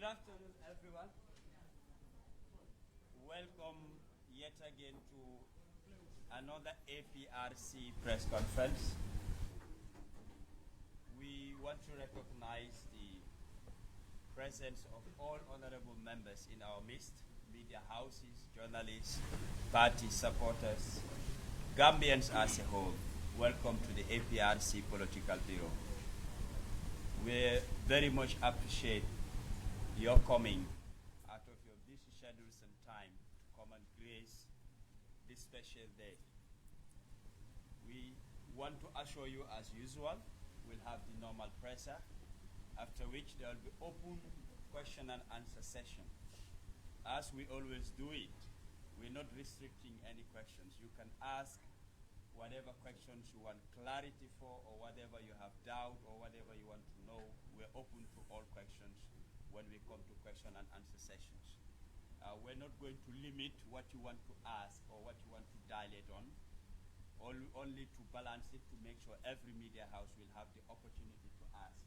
afternoon, everyone. Welcome yet again to another APRC press conference. We want to recognize the presence of all honorable members in our midst, media houses, journalists, party supporters, Gambians as a whole. Welcome to the APRC Political Bureau. We very much appreciate your coming out of your busy schedules and time to come and grace this special day. We want to assure you, as usual, we'll have the normal presser, after which there will be open question and answer session. As we always do it, we're not restricting any questions. You can ask whatever questions you want clarity for, or whatever you have doubt, or whatever you want to know. We're open to all questions when we come to question and answer sessions. We're not going to limit what you want to ask or what you want to dilate on, only to balance it, to make sure every media house will have the opportunity to ask.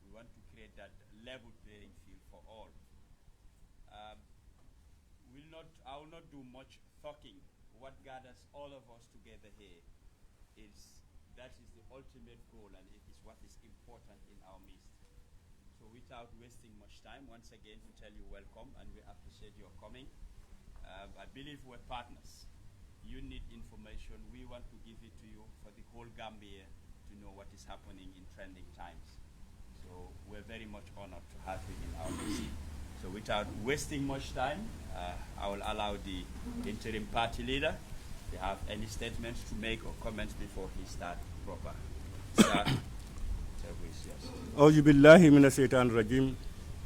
We want to create that level playing field for all. I will not do much talking. What gathers all of us together here that is the ultimate goal, and it is what is important in our midst. So without wasting much time, once again to tell you welcome, and we appreciate your coming. I believe we're partners. You need information. We want to give it to you for the whole Gambia to know what is happening in trending times. So we're very much honored to have you in our midst. So without wasting much time, I will allow the interim party leader to have any statements to make or comments before he starts proper. أعوذ بالله من الشيطان الرجيم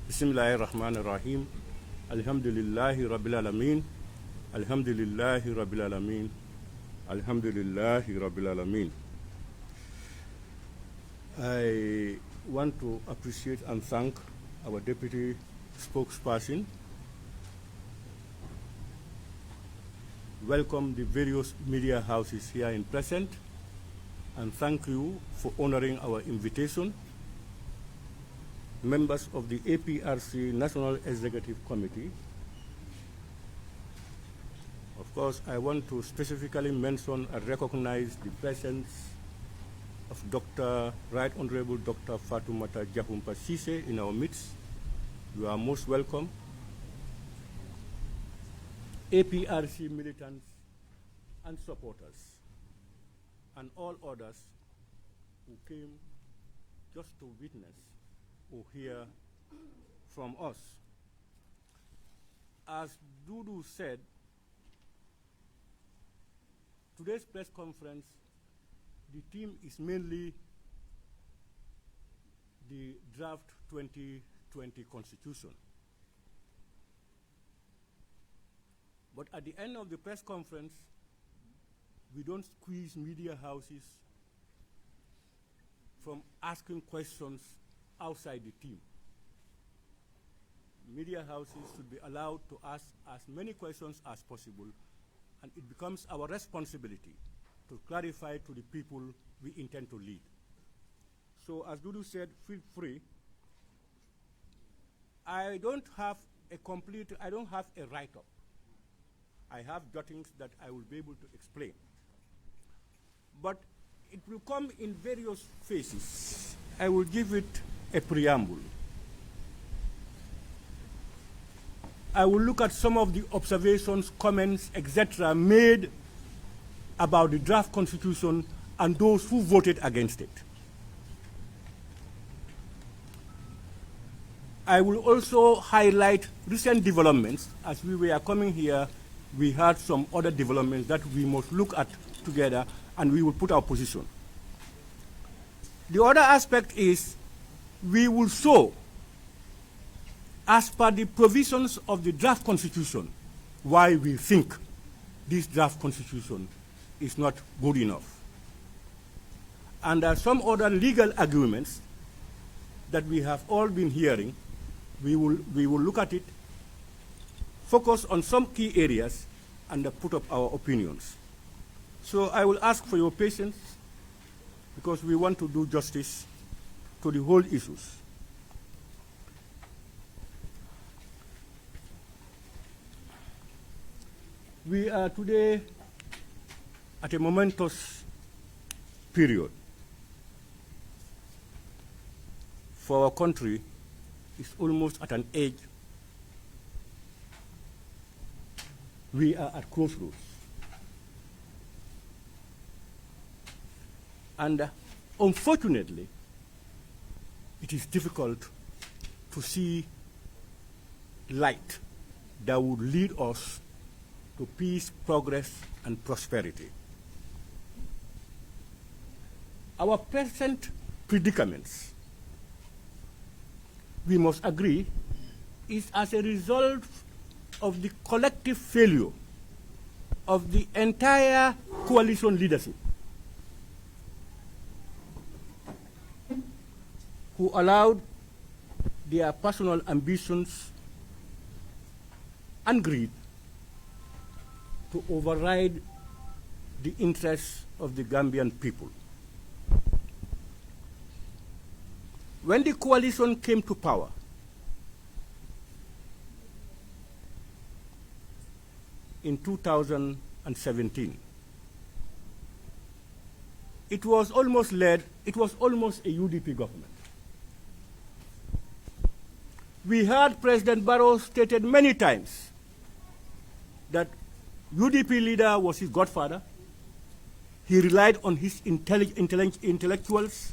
بسم الله الرحمن الرحيم الحمد لله رب العالمين الحمد لله رب العالمين الحمد لله رب العالمين. I want to appreciate and thank our deputy spokesperson, welcome the various media houses here in present, and thank you for honoring our invitation. Members of the APRC National Executive Committee. Of course, I want to specifically mention and recognize the presence of Right Honorable Dr. Fatoumata Jahumpa Sise in our midst. You are most welcome. APRC militants and supporters, and all others who came just to witness or hear from us. As Dudu said, today's press conference, the theme is mainly the draft 2020 Constitution. But at the end of the press conference, we don't squeeze media houses from asking questions outside the team. Media houses should be allowed to ask as many questions as possible, and it becomes our responsibility to clarify to the people we intend to lead. So as Dudu said, feel free. I don't have a write-up. I have jottings that I will be able to explain. But it will come in various phases. I will give it a preamble. I will look at some of the observations, comments, etc. made about the draft constitution and those who voted against it. I will also highlight recent developments. As we were coming here, we had some other developments that we must look at together, and we will put our position. The other aspect is we will show, as per the provisions of the draft constitution, why we think this draft constitution is not good enough. And there are some other legal arguments that we have all been hearing. We will look at it, focus on some key areas, and put up our opinions. So I will ask for your patience, because we want to do justice to the whole issues. We are today at a momentous period for our country. Is almost at an age. We are at crossroads. And unfortunately, it is difficult to see light that would lead us to peace, progress, and prosperity. Our present predicaments, we must agree, is as a result of the collective failure of the entire coalition leadership, who allowed their personal ambitions and greed to override the interests of the Gambian people. When the coalition came to power, in 2017, it was almost a UDP government. We heard President Barrow stated many times that UDP leader was his godfather. He relied on his intellectuals.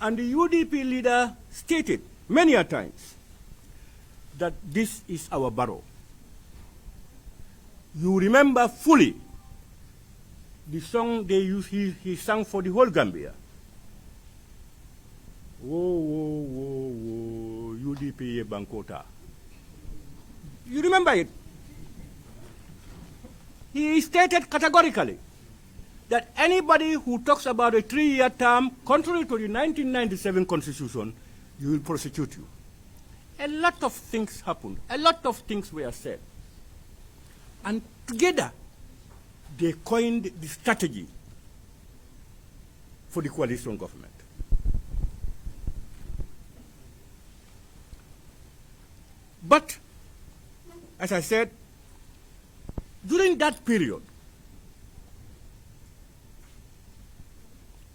And the UDP leader stated many a times that this is our Barrow. You remember fully the song he sang for the whole Gambia. Whoa, whoa, whoa, whoa, UDP Bankota. You remember it? He stated categorically that anybody who talks about a 3-year term, contrary to the 1997 Constitution, you will prosecute you. A lot of things happened. A lot of things were said. And together, they coined the strategy for the coalition government. But, as I said, during that period,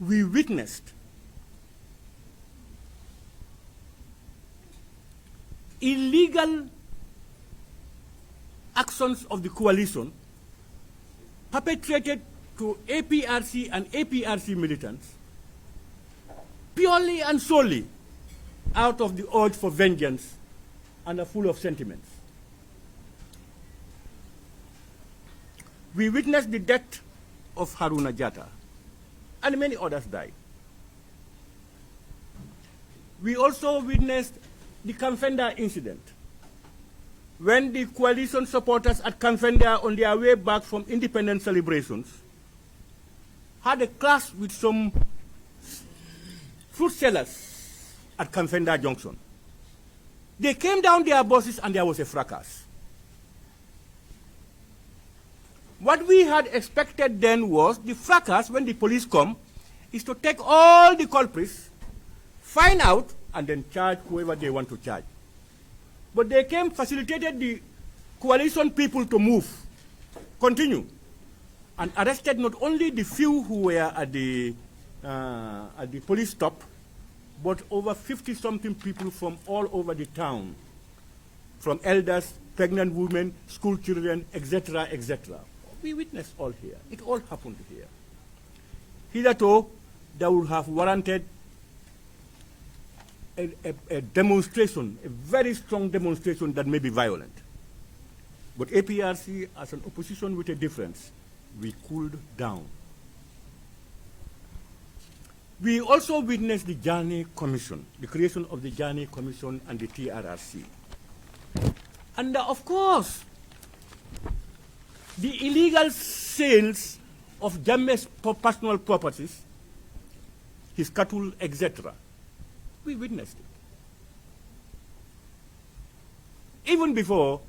we witnessed illegal actions of the coalition perpetrated to APRC and APRC militants purely and solely out of the urge for vengeance and are full of sentiments. We witnessed the death of Haruna Jatta, and many others died. We also witnessed the Kamfenda incident, when the coalition supporters at Kamfenda on their way back from independence celebrations had a clash with some fruit sellers at Kamfenda Junction. They came down their buses and there was a fracas. What we had expected then was the fracas, when the police come, is to take all the culprits, find out, and then charge whoever they want to charge. But they came, facilitated the coalition people to move, continue, and arrested not only the few who were at the police stop, but over 50-something people from all over the town, from elders, pregnant women, school children, etc., etc. We witnessed all here. It all happened here. Hitherto, that would have warranted a demonstration, a very strong demonstration that may be violent. But APRC, as an opposition with a difference, we cooled down. We also witnessed the Journey Commission, the creation of the Journey Commission and the TRRC. And of course, the illegal sales of Jammeh's personal properties, his cattle, etc. We witnessed it. Even before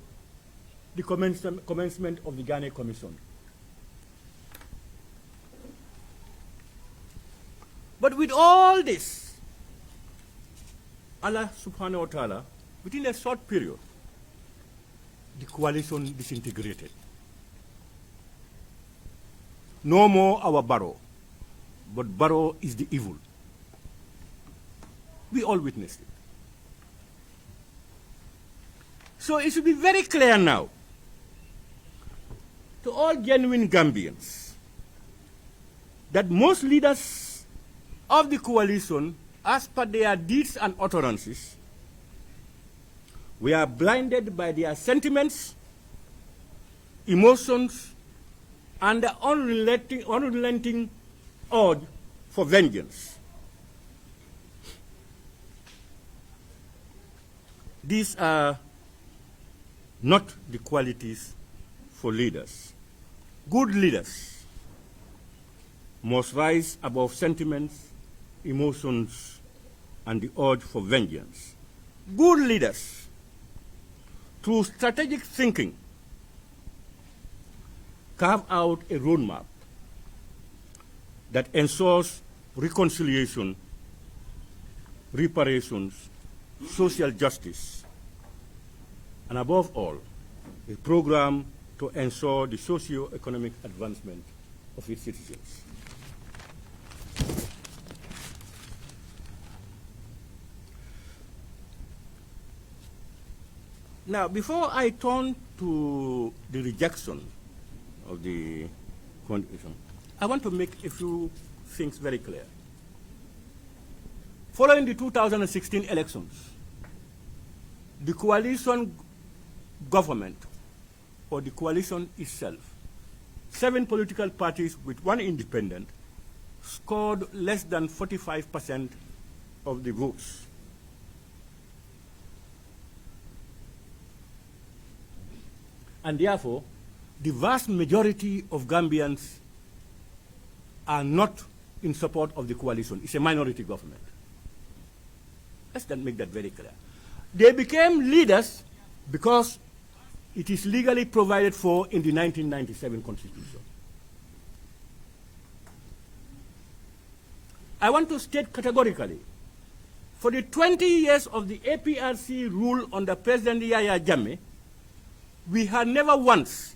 the commencement of the Ghana Commission. But with all this, Allah subhanahu wa ta'ala, within a short period, the coalition disintegrated. No more our Barrow, but Barrow is the evil. We all witnessed it. So it should be very clear now to all genuine Gambians that most leaders of the coalition, as per their deeds and utterances, were blinded by their sentiments, emotions, and the unrelenting urge for vengeance. These are not the qualities for leaders. Good leaders must rise above sentiments, emotions, and the urge for vengeance. Good leaders, through strategic thinking, carve out a roadmap that ensures reconciliation, reparations, social justice, and above all, a program to ensure the socio-economic advancement of its citizens. Now, before I turn to the rejection of the condition, I want to make a few things very clear. Following the 2016 elections, the coalition government, or the coalition itself, 7 political parties with 1 independent, scored less than 45% of the votes. And therefore, the vast majority of Gambians are not in support of the coalition. It's a minority government. Let's then make that very clear. They became leaders because it is legally provided for in the 1997 Constitution. I want to state categorically, for the 20 years of the APRC rule under President Yahya Jammeh, we had never once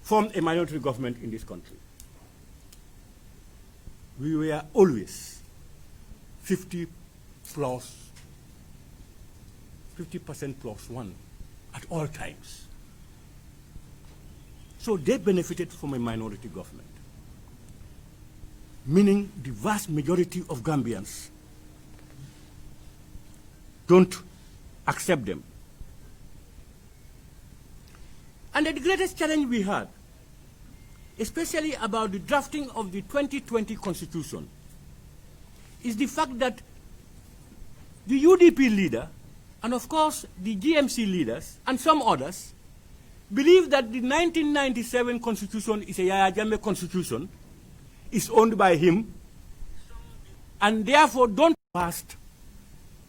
formed a minority government in this country. We were always 50% plus 1 at all times. So they benefited from a minority government, meaning the vast majority of Gambians don't accept them. And the greatest challenge we had, especially about the drafting of the 2020 Constitution, is the fact that the UDP leader, and of course the GMC leaders, and some others, believe that the 1997 Constitution is a Yahya Jammeh Constitution, is owned by him, and therefore don't pass.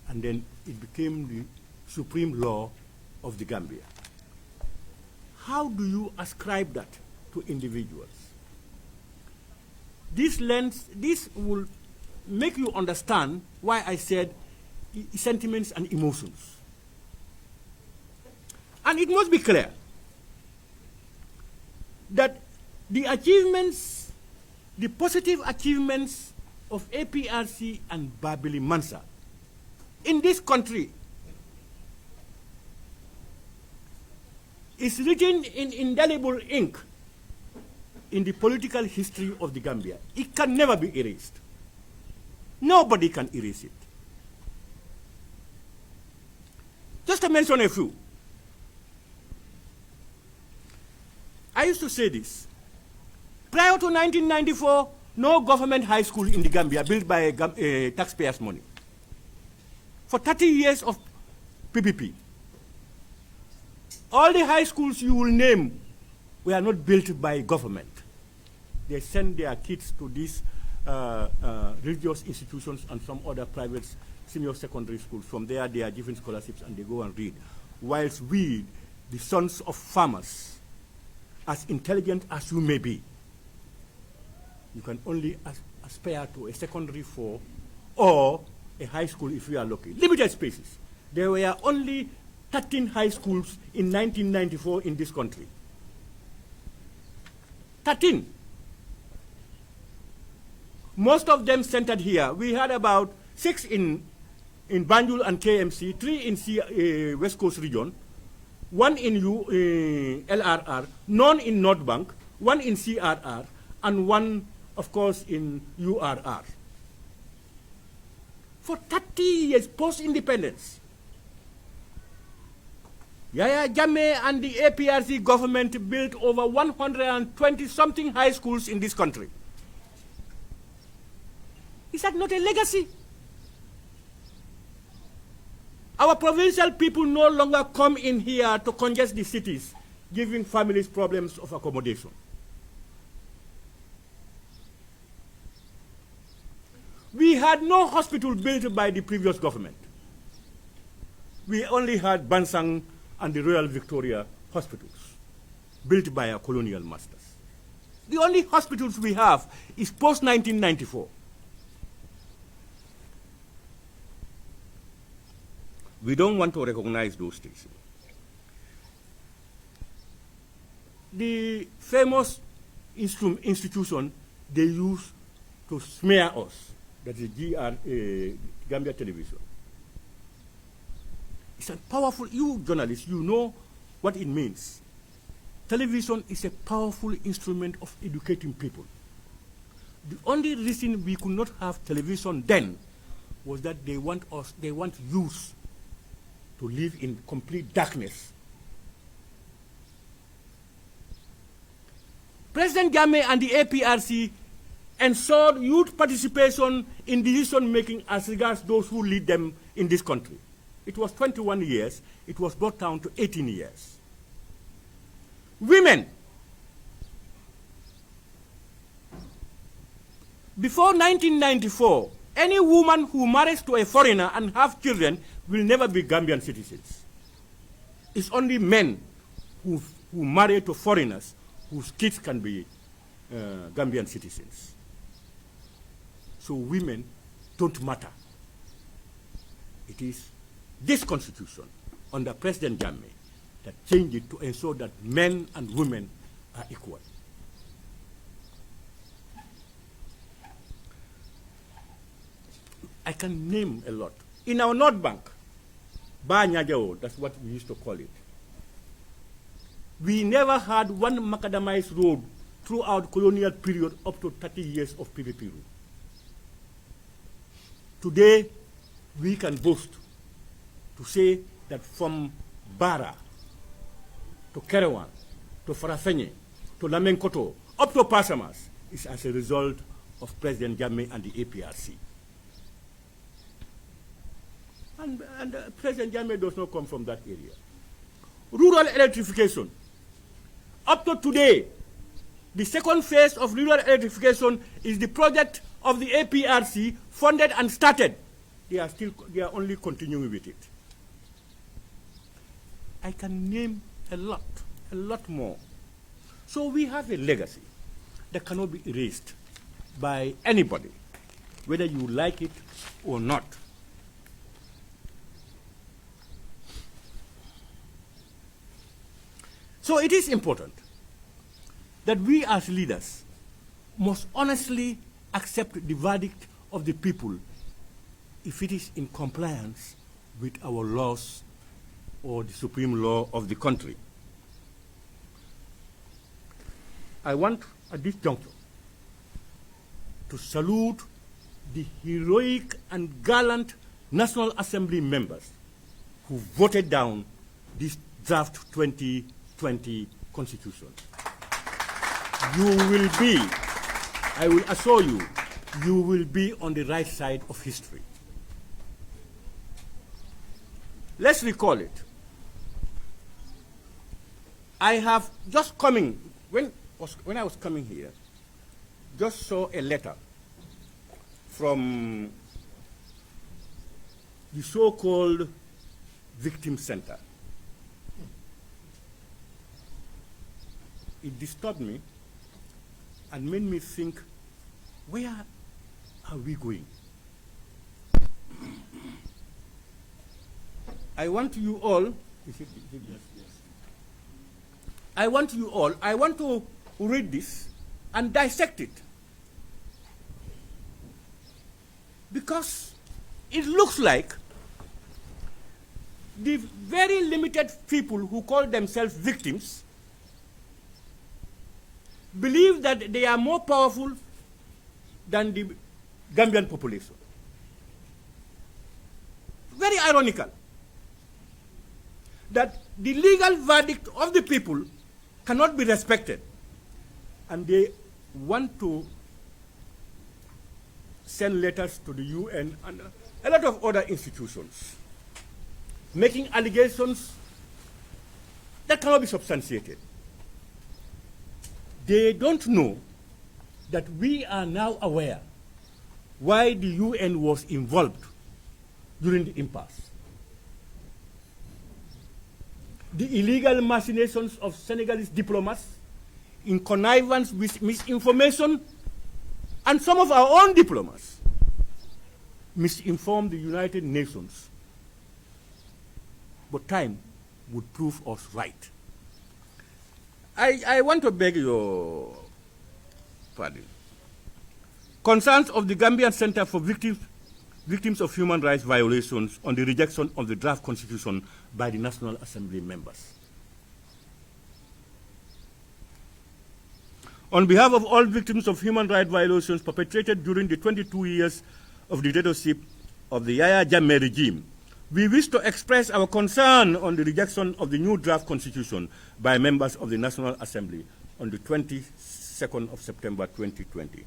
And then it became the supreme law of the Gambia. How do you ascribe that to individuals? This will make you understand why I said sentiments and emotions. And it must be clear that the achievements, the positive achievements of APRC and Babili Mansa in this country is written in indelible ink in the political history of the Gambia. It can never be erased. Nobody can erase it. Just to mention a few. I used to say this. Prior to 1994, no government high school in the Gambia built by taxpayers' money. For 30 years of PPP, all the high schools you will name were not built by government. They send their kids to these religious institutions and some other private senior secondary schools. From there, they are given scholarships and they go and read. Whilst we, the sons of farmers, as intelligent as you may be, you can only aspire to a secondary 4 or a high school if you are lucky. Limited spaces. There were only 13 high schools in 1994 in this country. 13. Most of them centered here. We had about 6 in Banjul and KMC, 3 in West Coast region, 1 in LRR, none in North Bank, 1 in CRR, and 1, of course, in URR. For 30 years post-independence, Yaya Jammeh and the APRC government built over 120-something high schools in this country. Is that not a legacy? Our provincial people no longer come in here to congest the cities, giving families problems of accommodation. We had no hospital built by the previous government. We only had Bansang and the Royal Victoria hospitals, built by our colonial masters. The only hospitals we have is post-1994. We don't want to recognize those things. The famous institution they use to smear us, that is Gambia Television. It's a powerful, you journalists, you know what it means. Television is a powerful instrument of educating people. The only reason we could not have television then was that they want youth to live in complete darkness. President Jammeh and the APRC ensured youth participation in decision-making as regards those who lead them in this country. It was 21 years. It was brought down to 18 years. Women. Before 1994, any woman who marries to a foreigner and have children will never be Gambian citizens. It's only men who marry to foreigners whose kids can be Gambian citizens. So women don't matter. It is this constitution under President Jammeh that changed it to ensure that men and women are equal. I can name a lot. In our North Bank, Ba Nyajao, that's what we used to call it, we never had one macadamized road throughout colonial period up to 30 years of PPP rule. Today, we can boast to say that from Bara to Kerewan to Farafenye to Lamenkoto up to Pasamas is as a result of President Jammeh and the APRC. And President Jammeh does not come from that area. Rural electrification. Up to today, the second phase of rural electrification is the project of the APRC, funded and started. They are only continuing with it. I can name a lot more. So we have a legacy that cannot be erased by anybody, whether you like it or not. So it is important that we as leaders must honestly accept the verdict of the people if it is in compliance with our laws or the supreme law of the country. I want at this juncture to salute the heroic and gallant National Assembly members who voted down this draft 2020 Constitution. You will be, I will assure you, you will be on the right side of history. Let's recall it. I have just coming, when I was coming here, just saw a letter from the so-called Victim Center. It disturbed me and made me think, where are we going? I want you all Yes. I want you all, I want to read this and dissect it. Because it looks like the very limited people who call themselves victims believe that they are more powerful than the Gambian population. Very ironical that the legal verdict of the people cannot be respected, and they want to send letters to the UN and a lot of other institutions, making allegations that cannot be substantiated. They don't know that we are now aware why the UN was involved during the impasse. The illegal machinations of Senegalese diplomats in connivance with misinformation, and some of our own diplomats misinformed the United Nations. But time would prove us right. I want to beg your pardon. Concerns of the Gambian Center for Victims of Human Rights Violations on the rejection of the draft constitution by the National Assembly members. On behalf of all victims of human rights violations perpetrated during the 22 years of the dictatorship of the Yahya Jammeh regime, we wish to express our concern on the rejection of the new draft constitution by members of the National Assembly on the 22nd of September 2020.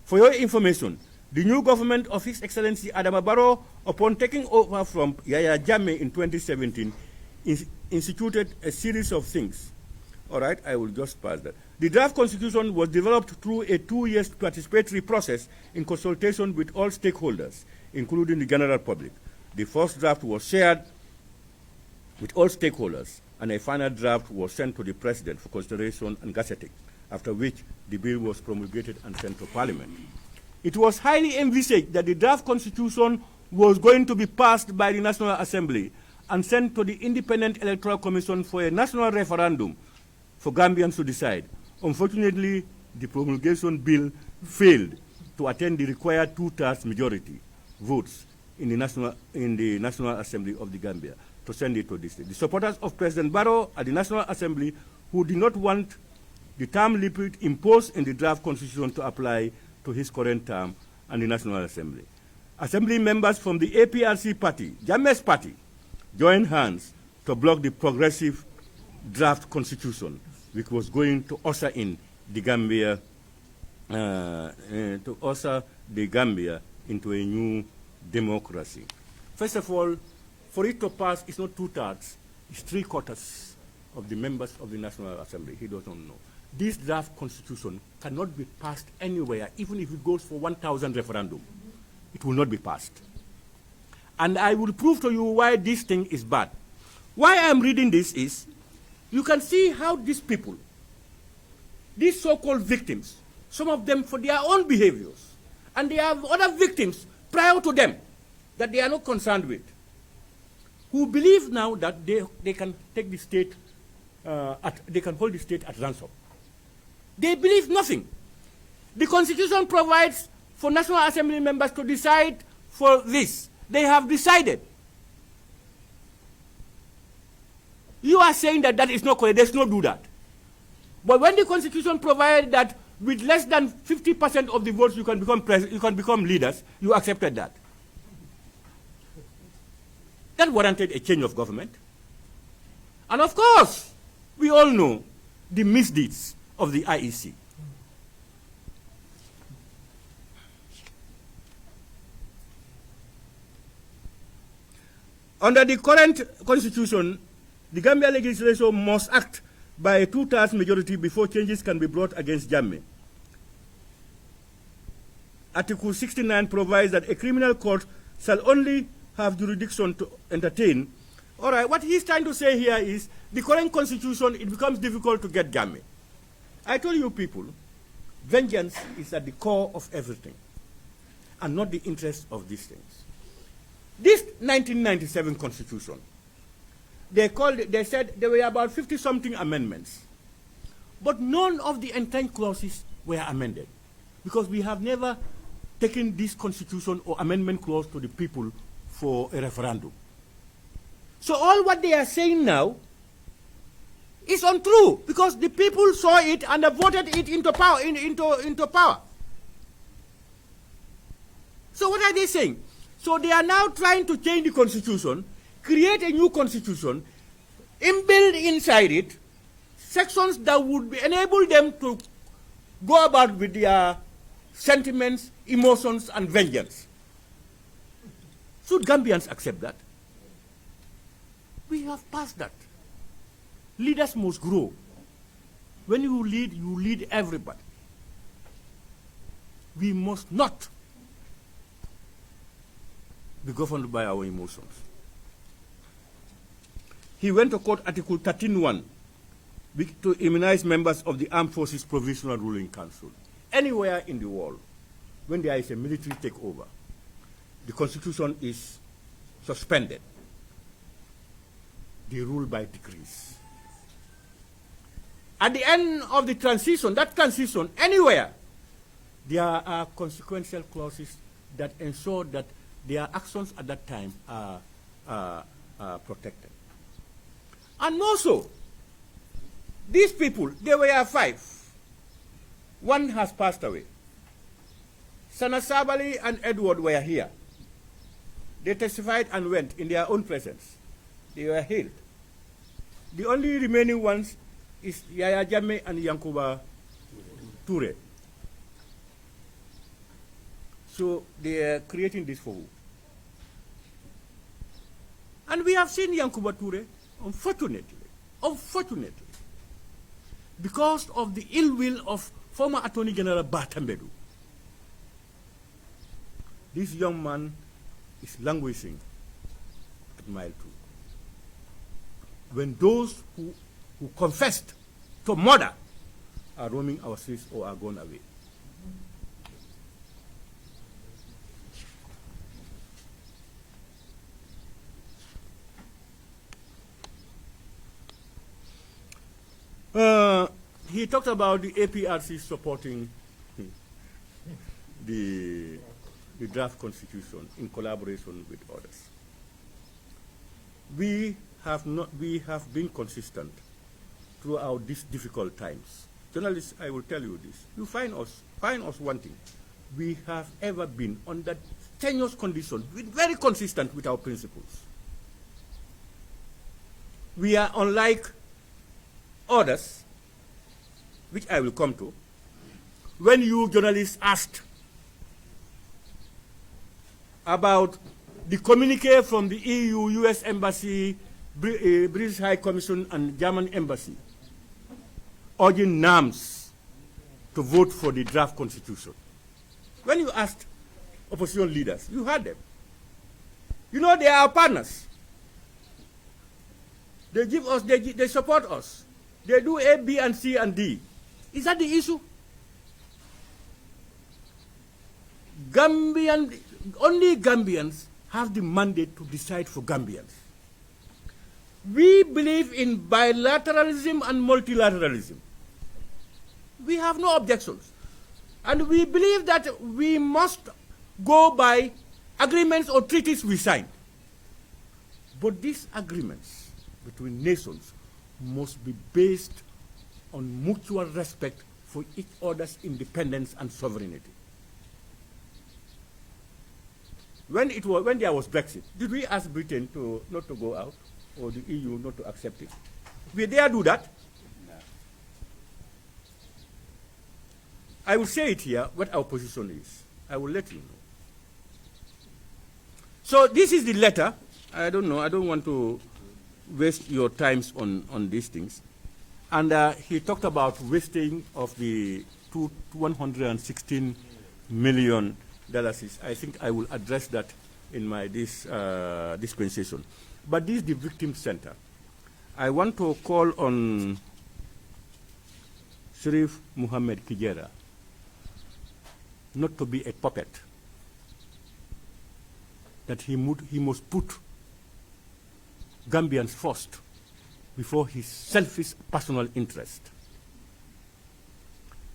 For your information, the new government of His Excellency Adama Barrow, upon taking over from Yahya Jammeh in 2017, instituted a series of things. All right, I will just pass that. The draft constitution was developed through a 2-year participatory process in consultation with all stakeholders, including the general public. The first draft was shared with all stakeholders, and a final draft was sent to the President for consideration and gazetting, after which the bill was promulgated and sent to Parliament. It was highly envisaged that the draft constitution was going to be passed by the National Assembly and sent to the Independent Electoral Commission for a national referendum for Gambians to decide. Unfortunately, the promulgation bill failed to attain the required 2/3 majority votes in the National Assembly of the Gambia to send it to this state. The supporters of President Barrow at the National Assembly, who did not want the term limit imposed in the draft constitution to apply to his current term and the National Assembly. Assembly members from the APRC party, Jammeh's party, joined hands to block the progressive draft constitution, which was going to usher in the Gambia, into a new democracy. First of all, for it to pass, it's not 2/3, it's 3/4 of the members of the National Assembly. He doesn't know. This draft constitution cannot be passed anywhere, even if it goes for 1,000 referendum. It will not be passed. And I will prove to you why this thing is bad. Why I'm reading this is, you can see how these people, these so-called victims, some of them for their own behaviors, and they have other victims prior to them that they are not concerned with, who believe now that they can take the state, they can hold the state at ransom. They believe nothing. The Constitution provides for National Assembly members to decide for this. They have decided. You are saying that that is not correct. There's no do that. But when the Constitution provides that with less than 50% of the votes you can become leaders, you accepted that. That warranted a change of government. And of course, we all know the misdeeds of the IEC. Under the current constitution, the Gambia legislature must act by a 2/3 majority before changes can be brought against Jammeh. Article 69 provides that a criminal court shall only have jurisdiction to entertain. All right, what he's trying to say here is the current constitution, it becomes difficult to get Jammeh. I told you people, vengeance is at the core of everything and not the interest of these things. This 1997 constitution they said there were about 50-something amendments. But none of the entrenched clauses were amended, because we have never taken this constitution or amendment clause to the people for a referendum. So all what they are saying now is untrue, because the people saw it and they voted it into power. Into power. So what are they saying? So they are now trying to change the constitution, create a new constitution, inbuild inside it sections that would enable them to go about with their sentiments, emotions, and vengeance. Should Gambians accept that? We have passed that. Leaders must grow. When you lead everybody. We must not be governed by our emotions. He went to court Article 13.1 to immunize members of the Armed Forces Provisional Ruling Council. Anywhere in the world, when there is a military takeover, the constitution is suspended. They rule by decrees. At the end of the transition, anywhere, there are consequential clauses that ensure that their actions at that time are protected. And also, these people, they were 5. One has passed away. Sana Sabali and Edward were here. They testified and went in their own presence. They were hailed. The only remaining ones is Yaya Jammeh and Yankuba Toure. So they are creating this for who? And we have seen Yankuba Toure, unfortunately, because of the ill will of former Attorney General Batambedu. This young man is languishing at mile 2. When those who confessed to murder are roaming our streets or are gone away. He talked about the APRC supporting the draft constitution in collaboration with others. We have been consistent throughout these difficult times. Journalists, I will tell you this. You find us wanting. We have ever been under tenuous conditions, very consistent with our principles. We are unlike others, which I will come to. When you journalists asked about the communique from the EU, US Embassy, British High Commission, and German Embassy, urging NAMS to vote for the draft constitution. When you asked opposition leaders, you heard them. You know, they are our partners. They give us, they support us. They do A, B, and C, and D. Is that the issue? Only Gambians have the mandate to decide for Gambians. We believe in bilateralism and multilateralism. We have no objections. And we believe that we must go by agreements or treaties we sign. But these agreements between nations must be based on mutual respect for each other's independence and sovereignty. When there was Brexit, did we ask Britain not to go out, or the EU not to accept it? We dare do that? No. I will say it here, what our position is. I will let you know. So this is the letter. I don't know, I don't want to waste your times on these things. And he talked about wasting of the $116 million. I think I will address that in my dispensation. But this is the victim center. I want to call on Sharif Muhammad Kijera not to be a puppet, that he must put Gambians first before his selfish personal interest.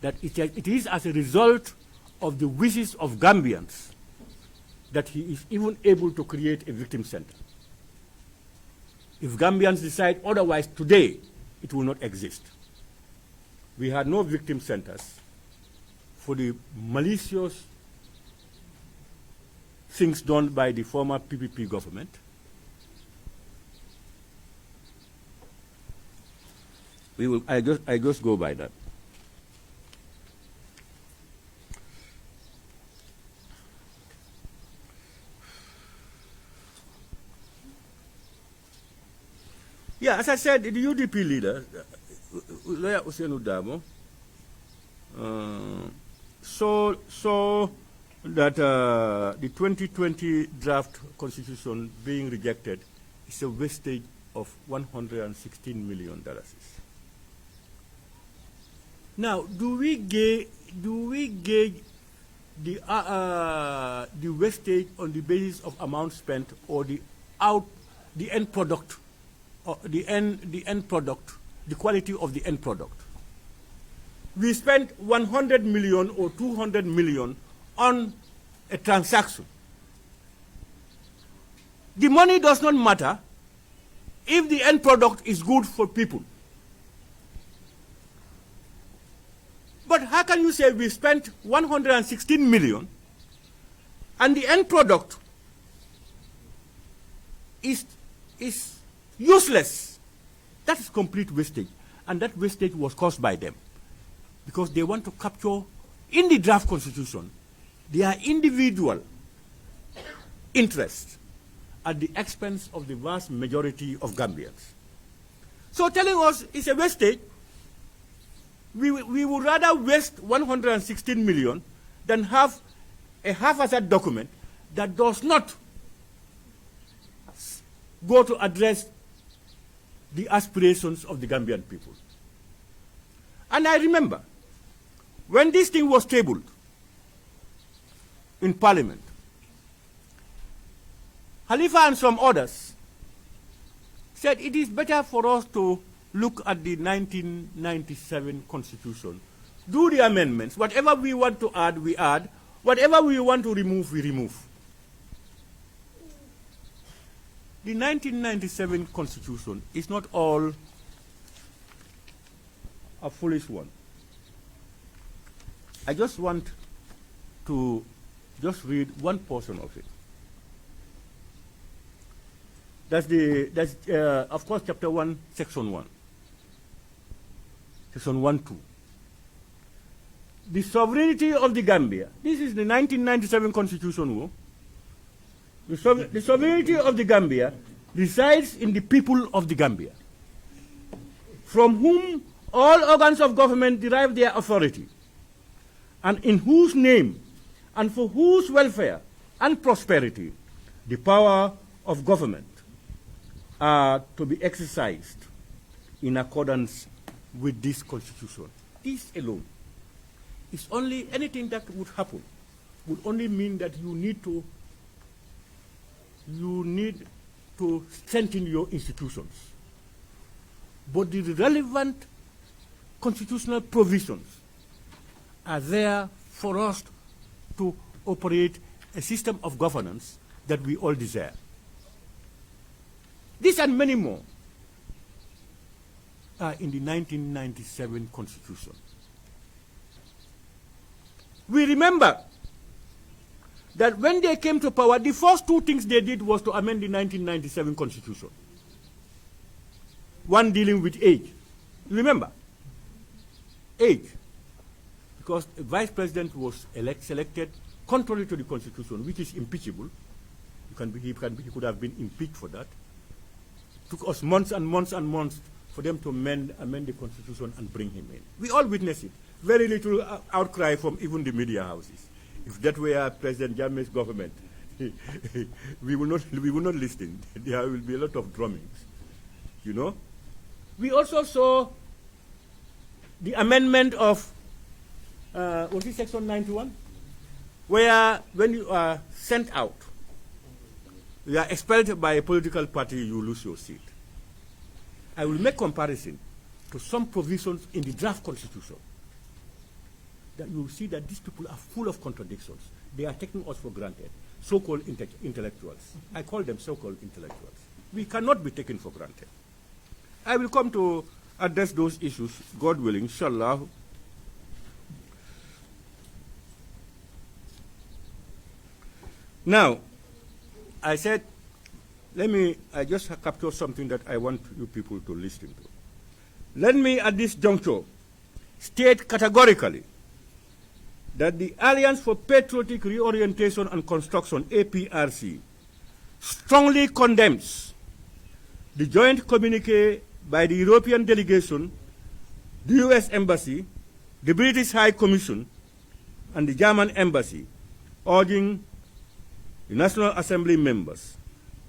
That it is as a result of the wishes of Gambians that he is even able to create a victim center. If Gambians decide otherwise today, it will not exist. We had no victim centers for the malicious things done by the former PPP government. I just go by that. Yeah, as I said, the UDP leader, Lawyer Ousainou Darboe, so that the 2020 draft constitution being rejected is a wastage of $116 million. Now, do we gauge the wastage on the basis of amount spent or the end product, or the end product, the quality of the end product? We spent 100 million or 200 million on a transaction. The money does not matter if the end product is good for people. But how can you say we spent 116 million and the end product is useless? That is complete wastage. And that wastage was caused by them, because they want to capture in the draft constitution their individual interests at the expense of the vast majority of Gambians. So telling us it's a wastage, we would rather waste 116 million than have a haphazard document that does not go to address the aspirations of the Gambian people. And I remember when this thing was tabled in Parliament, Khalifa and some others said it is better for us to look at the 1997 Constitution, do the amendments. Whatever we want to add, we add. Whatever we want to remove, we remove. The 1997 Constitution is not all a foolish one. I just want to just read one portion of it. That's of course, Chapter 1, Section 1. Section 1(2). The sovereignty of the Gambia. This is the 1997 Constitution. The sovereignty of the Gambia resides in the people of the Gambia, from whom all organs of government derive their authority, and in whose name and for whose welfare and prosperity the power of government are to be exercised in accordance with this Constitution. This alone is only anything that would happen would only mean that you need to strengthen your institutions. But the relevant constitutional provisions are there for us to operate a system of governance that we all desire. This and many more are in the 1997 Constitution. We remember that when they came to power, the first two things they did was to amend the 1997 Constitution. One dealing with age. Remember? Age. Because a vice president was selected contrary to the Constitution, which is impeachable. He could have been impeached for that. It took us months and months and months for them to amend the Constitution and bring him in. We all witnessed it. Very little outcry from even the media houses. If that were President Jammeh's government, we will not listen. There will be a lot of drummings, you know. We also saw the amendment of, was it Section 91? Where when you are sent out, you are expelled by a political party, you lose your seat. I will make comparison to some provisions in the draft constitution that you will see that these people are full of contradictions. They are taking us for granted, so-called intellectuals. I call them so-called intellectuals. We cannot be taken for granted. I will come to address those issues, God willing, inshallah. Now, I said, I just capture something that I want you people to listen to. Let me, at this juncture, state categorically that the Alliance for Patriotic Reorientation and Construction, APRC, strongly condemns the joint communique by the European delegation, the US Embassy, the British High Commission, and the German Embassy, urging the National Assembly members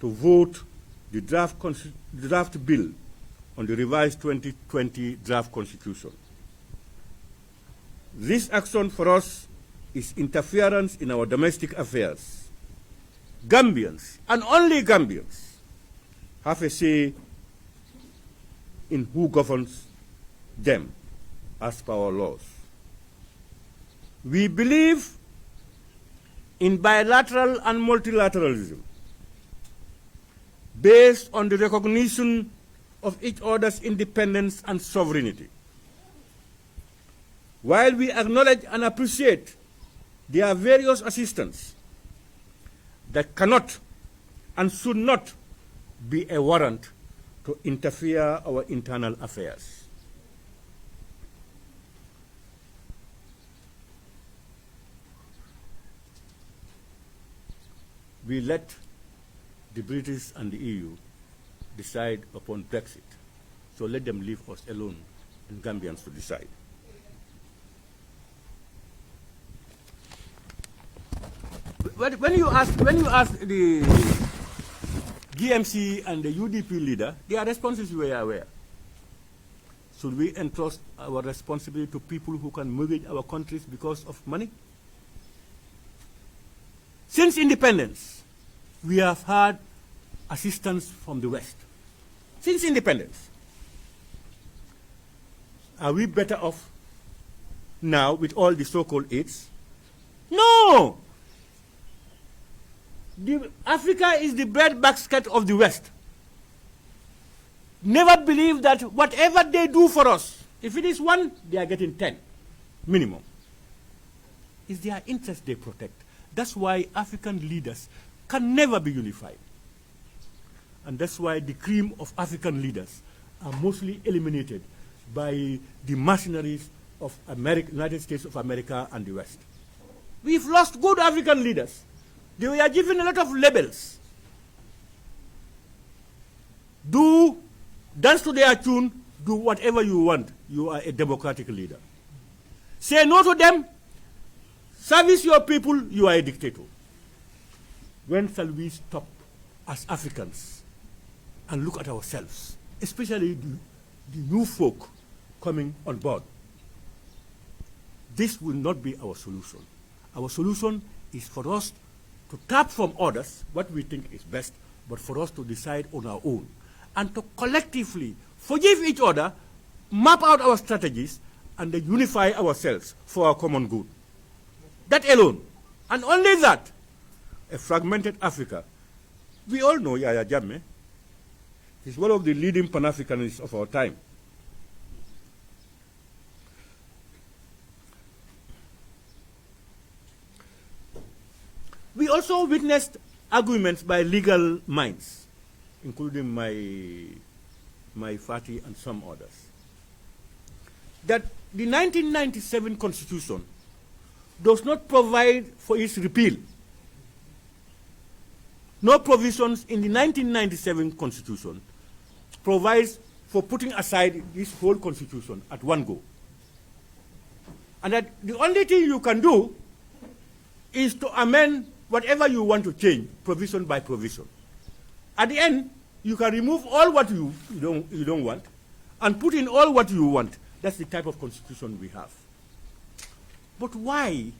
to vote the draft bill on the revised 2020 draft constitution. This action for us is interference in our domestic affairs. Gambians, and only Gambians, have a say in who governs them as per our laws. We believe in bilateral and multilateralism based on the recognition of each other's independence and sovereignty. While we acknowledge and appreciate their various assistance, that cannot and should not be a warrant to interfere our internal affairs. We let the British and the EU decide upon Brexit, so let them leave us alone and Gambians to decide. When you ask the GMC and the UDP leader, their responses were aware. Should we entrust our responsibility to people who can mortgage our countries because of money? Since independence, we have had assistance from the West. Since independence. Are we better off now with all the so-called aids? No! Africa is the breadbasket of the West. Never believe that whatever they do for us, if it is 1, they are getting 10, minimum. It's their interest they protect. That's why African leaders can never be unified. And that's why the cream of African leaders are mostly eliminated by the mercenaries of United States of America and the West. We've lost good African leaders. They were given a lot of labels. Dance to their tune, do whatever you want. You are a democratic leader. Say no to them, service your people, you are a dictator. When shall we stop as Africans and look at ourselves, especially the new folk coming on board? This will not be our solution. Our solution is for us to tap from others what we think is best, but for us to decide on our own and to collectively forgive each other, map out our strategies, and then unify ourselves for our common good. That alone, and only that, a fragmented Africa. We all know Yahya Jammeh. He's one of the leading Pan-Africanists of our time. We also witnessed arguments by legal minds, including my Fati and some others, that the 1997 Constitution does not provide for its repeal. No provisions in the 1997 Constitution provides for putting aside this whole Constitution at one go. And that the only thing you can do is to amend whatever you want to change, provision by provision. At the end, you can remove all what you don't want and put in all what you want. That's the type of constitution we have. But why?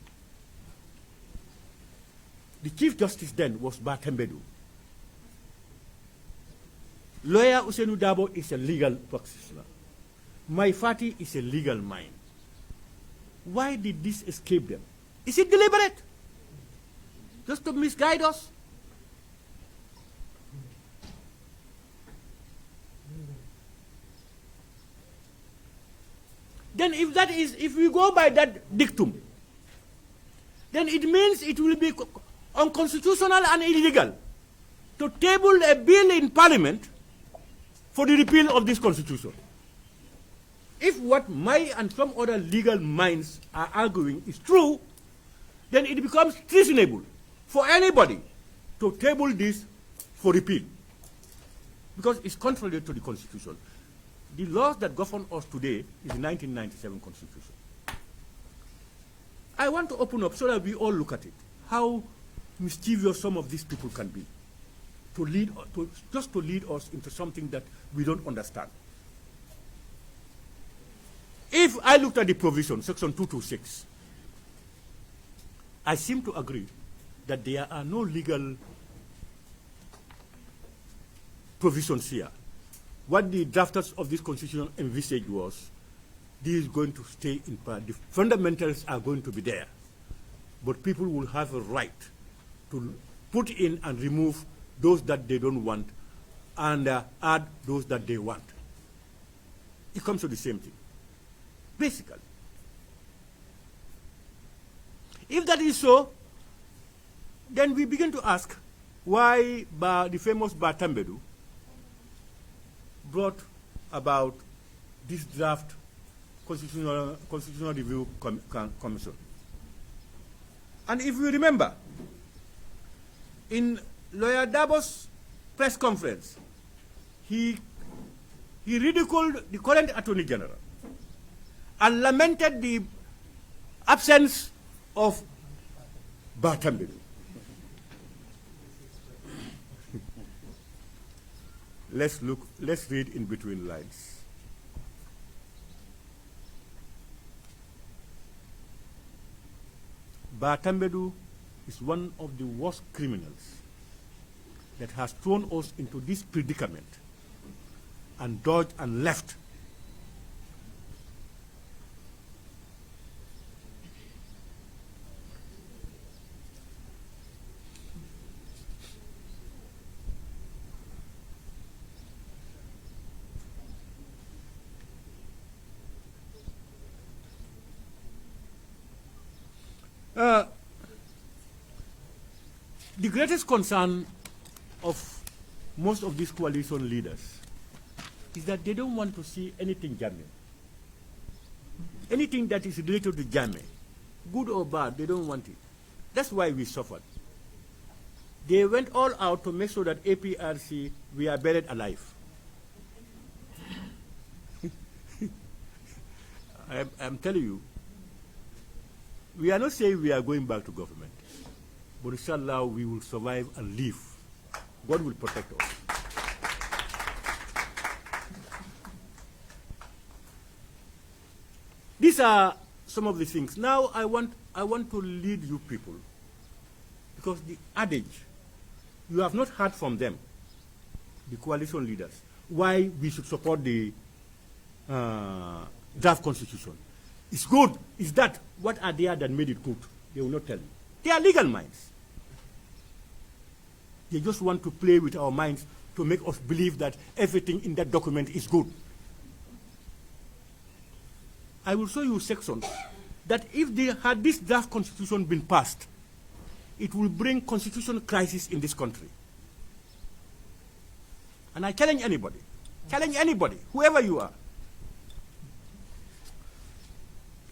The Chief Justice then was Batembedu. Lawyer Ousainou Darboe is a legal practitioner. My Fati is a legal mind. Why did this escape them? Is it deliberate? Just to misguide us? Then if we go by that dictum, then it means it will be unconstitutional and illegal to table a bill in Parliament for the repeal of this constitution. If what my and some other legal minds are arguing is true, then it becomes treasonable for anybody to table this for repeal, because it's contrary to the Constitution. The laws that govern us today is the 1997 Constitution. I want to open up so that we all look at it, how mischievous some of these people can be, just to lead us into something that we don't understand. If I looked at the provision, section 226, I seem to agree that there are no legal provisions here. What the drafters of this constitution envisaged was, this is going to stay in part. The fundamentals are going to be there, but people will have a right to put in and remove those that they don't want and add those that they want. It comes to the same thing, basically. If that is so, then we begin to ask why the famous Batambedu brought about this draft constitutional review commission. And if you remember, in Lawyer Darboe's press conference, he ridiculed the current Attorney General and lamented the absence of Batambedu. Let's read in between lines. Batambedu is one of the worst criminals that has thrown us into this predicament and dodged and left. The greatest concern of most of these coalition leaders is that they don't want to see anything Jammeh. Anything that is related to Jammeh, good or bad, they don't want it. That's why we suffered. They went all out to make sure that APRC, we are buried alive. I'm telling you, we are not saying we are going back to government, but inshallah we will survive and live. God will protect us. These are some of the things. Now I want to lead you people, because the adage, you have not heard from them, the coalition leaders, why we should support the draft constitution. It's good. Is that what are there that made it good? They will not tell you. They are legal minds. They just want to play with our minds to make us believe that everything in that document is good. I will show you sections that if they had this draft constitution been passed, it will bring constitutional crisis in this country. And I challenge anybody, whoever you are.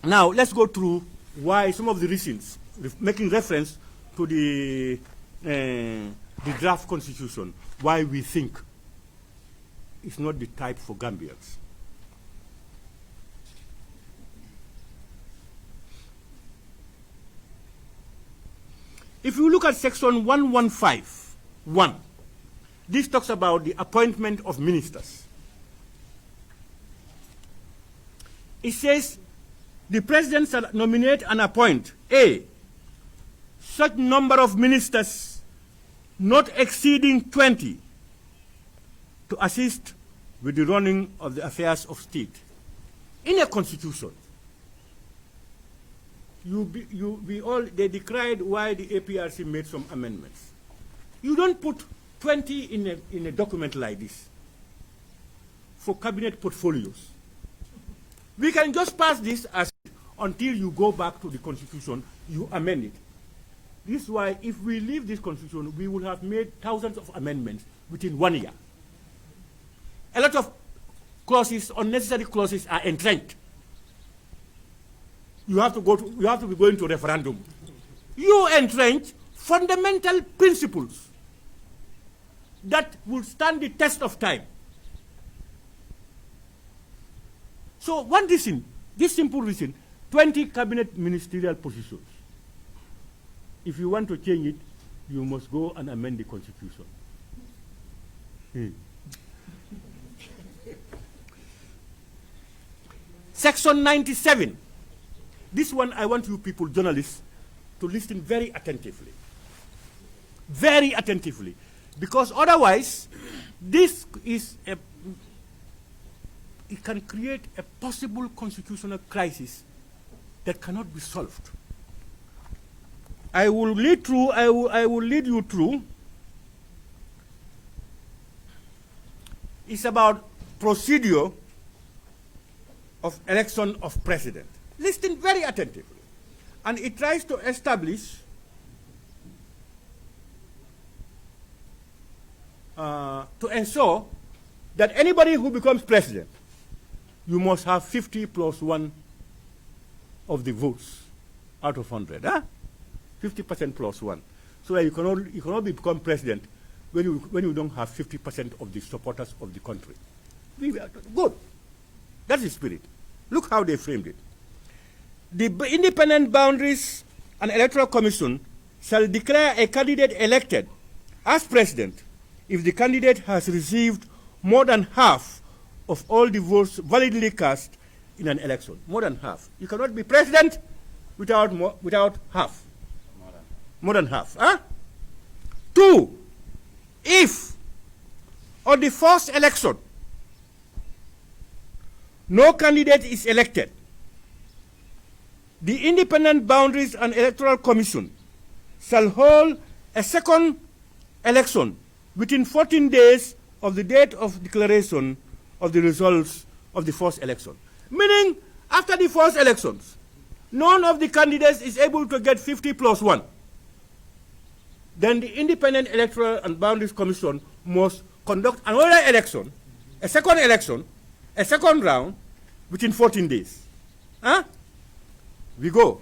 Now, let's go through why some of the reasons, making reference to the draft constitution, why we think it's not the type for Gambians. If you look at section 1151, this talks about the appointment of ministers. It says, the president shall nominate and appoint A, such number of ministers not exceeding 20 to assist with the running of the affairs of state. In a constitution, they decried why the APRC made some amendments. You don't put 20 in a document like this for cabinet portfolios. We can just pass this as until you go back to the constitution, you amend it. This is why if we leave this constitution, we will have made thousands of amendments within 1 year. A lot of clauses, unnecessary clauses, are entrenched. You have to be going to referendum. You entrench fundamental principles that will stand the test of time. So one reason, this simple reason, 20 cabinet ministerial positions. If you want to change it, you must go and amend the constitution. Section 97. This one I want you people, journalists, to listen very attentively. Very attentively. Because otherwise, this is it can create a possible constitutional crisis that cannot be solved. I will lead you through. It's about procedure of election of president. Listen very attentively. And it tries to establish to ensure that anybody who becomes president, you must have 50 plus 1 of the votes out of 100. Huh? 50% plus 1. So you cannot become president when you don't have 50% of the supporters of the country. Good. That's the spirit. Look how they framed it. The Independent Boundaries and Electoral Commission shall declare a candidate elected as president if the candidate has received more than half of all the votes validly cast in an election. More than half. You cannot be president without half. More than half. Huh? 2, if on the first election no candidate is elected, the Independent Boundaries and Electoral Commission shall hold a second election within 14 days of the date of declaration of the results of the first election. Meaning, after the first elections, none of the candidates is able to get 50 plus 1. Then the Independent Electoral and Boundaries Commission must conduct another election, a second round, within 14 days. Huh? We go.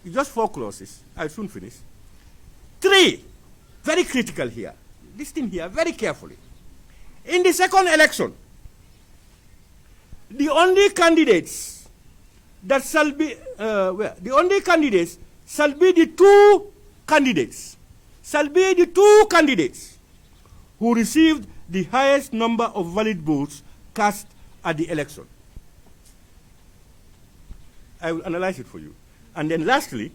It's just 4 clauses. I'll soon finish. 3, very critical here. Listen here very carefully. In the second election, the only candidates that shall be the two candidates who received the highest number of valid votes cast at the election. I will analyze it for you. And then lastly,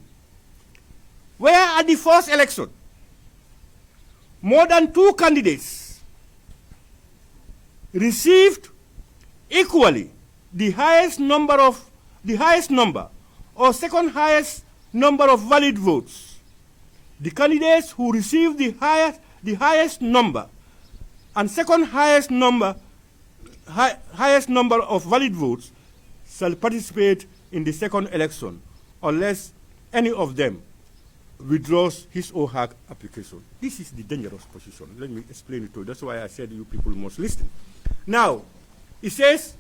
where at the first election, more than 2 candidates received equally the highest number or second highest number of valid votes, the candidates who received the highest number and second highest number of valid votes shall participate in the second election unless any of them withdraws his or her application. This is the dangerous position. Let me explain it to you. That's why I said you people must listen. Now, it says,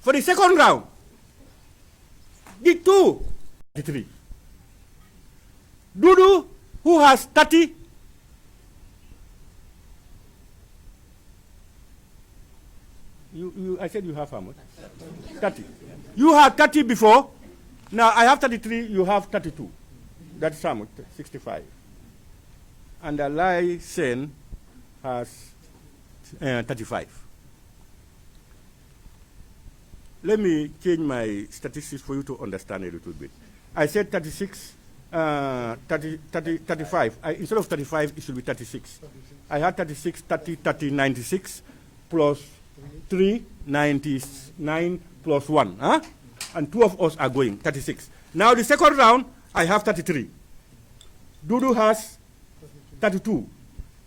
for the second round, the 3. Dudu, who has 30, I said you have how much? 30. You had 30 before. Now I have 33, you have 32. That's how much? 65. And Alai Sen has 35. Let me change my statistics for you to understand a little bit. I said 36, 35. Instead of 35, it should be 36. I had 36, 30, 30, 96. plus 3, 99 plus 1. Huh? And 2 of us are going, 36. Now the second round, I have 33. Dudu has 32.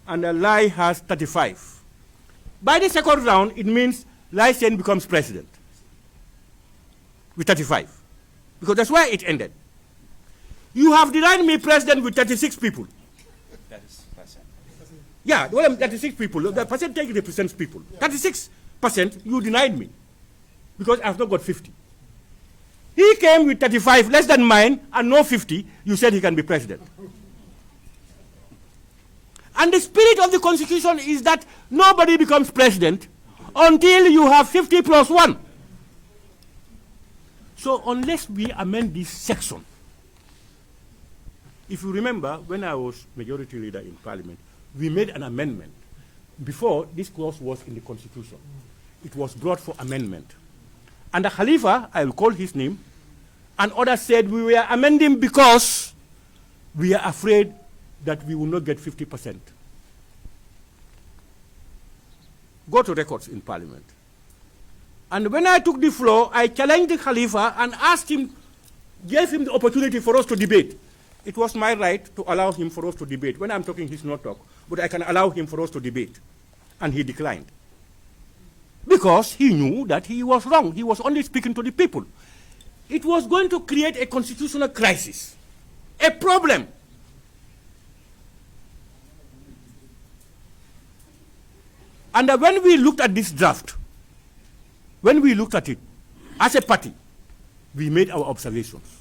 And Lai has 35. By the second round, it means Lai Sen becomes president with 35. Because that's why it ended. You have denied me president with 36 people. That is percent. Yeah, well, 36 people. The percentage represents people. 36% you denied me because I've not got 50. He came with 35, less than mine, and no 50. You said he can be president. And the spirit of the Constitution is that nobody becomes president until you have 50 plus 1. So unless we amend this section, if you remember, when I was majority leader in Parliament, we made an amendment. Before, this clause was in the Constitution. It was brought for amendment. And the Khalifa, I will call his name, and others said we were amending because we are afraid that we will not get 50%. Go to records in Parliament. And when I took the floor, I challenged the Khalifa and asked him, gave him the opportunity for us to debate. It was my right to allow him for us to debate. When I'm talking, he's not talk, but I can allow him for us to debate. And he declined. Because he knew that he was wrong. He was only speaking to the people. It was going to create a constitutional crisis, a problem. And when we looked at this draft, when we looked at it, as a party, we made our observations.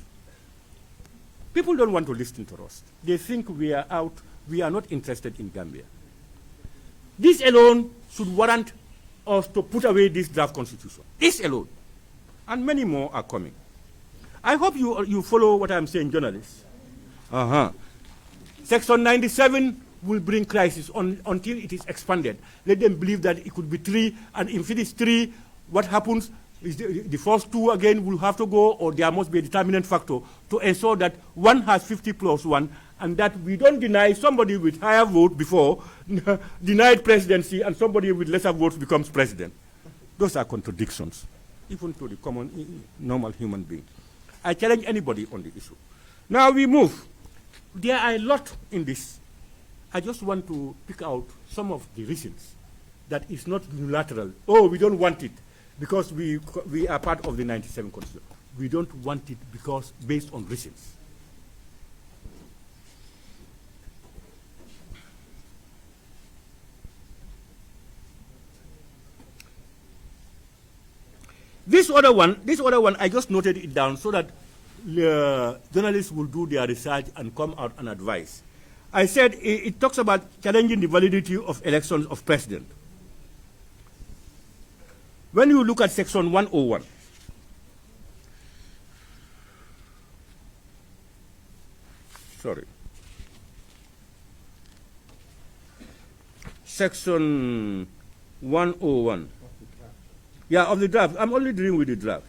People don't want to listen to us. They think we are out, we are not interested in Gambia. This alone should warrant us to put away this draft constitution. This alone. And many more are coming. I hope you follow what I'm saying, journalists. Section 97 will bring crisis until it is expanded. Let them believe that it could be 3, and if it is 3, what happens is the first 2 again will have to go, or there must be a determinant factor to ensure that one has 50 plus 1, and that we don't deny somebody with higher vote before denied presidency and somebody with lesser votes becomes president. Those are contradictions, even to the common, normal human being. I challenge anybody on the issue. Now we move. There are a lot in this. I just want to pick out some of the reasons that it's not unilateral. Oh, we don't want it because we are part of the 97 Constitution. We don't want it because based on reasons. This other one, I just noted it down so that journalists will do their research and come out and advise. I said it talks about challenging the validity of elections of president. When you look at section 101, section 101. Yeah, of the draft. I'm only dealing with the draft.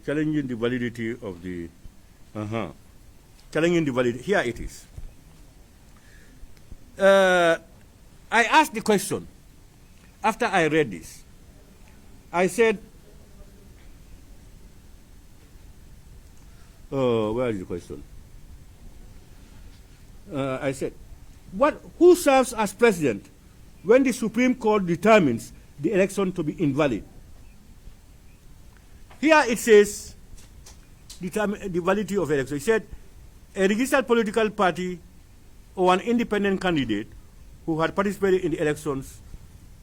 Challenging the validity of the, challenging the validity, here it is. I asked the question, after I read this, I said, where is the question? I said, who serves as president when the Supreme Court determines the election to be invalid? Here it says, the validity of election. It said, a registered political party or an independent candidate who had participated in the elections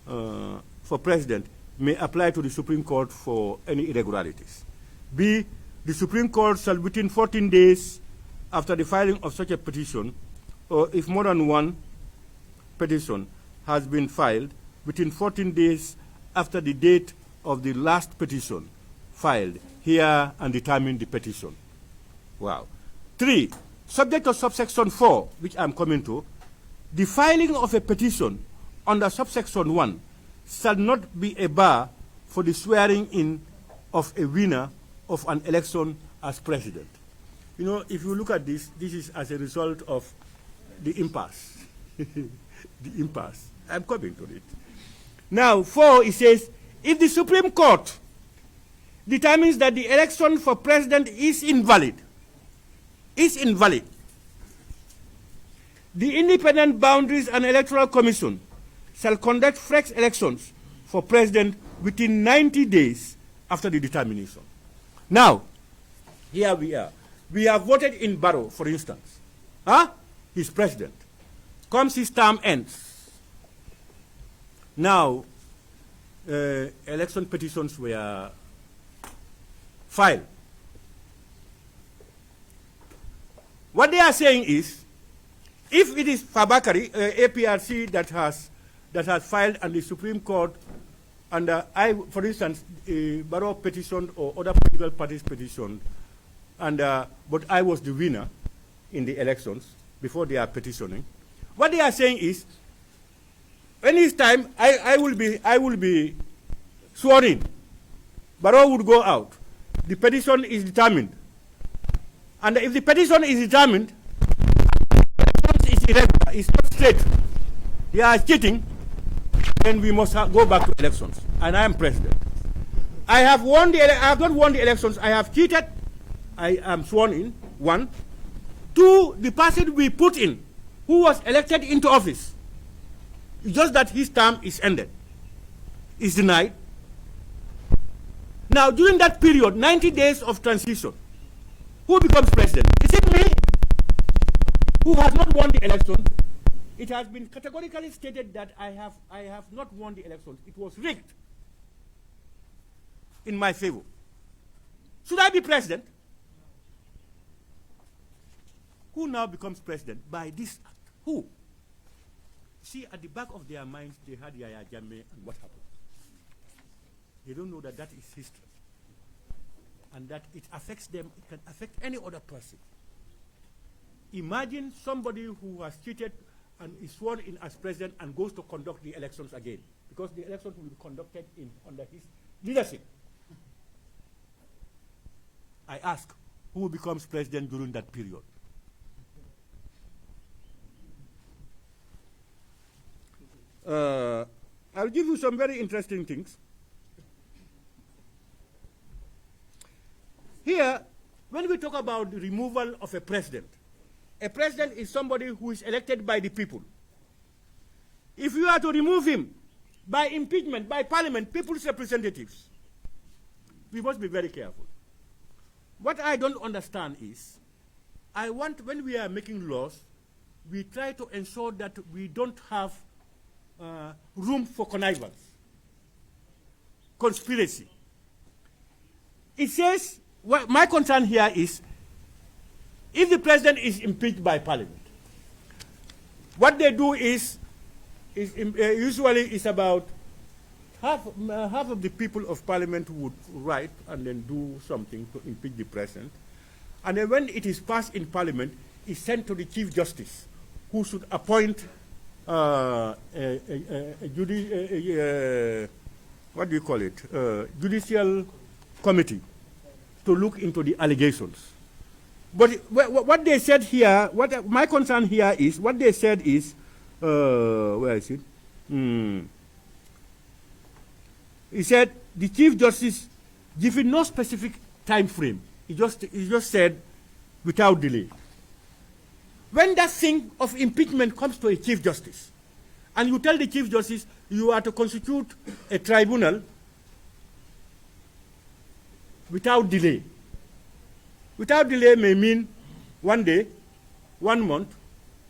for president may apply to the Supreme Court for any irregularities. B, the Supreme Court shall within 14 days after the filing of such a petition, or if more than one petition has been filed, within 14 days after the date of the last petition filed, hear and determine the petition. Wow. 3, subject to subsection 4, which I'm coming to, the filing of a petition under subsection 1 shall not be a bar for the swearing in of a winner of an election as president. You know, if you look at this, this is as a result of the impasse. The impasse. I'm coming to it. Now, 4, it says, if the Supreme Court determines that the election for president is invalid, the Independent Boundaries and Electoral Commission shall conduct fresh elections for president within 90 days after the determination. Now, here we are. We have voted in Barrow, for instance. He's president. Comes his term ends. Now, election petitions were filed. What they are saying is, if it is Fabakary, APRC that has filed and the Supreme Court, and for instance, Barrow petitioned or other political parties petitioned, and but I was the winner in the elections before they are petitioning. What they are saying is, when it's time, I will be sworn in. Barrow would go out. The petition is determined, and if the petition is determined, it's irregular, it's not straight, they are cheating, then we must go back to elections. And I am president. I have not won the elections. I have cheated. I am sworn in. 1. 2, the person we put in, who was elected into office, it's just that his term is ended, is denied. Now, during that period, 90 days of transition, who becomes president? Is it me, who has not won the election? It has been categorically stated that I have not won the elections. It was rigged in my favor. Should I be president? Who now becomes president by this act? Who? See, at the back of their minds, they had Yaya Jammeh and what happened. They don't know that that is history. And that it affects them, it can affect any other person. Imagine somebody who has cheated and is sworn in as president and goes to conduct the elections again, because the elections will be conducted under his leadership. I ask, who becomes president during that period? I'll give you some very interesting things. Here, when we talk about the removal of a president is somebody who is elected by the people. If you are to remove him by impeachment, by parliament, people's representatives, we must be very careful. What I don't understand is, when we are making laws, we try to ensure that we don't have room for connivance, conspiracy. It says, my concern here is, if the president is impeached by parliament, what they do is usually is about half of the people of parliament would write and then do something to impeach the president, and then when it is passed in parliament, it's sent to the Chief Justice, who should appoint judicial committee to look into the allegations. But what they said here, my concern here is, what they said is, where is it? He said the Chief Justice given no specific time frame. He just said without delay. When that thing of impeachment comes to a Chief Justice, and you tell the Chief Justice you are to constitute a tribunal without delay. Without delay may mean 1 day, 1 month,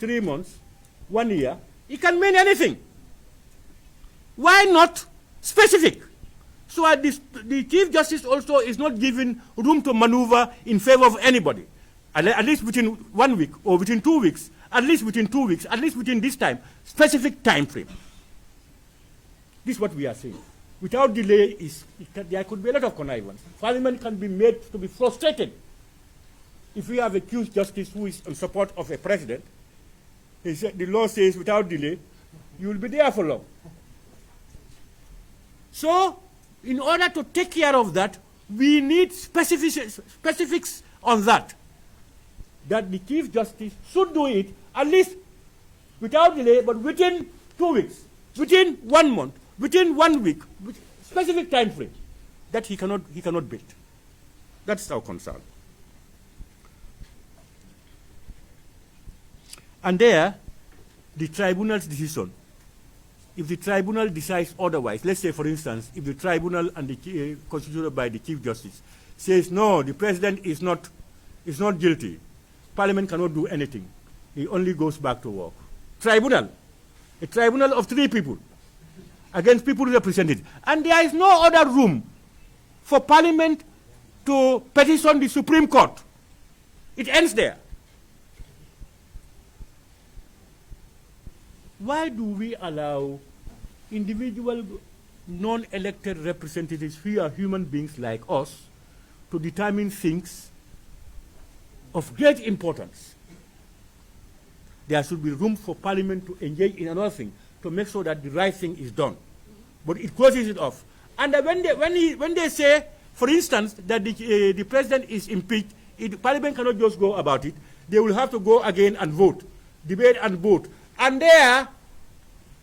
3 months, 1 year. It can mean anything. Why not specific? So the Chief Justice also is not given room to maneuver in favor of anybody. At least within 1 week or within 2 weeks, at least within 2 weeks, at least within this time, specific time frame. This is what we are saying. Without delay, there could be a lot of connivance. Parliament can be made to be frustrated. If we have a Chief Justice who is in support of a president, the law says without delay, you will be there for long. So, in order to take care of that, we need specifics on that the Chief Justice should do it at least without delay, but within 2 weeks, within 1 month, within 1 week, with specific time frame that he cannot build. That's our concern. And there, the tribunal's decision, if the tribunal decides otherwise, let's say, for instance, if the tribunal and the constituted by the Chief Justice says, no, the president is not guilty, Parliament cannot do anything, he only goes back to work. Tribunal, a tribunal of 3 people against people represented. And there is no other room for Parliament to petition the Supreme Court. It ends there. Why do we allow individual non-elected representatives who are human beings like us to determine things of great importance? There should be room for Parliament to engage in another thing to make sure that the right thing is done. But it closes it off. And when they say, for instance, that the president is impeached, Parliament cannot just go about it. They will have to go again and vote, debate and vote. And there,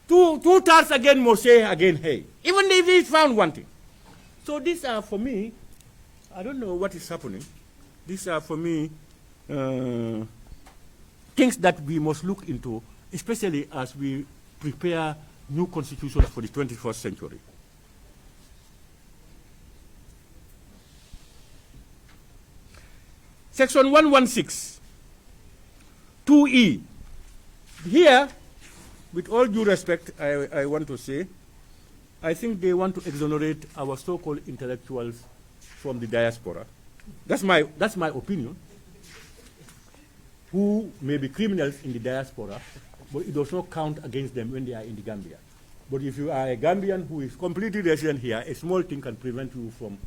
two-thirds again must say again, hey, even if he found one thing. So these are, for me, I don't know what is happening. These are, for me, things that we must look into, especially as we prepare new constitutions for the 21st century. Section 116, 2E. Here, with all due respect, I want to say, I think they want to exonerate our so-called intellectuals from the diaspora. That's my opinion. Who may be criminals in the diaspora, but it does not count against them when they are in the Gambia. But if you are a Gambian who is completely resident here, a small thing can prevent you from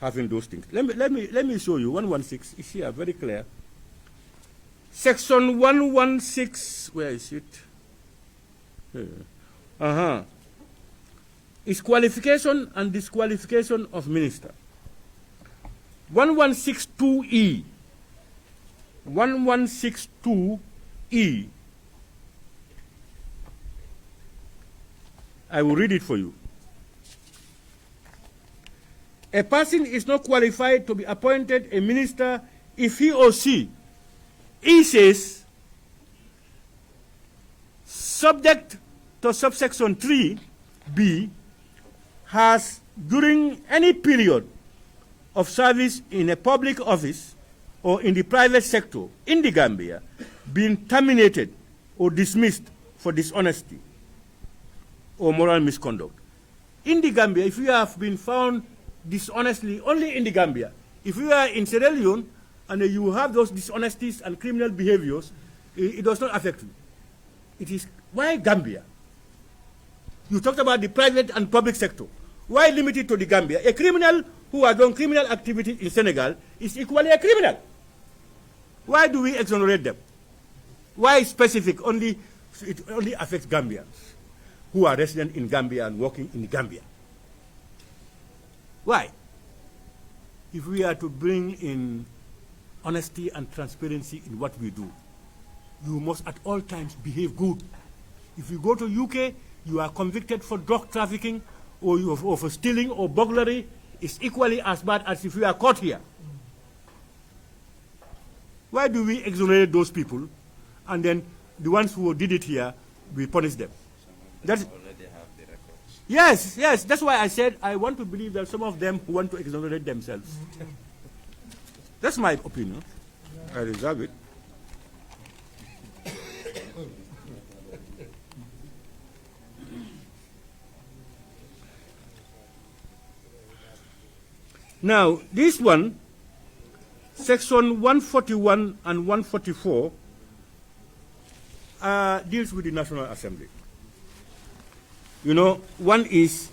having those things. Let me show you. 116 is here, very clear. Section 116, where is it? Is qualification and disqualification of minister. 1162E. 1162E. I will read it for you. A person is not qualified to be appointed a minister if he or she, he says, subject to subsection 3B, has during any period of service in a public office or in the private sector in the Gambia been terminated or dismissed for dishonesty or moral misconduct. In the Gambia, if you have been found dishonestly only in the Gambia, if you are in Sierra Leone and you have those dishonesties and criminal behaviors, it does not affect you. It is, why Gambia? You talked about the private and public sector. Why limited to the Gambia? A criminal who has done criminal activity in Senegal is equally a criminal. Why do we exonerate them? Why specific? It only affects Gambians who are resident in Gambia and working in Gambia. Why? If we are to bring in honesty and transparency in what we do, you must at all times behave good. If you go to UK, you are convicted for drug trafficking or for stealing or burglary, it's equally as bad as if you are caught here. Why do we exonerate those people and then the ones who did it here, we punish them? That's already have the records. Yes, yes, that's why I said I want to believe that some of them want to exonerate themselves. That's my opinion. I reserve it. Now, this one, section 141 and 144, deals with the National Assembly. You know, one is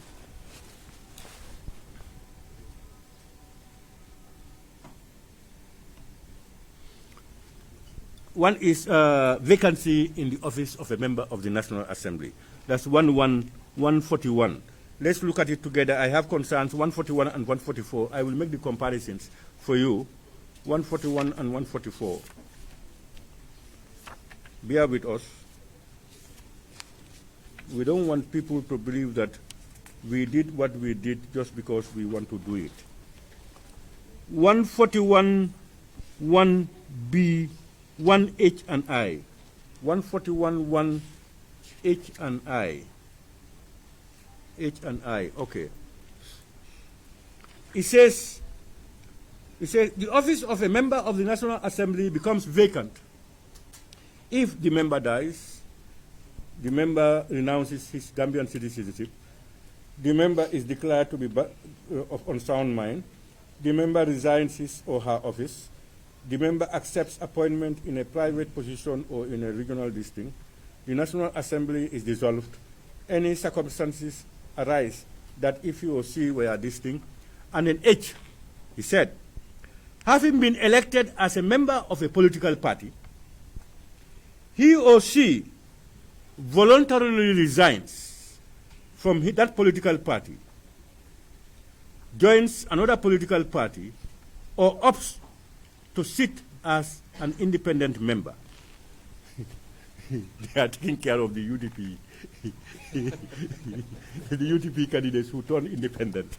vacancy in the office of a member of the National Assembly. That's 141. Let's look at it together. I have concerns 141 and 144. I will make the comparisons for you. 141 and 144. Bear with us. We don't want people to believe that we did what we did just because we want to do it. 141, 1B, 1H and I. 141, 1H and I. H and I, okay. It says, the office of a member of the National Assembly becomes vacant if the member dies, the member renounces his Gambian citizenship, the member is declared to be of unsound mind, the member resigns his or her office, the member accepts appointment in a private position or in a regional district, the National Assembly is dissolved, any circumstances arise that if he or she were distinct, and then H, he said, having been elected as a member of a political party, he or she voluntarily resigns from that political party, joins another political party, or opts to sit as an independent member. They are taking care of the UDP. The UDP candidates who turn independent.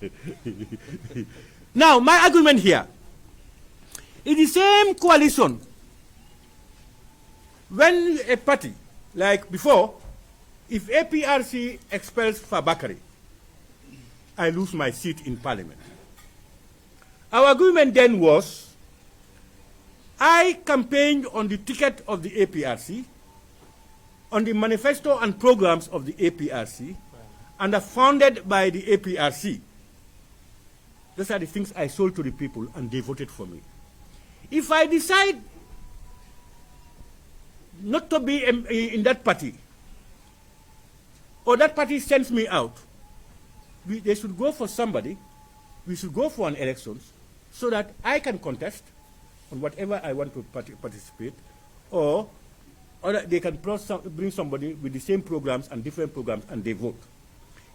Now, my argument here is the same coalition. When a party, like before, if APRC expels Fabakary, I lose my seat in parliament. Our agreement then was, I campaigned on the ticket of the APRC, on the manifesto and programs of the APRC, and are funded by the APRC. Those are the things I sold to the people, and they voted for me. If I decide not to be in that party, or that party sends me out, they should go for somebody, we should go for an election, so that I can contest on whatever I want to participate, or they can bring somebody with the same programs and different programs, and they vote.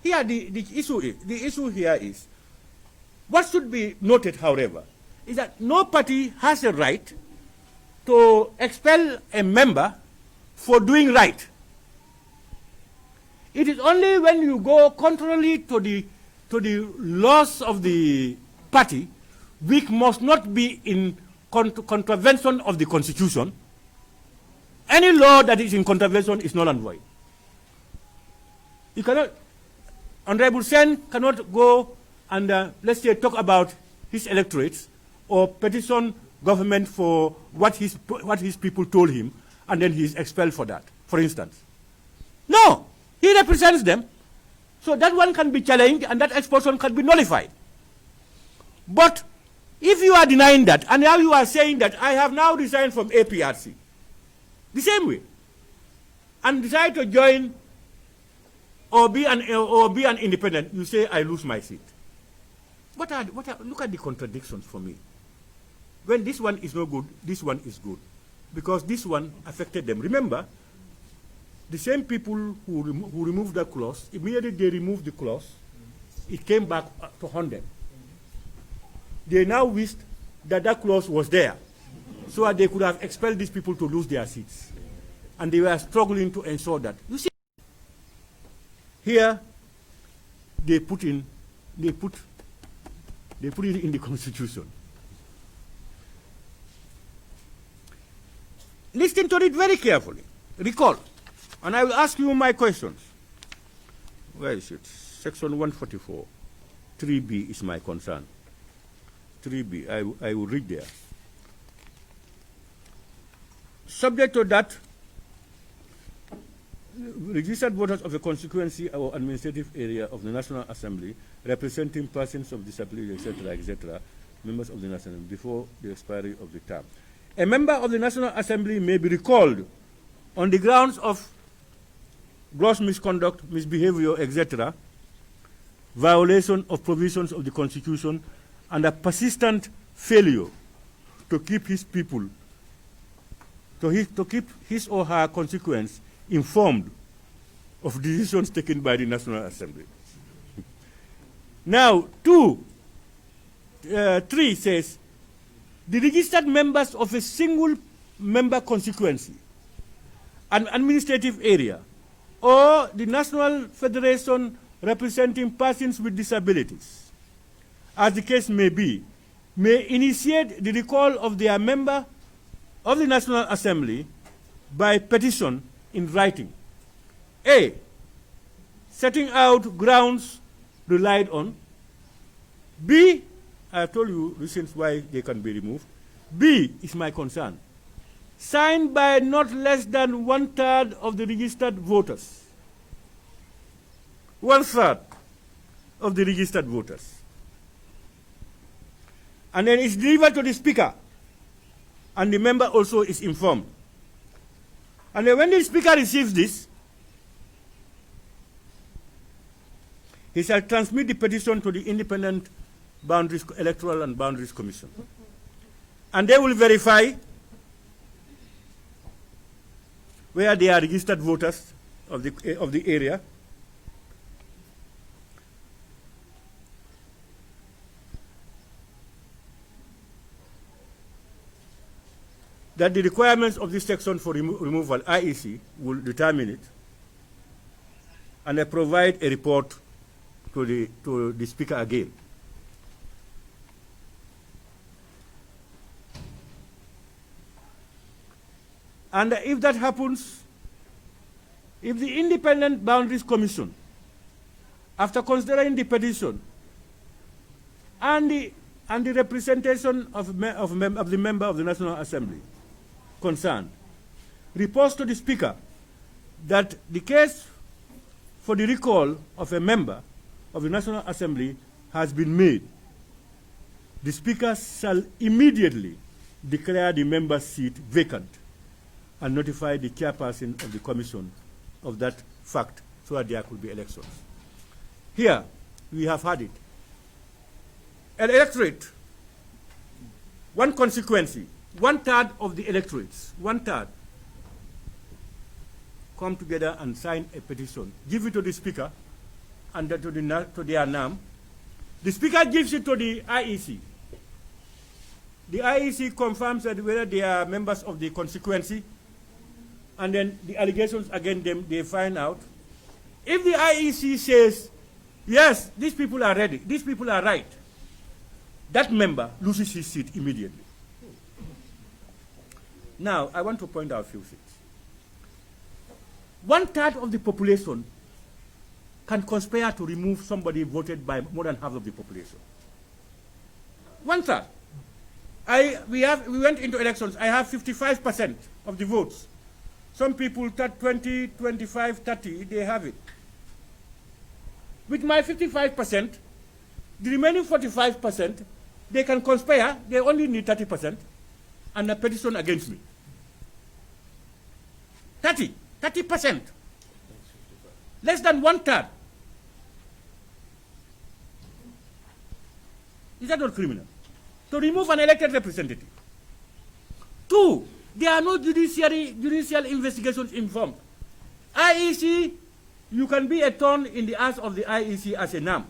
Here, the issue here is, what should be noted, however, is that no party has a right to expel a member for doing right. It is only when you go contrary to the laws of the party, which must not be in contravention of the Constitution. Any law that is in contravention is null and void. You cannot, Honorable Sen cannot go and, let's say, talk about his electorates or petition government for what his people told him, and then he is expelled for that, for instance. No, he represents them. So that one can be challenged and that expulsion can be nullified. But if you are denying that, and now you are saying that I have now resigned from APRC, the same way, and decide to join or be an independent, you say I lose my seat. Look at the contradictions for me. When this one is no good, this one is good, because this one affected them. Remember, the same people who removed that clause, immediately they removed the clause, it came back to haunt them. They now wished that that clause was there, so that they could have expelled these people to lose their seats. And they were struggling to ensure that. You see, here they put it in the Constitution. Listen to it very carefully. Recall. And I will ask you my questions. Where is it? Section 144. 3B is my concern. 3B, I will read there. Subject to that, registered voters of a constituency or administrative area of the National Assembly, representing persons of disability, etc., members of the National Assembly, before the expiry of the term. A member of the National Assembly may be recalled on the grounds of gross misconduct, misbehavior, etc., violation of provisions of the Constitution, and a persistent failure to keep his people, to keep his or her constituents informed of decisions taken by the National Assembly. Now, 3 says, the registered members of a single member constituency, an administrative area, or the National Federation representing persons with disabilities, as the case may be, may initiate the recall of their member of the National Assembly by petition in writing. A, setting out grounds relied on. B, I have told you reasons why they can be removed. B is my concern. Signed by not less than 1/3 of the registered voters. 1/3 of the registered voters. And then it's delivered to the speaker, and the member also is informed. And then when the speaker receives this, he shall transmit the petition to the Independent Electoral and Boundaries Commission. And they will verify where they are registered voters of the area. That the requirements of this section for removal, IEC, will determine it, and they provide a report to the speaker again. And if that happens, if the Independent Boundaries Commission, after considering the petition and the representation of the member of the National Assembly concerned, reports to the speaker that the case for the recall of a member of the National Assembly has been made, the speaker shall immediately declare the member's seat vacant and notify the chairperson of the commission of that fact so that there could be elections. Here, we have had it. An electorate, one constituency, 1/3 of the electorates, 1/3, come together and sign a petition, give it to the speaker and to their NAM. The speaker gives it to the IEC. The IEC confirms that whether they are members of the constituency, and then the allegations against them, they find out. If the IEC says, yes, these people are ready, these people are right, that member loses his seat immediately. Now, I want to point out a few things. 1/3 of the population can conspire to remove somebody voted by more than half of the population. 1/3. We went into elections. I have 55% of the votes. Some people, 20, 25, 30, they have it. With my 55%, the remaining 45%, they can conspire. They only need 30% and a petition against me. 30%. Less than 1/3. Is that not criminal? To remove an elected representative. 2, there are no judicial investigations informed. IEC, you can be a thorn in the ass of the IEC as a NAM.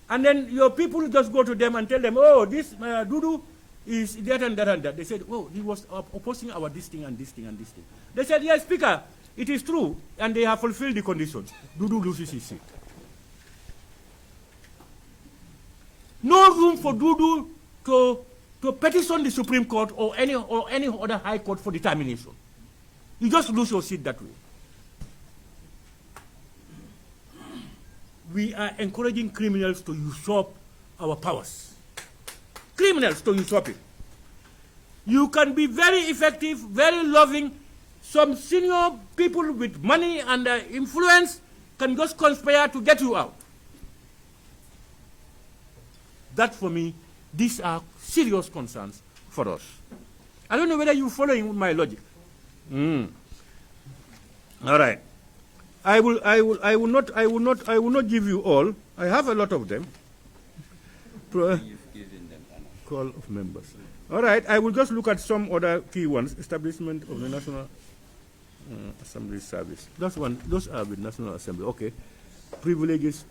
And then your people just go to them and tell them, oh, this Dudu is that and that and that. They said, oh, he was opposing our this thing and this thing and this thing. They said, yes, Speaker, it is true, and they have fulfilled the conditions. Dudu loses his seat. No room for Dudu to petition the Supreme Court or any other high court for determination. You just lose your seat that way. We are encouraging criminals to usurp our powers. Criminals to usurp it. You can be very effective, very loving. Some senior people with money and influence can just conspire to get you out. That, for me, these are serious concerns for us. I don't know whether you're following my logic. All right. I will not give you all. I have a lot of them. You've given them enough. Call of members. All right. I will just look at some other key ones. Establishment of the National Assembly Service. Those are with National Assembly. Okay. Privileges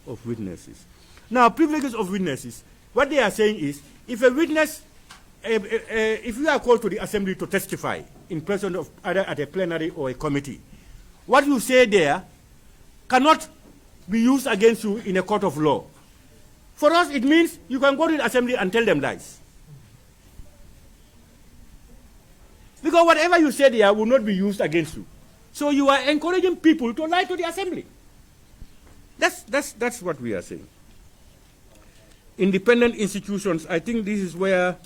of witnesses. Now, privileges of witnesses, what they are saying is, if a witness, if you are called to the assembly to testify in presence of either at a plenary or a committee, what you say there cannot be used against you in a court of law. For us, it means you can go to the assembly and tell them lies. Because whatever you say there will not be used against you. So you are encouraging people to lie to the assembly. That's what we are saying. Independent institutions, I think this is where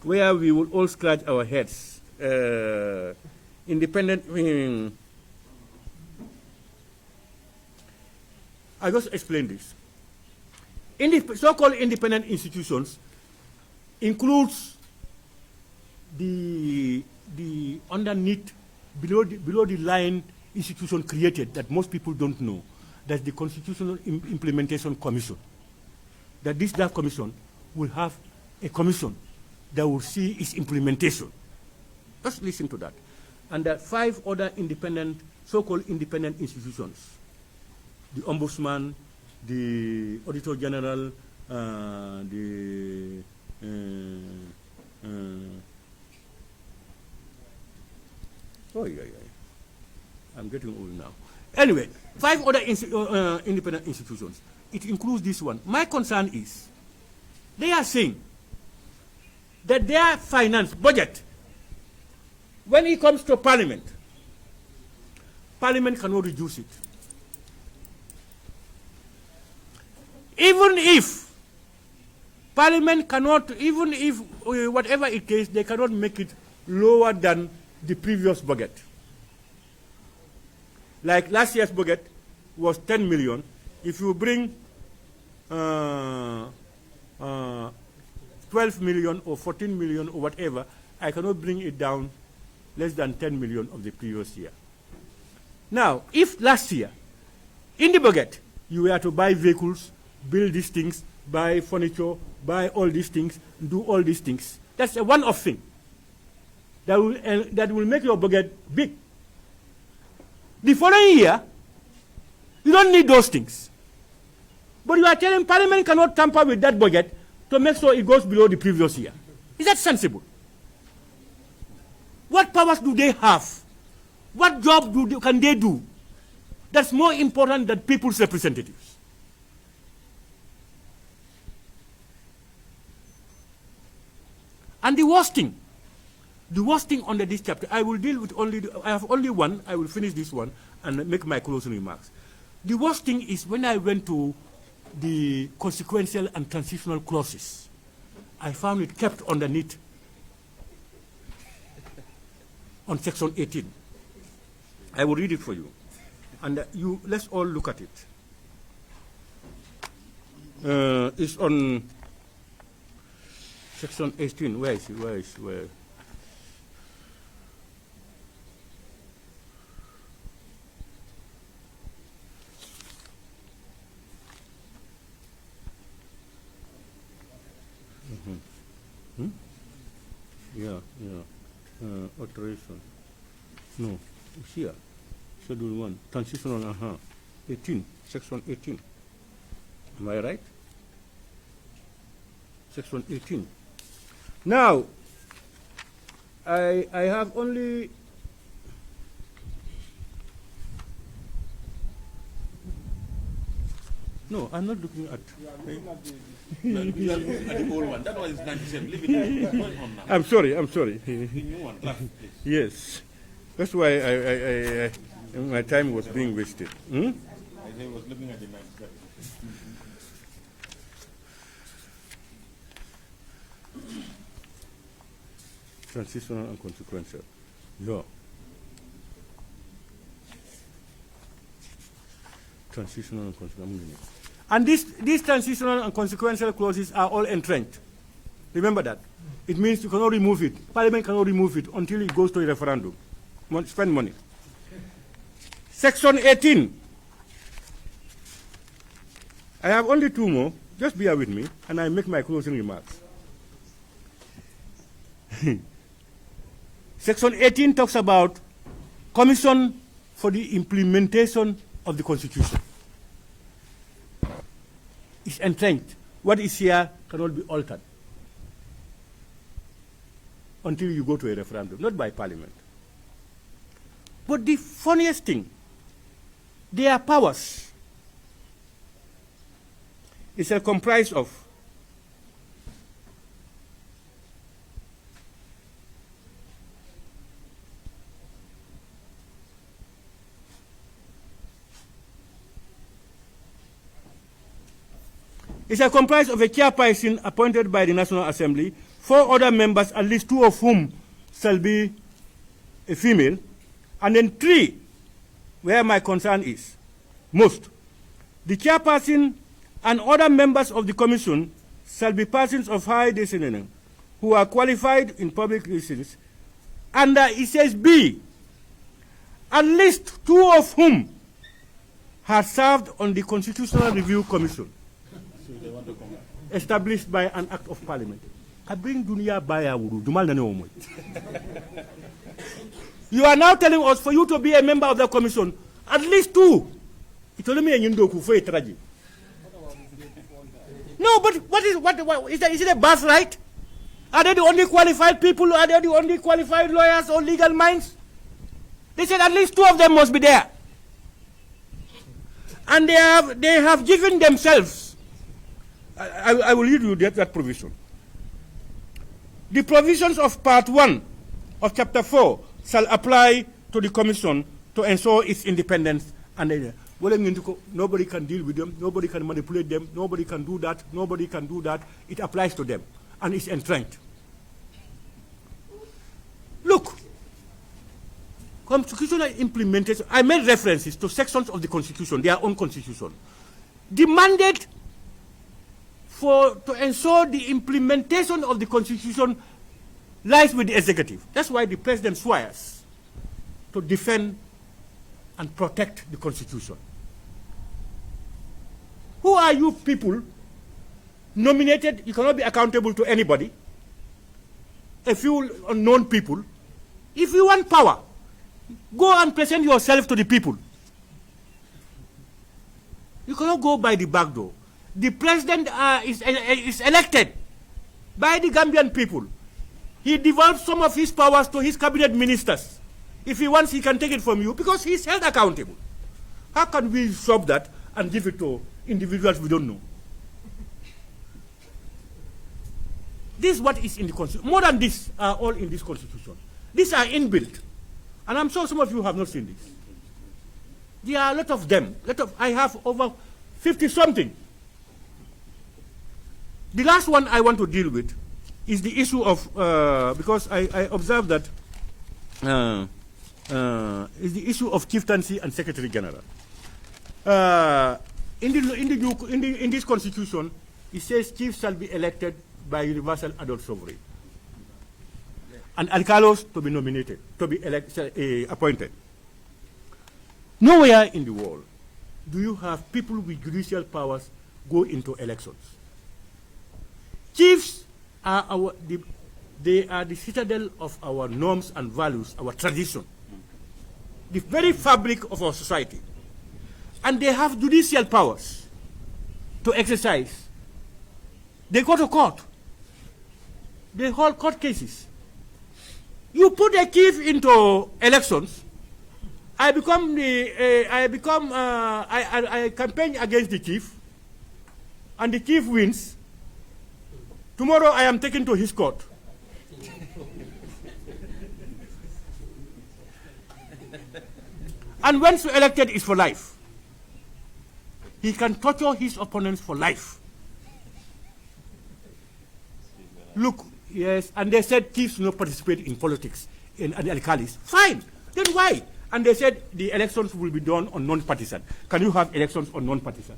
we will all scratch our heads. Independent, I just explained this. So-called independent institutions includes the underneath, below the line institution created that most people don't know. That's the Constitutional Implementation Commission. That this draft commission will have a commission that will see its implementation. Just listen to that. And there are 5 other independent, so-called independent institutions. The Ombudsman, the Auditor General, I'm getting old now. Anyway, 5 other independent institutions. It includes this one. My concern is, they are saying that their finance budget, when it comes to Parliament, Parliament cannot reduce it. Even if Parliament cannot, even if whatever it is, they cannot make it lower than the previous budget. Like last year's budget was 10 million. If you bring 12 million or 14 million or whatever, I cannot bring it down less than 10 million of the previous year. Now, if last year, in the budget, you were to buy vehicles, build these things, buy furniture, buy all these things, do all these things, that's a one-off thing that will make your budget big. The following year, you don't need those things. But you are telling Parliament cannot tamper with that budget to make sure it goes below the previous year. Is that sensible? What powers do they have? What job can they do that's more important than people's representatives? And the worst thing under this chapter, I will deal with I have only one, I will finish this one and make my closing remarks. The worst thing is when I went to the consequential and transitional clauses, I found it kept underneath on section 18. I will read it for you. And let's all look at it. It's on section 18. Where is it? Where? Alteration. No, it's here. Schedule 1. Transitional, 18. Section 18. Am I right? Section 18. Now, I have only... No, I'm not looking at... You are looking at the old one. That one is 97. Leave it on now. I'm sorry. The new one, draft, please. Yes. That's why my time was being wasted. I was looking at the 97. Transitional and consequential. Yeah. Transitional and consequential. And these transitional and consequential clauses are all entrenched. Remember that. It means you cannot remove it. Parliament cannot remove it until it goes to a referendum. Spend money. Section 18. I have only 2 more. Just bear with me, and I make my closing remarks. Section 18 talks about Commission for the Implementation of the Constitution. is entrenched. What is here cannot be altered until you go to a referendum, not by parliament. But the funniest thing, their powers is comprised of comprised of a chairperson appointed by the National Assembly, 4 other members, at least 2 of whom shall be a female, and then 3, where my concern is most. The chairperson and other members of the commission shall be persons of high discipline who are qualified in public relations. And it says B, at least 2 of whom have served on the Constitutional Review Commission established by an act of parliament. You are now telling us for you to be a member of the commission, at least 2. No, but what is it a birthright? Are they the only qualified people? Are they the only qualified lawyers or legal minds? They said at least 2 of them must be there. And they have given themselves. I will read you that provision. The provisions of Part 1 of Chapter 4 shall apply to the Commission to ensure its independence. And nobody can deal with them, nobody can manipulate them, nobody can do that, nobody can do that. It applies to them, and it's entrenched. Look, constitutional implementation, I made references to sections of the Constitution, their own Constitution. The mandate to ensure the implementation of the Constitution lies with the executive. That's why the president swears to defend and protect the Constitution. Who are you people nominated? You cannot be accountable to anybody. A few unknown people. If you want power, go and present yourself to the people. You cannot go by the back door. The president is elected by the Gambian people. He devolves some of his powers to his cabinet ministers. If he wants, he can take it from you because he's held accountable. How can we stop that and give it to individuals we don't know? This is what is in the Constitution. More than this are all in this Constitution. These are inbuilt. And I'm sure some of you have not seen this. There are a lot of them. I have over 50-something. The last one I want to deal with is the issue of, because I observed that, is the issue of chieftaincy and secretary general. In this constitution, it says chiefs shall be elected by universal adult sovereign, and alcalos to be nominated, to be appointed. Nowhere in the world do you have people with judicial powers go into elections. Chiefs are they are the citadel of our norms and values, our tradition, the very fabric of our society. And they have judicial powers to exercise. They go to court. They hold court cases. You put a chief into elections, I campaign against the chief, and the chief wins. Tomorrow I am taken to his court. And once elected is for life. He can torture his opponents for life. Look, yes, and they said chiefs do not participate in politics and the alcalis. Fine, then why? And they said the elections will be done on non-partisan. Can you have elections on non-partisan?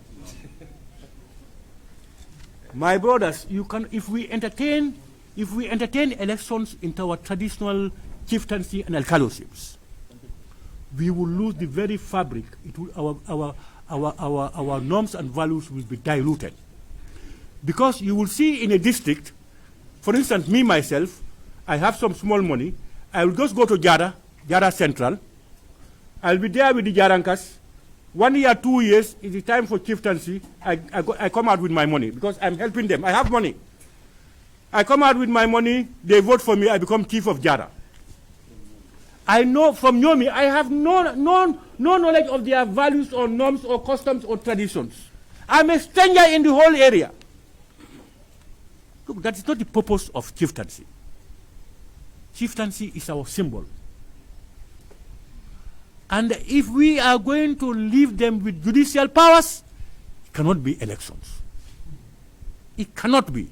My brothers, you can, if we entertain elections into our traditional chieftaincy and alcaloships, we will lose the very fabric. It will, our norms and values will be diluted. Because you will see in a district, for instance, me, myself, I have some small money. I will just go to Jara Central. I'll be there with the Jarankas. 1 year, 2 years, is the time for chieftaincy. I come out with my money because I'm helping them. I have money. I come out with my money, they vote for me, I become chief of Jara. I know from Yomi, I have no knowledge of their values or norms or customs or traditions. I'm a stranger in the whole area. Look, that is not the purpose of chieftaincy. Chieftaincy is our symbol. And if we are going to leave them with judicial powers, it cannot be elections. It cannot be.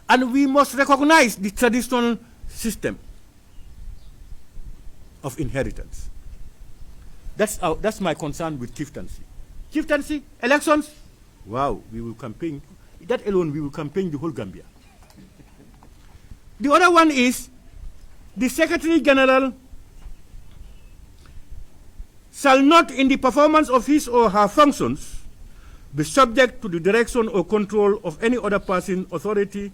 And we must recognize the traditional system of inheritance. That's my concern with chieftaincy. Chieftaincy, elections, wow, we will campaign. That alone, we will campaign the whole Gambia. The other one is the Secretary General shall not, in the performance of his or her functions, be subject to the direction or control of any other person, authority,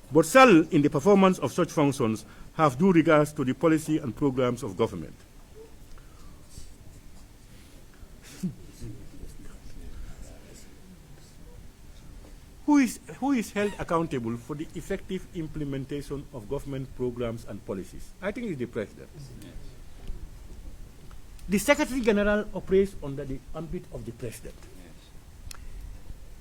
but shall, in the performance of such functions, have due regards to the policy and programs of government. Who is held accountable for the effective implementation of government programs and policies? I think it's the President. The Secretary General operates under the ambit of the President.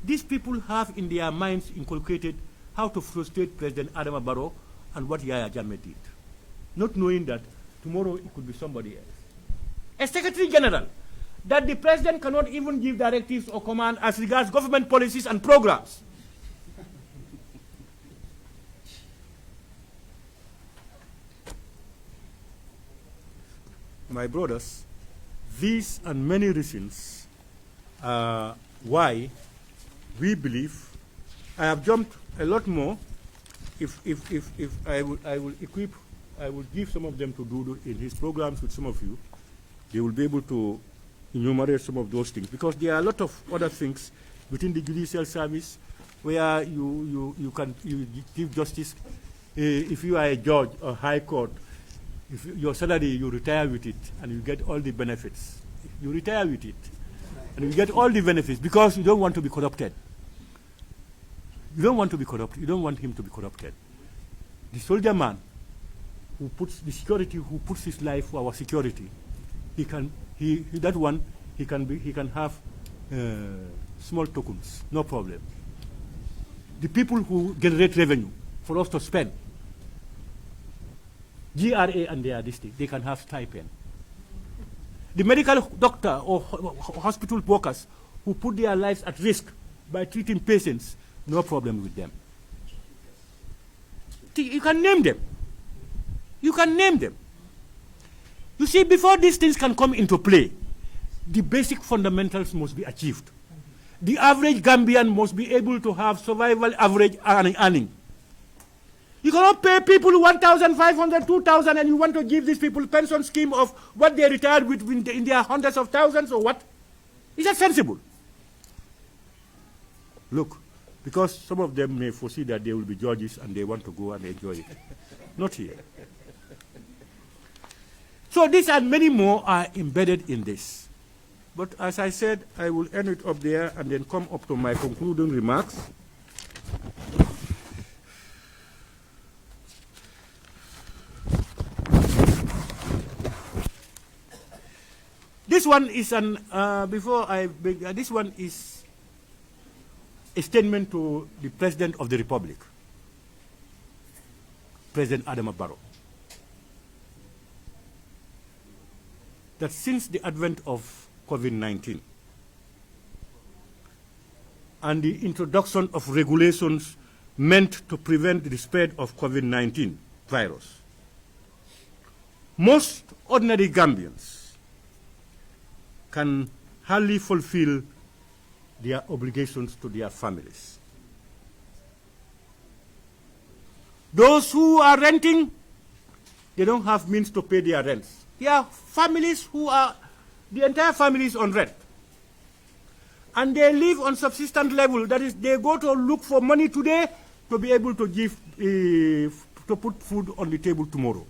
These people have in their minds inculcated how to frustrate President Adama Barrow and what Yahya Jammeh did, not knowing that tomorrow it could be somebody else. A Secretary General, that the President cannot even give directives or command as regards government policies and programs. My brothers, these and many reasons are why we believe. I have jumped a lot more. If I will give some of them to do in his programs with some of you. They will be able to enumerate some of those things, because there are a lot of other things within the judicial service where you give justice. If you are a judge or high court, if your salary, you retire with it and you get all the benefits. You retire with it and you get all the benefits because you don't want to be corrupted. You don't want to be corrupted. You don't want him to be corrupted. The soldier man who puts the security, who puts his life for our security, he can have small tokens, no problem. The people who generate revenue for us to spend, GRA and their district, they can have stipend. The medical doctor or hospital workers who put their lives at risk by treating patients, no problem with them. You can name them. You can name them. You see, before these things can come into play, the basic fundamentals must be achieved. The average Gambian must be able to have survival average earning. You cannot pay people 1,500, 2,000, and you want to give these people pension scheme of what they retired with in their hundreds of thousands or what? Is that sensible? Look, because some of them may foresee that they will be judges and they want to go and enjoy it. Not here. So these and many more are embedded in this. But as I said, I will end it up there and then come up to my concluding remarks. This one is this one is a statement to the President of the Republic, President Adama Barrow, that since the advent of COVID-19 and the introduction of regulations meant to prevent the spread of COVID-19 virus, most ordinary Gambians can hardly fulfill their obligations to their families. Those who are renting, they don't have means to pay their rents. There are families who are, the entire family is on rent. And they live on subsistence level. That is, they go to look for money today to be able to give, to put food on the table tomorrow.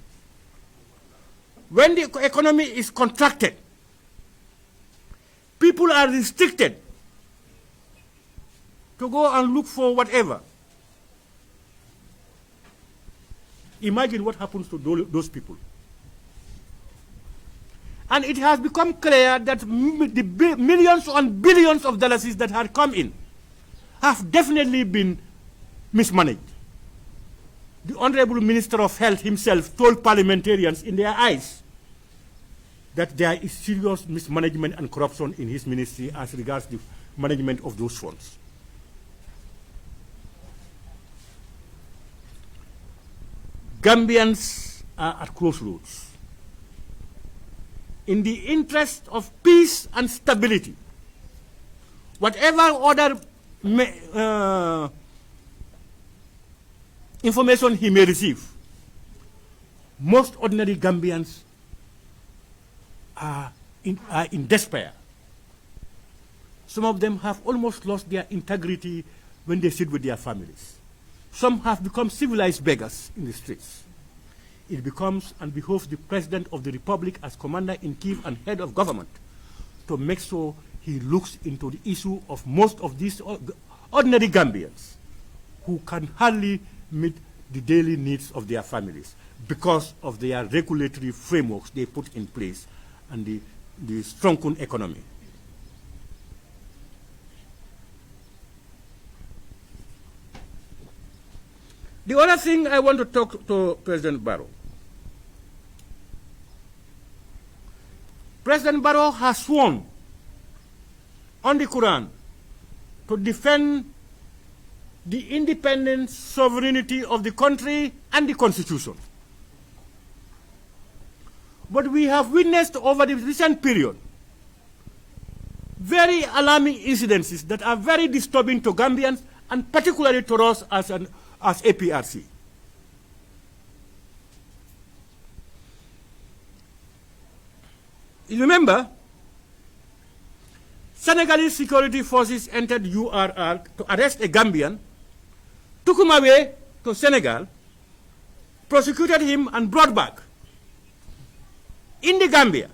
When the economy is contracted, People are restricted to go and look for whatever. Imagine what happens to those people. And it has become clear that the millions and billions of dollars that had come in have definitely been mismanaged. The Honorable Minister of Health himself told parliamentarians in their eyes that there is serious mismanagement and corruption in his ministry as regards the management of those funds. Gambians are at crossroads. In the interest of peace and stability, whatever other information he may receive, most ordinary Gambians are in despair. Some of them have almost lost their integrity when they sit with their families. Some have become civilized beggars in the streets. It becomes and behoves the President of the Republic as Commander-in-Chief and head of government to make sure he looks into the issue of most of these ordinary Gambians who can hardly meet the daily needs of their families because of their regulatory frameworks they put in place and the shrunken economy. The other thing I want to talk to President Barrow. President Barrow has sworn on the Quran to defend the independence, sovereignty of the country and the Constitution. But we have witnessed over the recent period very alarming incidences that are very disturbing to Gambians and particularly to us as APRC. You remember, Senegalese security forces entered URR to arrest a Gambian, took him away to Senegal, prosecuted him and brought back in the Gambia.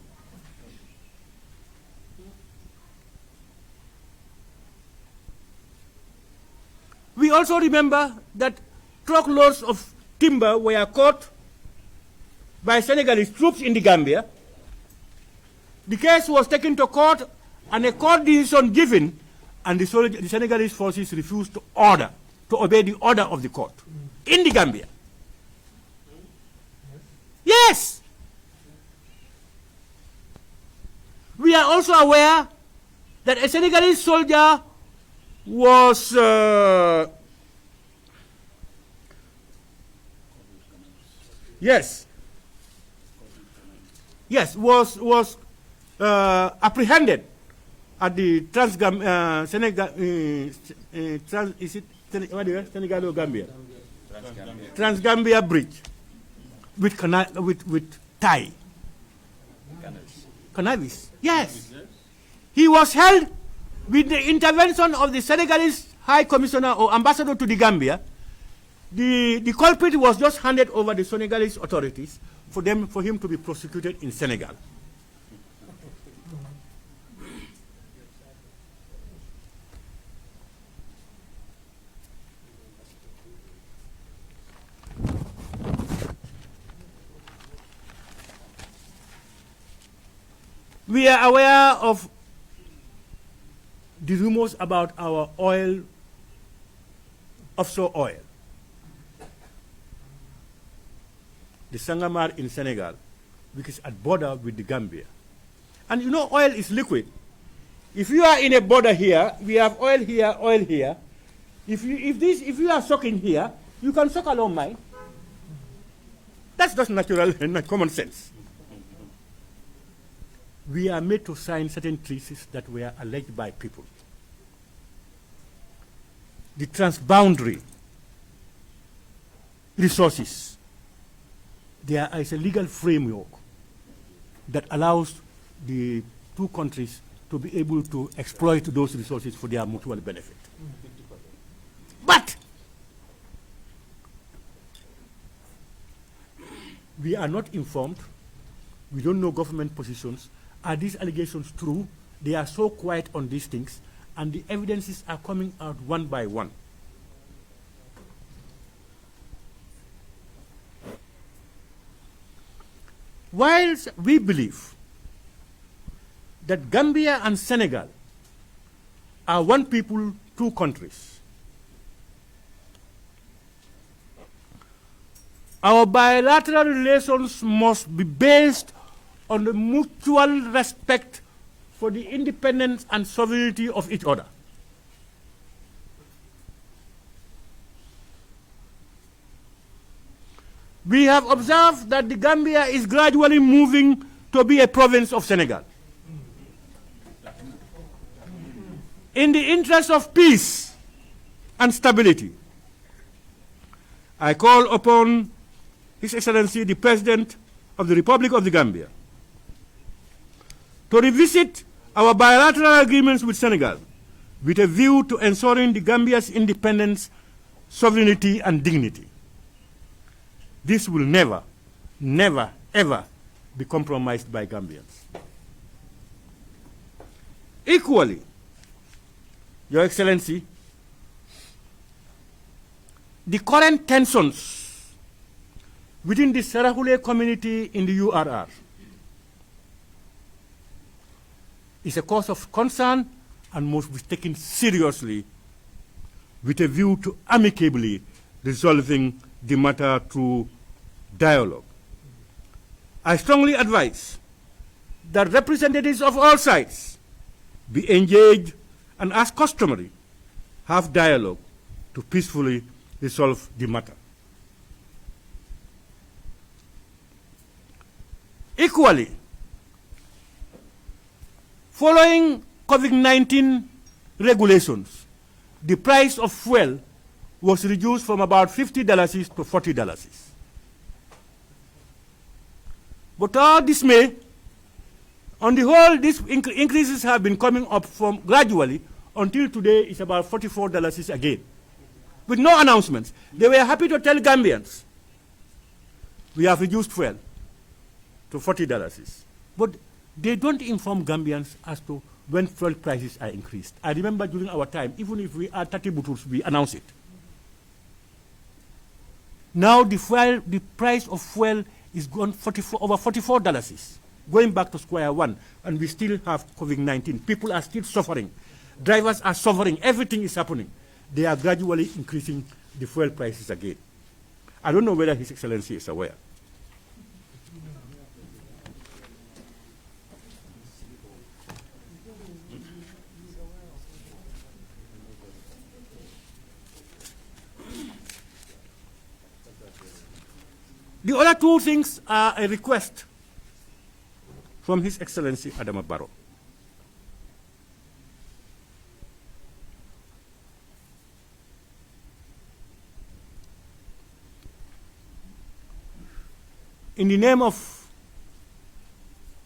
We also remember that truckloads of timber were caught by Senegalese troops in the Gambia. The case was taken to court and a court decision given, and the Senegalese forces refused to obey the order of the court in the Gambia. Yes! We are also aware that a Senegalese soldier was apprehended at the Trans-Gambia Bridge with Thai cannabis. Yes, he was held with the intervention of the Senegalese High Commissioner or Ambassador to the Gambia. The culprit was just handed over the Senegalese authorities for him to be prosecuted in Senegal. We are aware of the rumors about our offshore oil. The Sangomar in Senegal, which is at border with the Gambia. And you know oil is liquid. If you are in a border here, we have oil here, oil here. If you are sucking here, you can suck along mine. That's just natural and common sense. We are made to sign certain treaties that were alleged by people. The transboundary resources. There is a legal framework that allows the two countries to be able to exploit those resources for their mutual benefit. But we are not informed. We don't know government positions. Are these allegations true? They are so quiet on these things, and the evidences are coming out one by one. Whilst we believe that Gambia and Senegal are one people, two countries, our bilateral relations must be based on the mutual respect for the independence and sovereignty of each other. We have observed that the Gambia is gradually moving to be a province of Senegal. In the interest of peace and stability, I call upon His Excellency the President of the Republic of the Gambia to revisit our bilateral agreements with Senegal with a view to ensuring the Gambia's independence, sovereignty, and dignity. This will never, never, ever be compromised by Gambians. Equally, Your Excellency, the current tensions within the Serahule community in the URR is a cause of concern and must be taken seriously with a view to amicably resolving the matter through dialogue. I strongly advise that representatives of all sides be engaged and, as customary, have dialogue to peacefully resolve the matter. Equally, following COVID-19 regulations, the price of fuel was reduced from about $50 to $40. But to our dismay, on the whole, these increases have been coming up from gradually until today it's about $44 again, with no announcements. They were happy to tell Gambians, we have reduced fuel to $40. But they don't inform Gambians as to when fuel prices are increased. I remember during our time, even if we add 30 bottles, we announce it. Now the price of fuel is gone over $44, going back to square one, and we still have COVID-19. People are still suffering. Drivers are suffering. Everything is happening. They are gradually increasing the fuel prices again. I don't know whether His Excellency is aware. The other two things are a request from His Excellency Adama Barrow. In the name of,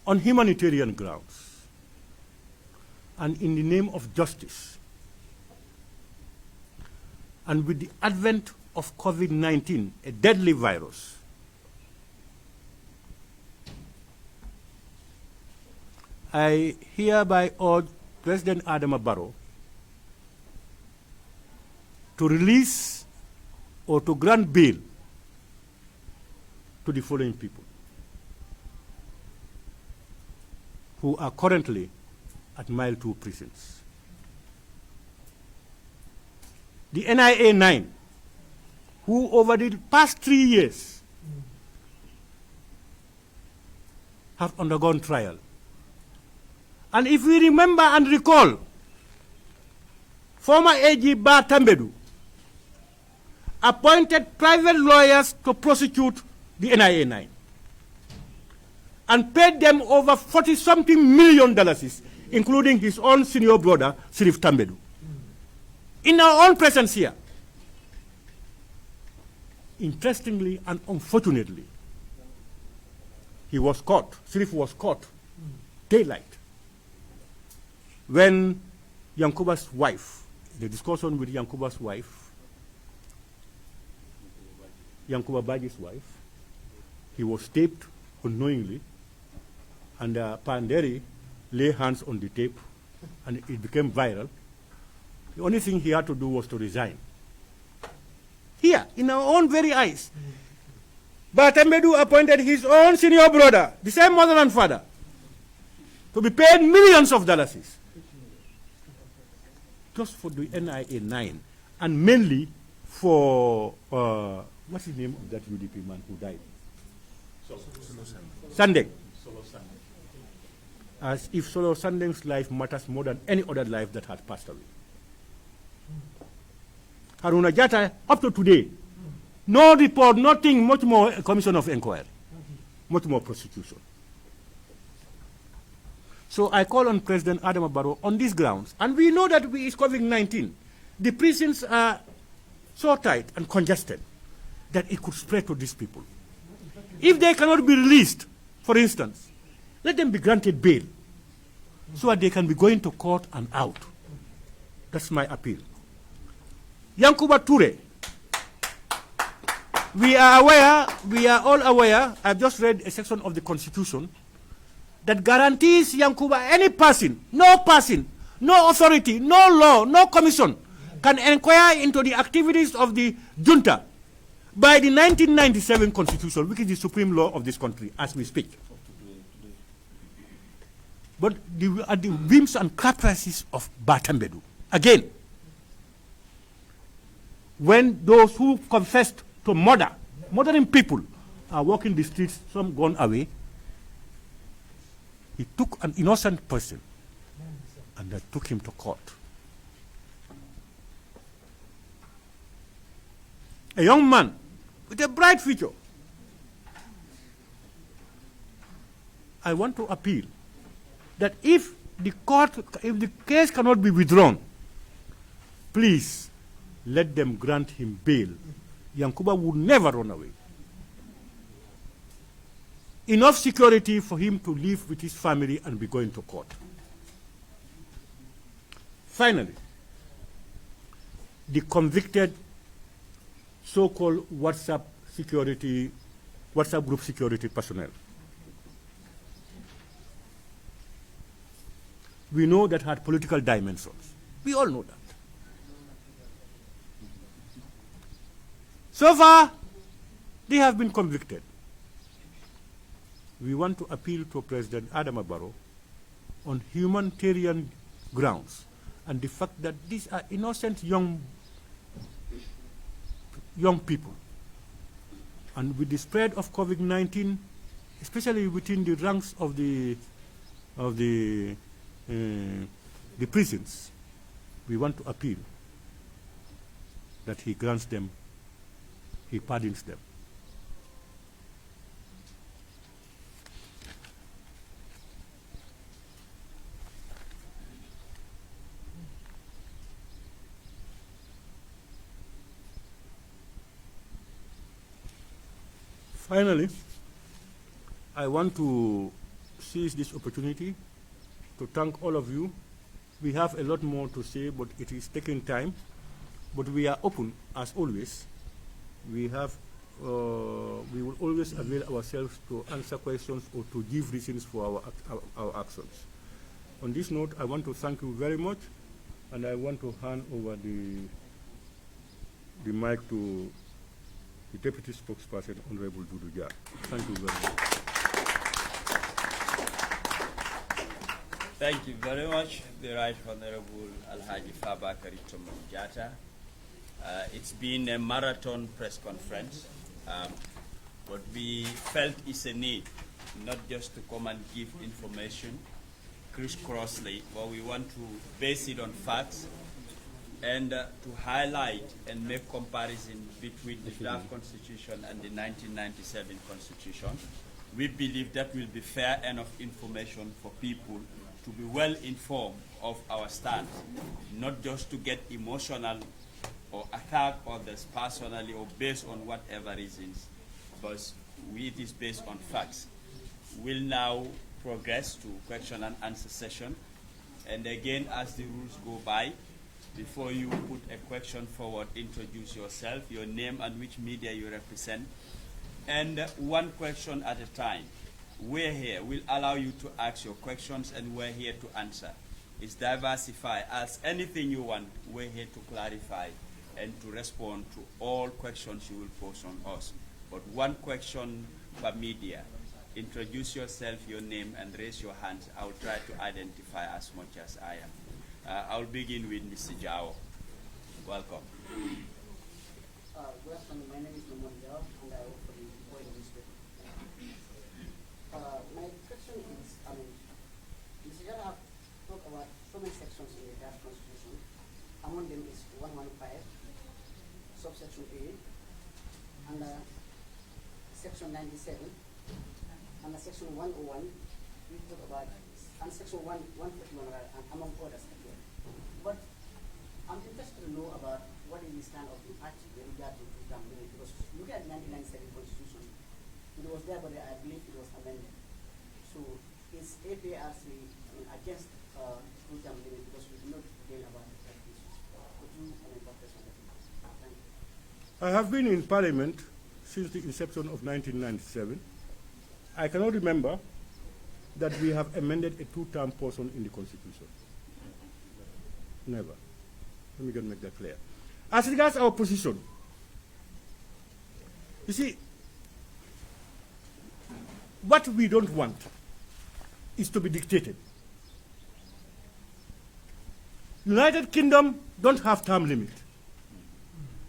on humanitarian grounds, and in the name of justice, and with the advent of COVID-19, a deadly virus, I hereby urge President Adama Barrow to release or to grant bail to the following people who are currently at Mile 2 prisons. The NIA 9, who over the past 3 years have undergone trial. And if we remember and recall, former AG Ba Tambedu appointed private lawyers to prosecute the NIA 9 and paid them over $40-something million, including his own senior brother, Sirif Tambedu. In our own presence here, interestingly and unfortunately, he was caught, Sirif was caught, daylight, when Yankuba's wife, the discussion with Yankuba's wife, Yankuba Baji's wife, he was taped unknowingly, and Panderi lay hands on the tape, and it became viral. The only thing he had to do was to resign. Here, in our own very eyes. Batambedu appointed his own senior brother, the same mother and father, to be paid millions of dollars just for the NIA 9, and mainly for, what's the name of that UDP man who died? Sandeng. As if Solo Sandeng's life matters more than any other life that had passed away. Haruna Jata, up to today, no report, nothing, much more commission of inquiry, much more prosecution. So I call on President Adama Barrow on these grounds, and we know that it's COVID-19. The prisons are so tight and congested that it could spread to these people. If they cannot be released, for instance, let them be granted bail so that they can be going to court and out. That's my appeal. Yankuba Toure, we are all aware, I've just read a section of the Constitution that guarantees Yankuba any person, no authority, no law, no commission can inquire into the activities of the junta by the 1997 Constitution, which is the supreme law of this country as we speak. But at the whims and caprices of Batambedu, again, when those who confessed to murdering people are walking the streets, some gone away, he took an innocent person and they took him to court. A young man with a bright future. I want to appeal that if the case cannot be withdrawn, please let them grant him bail. Yankuba would never run away. Enough security for him to live with his family and be going to court. Finally, the convicted so-called WhatsApp group security personnel. We know that had political dimensions. We all know that. So far, they have been convicted. We want to appeal to President Adama Barrow on humanitarian grounds and the fact that these are innocent young people. And with the spread of COVID-19, especially within the ranks of the prisons, we want to appeal that he grants them, he pardons them. Finally, I want to seize this opportunity to thank all of you. We have a lot more to say, but it is taking time. But we are open, as always. We will always avail ourselves to answer questions or to give reasons for our actions. On this note, I want to thank you very much, and I want to hand over the mic to the Deputy Spokesperson, Honorable Dudu Jah. Thank you very much. Thank you very much, the Right Honorable Alhaji Fabakary Tombong Jatta. It's been a marathon press conference, but we felt it's a need, not just to come and give information crisscrossly, but we want to base it on facts and to highlight and make comparison between the draft constitution and the 1997 constitution. We believe that will be fair enough information for people to be well informed of our stance, not just to get emotional or attack others personally or based on whatever reasons, but it is based on facts. We'll now progress to question and answer session. And again, as the rules go by, before you put a question forward, introduce yourself, your name and which media you represent, and one question at a time. we're here. We'll allow you to ask your questions, and we're here to answer. It's diversify. Ask anything you want. We're here to clarify and to respond to all questions you will pose on us. But one question per media. Introduce yourself, your name, and raise your hands. I'll try to identify as much as I am. I'll begin with Mr. Jao. Welcome. Good afternoon. My name is Lamon Jao, and I work for the Oil Newspaper. My question is, Mr. Jao have talked about so many sections in the draft constitution. Among them is 115, subsection A, and section 97, and section 101, we talk about, and section 141, among others again. But I'm interested to know about what is the stand of the party with regard to two-term limit, because look at the 1997 constitution, it was there, but I believe it was amended. So is APRC against two-term limit, because we do not deal about the issues? Could you comment on this one? Thank you. I have been in Parliament since the inception of 1997. I cannot remember that we have amended a two-term portion in the Constitution. Never. Let me make that clear. As regards our position, you see, what we don't want is to be dictated. United Kingdom don't have term limit.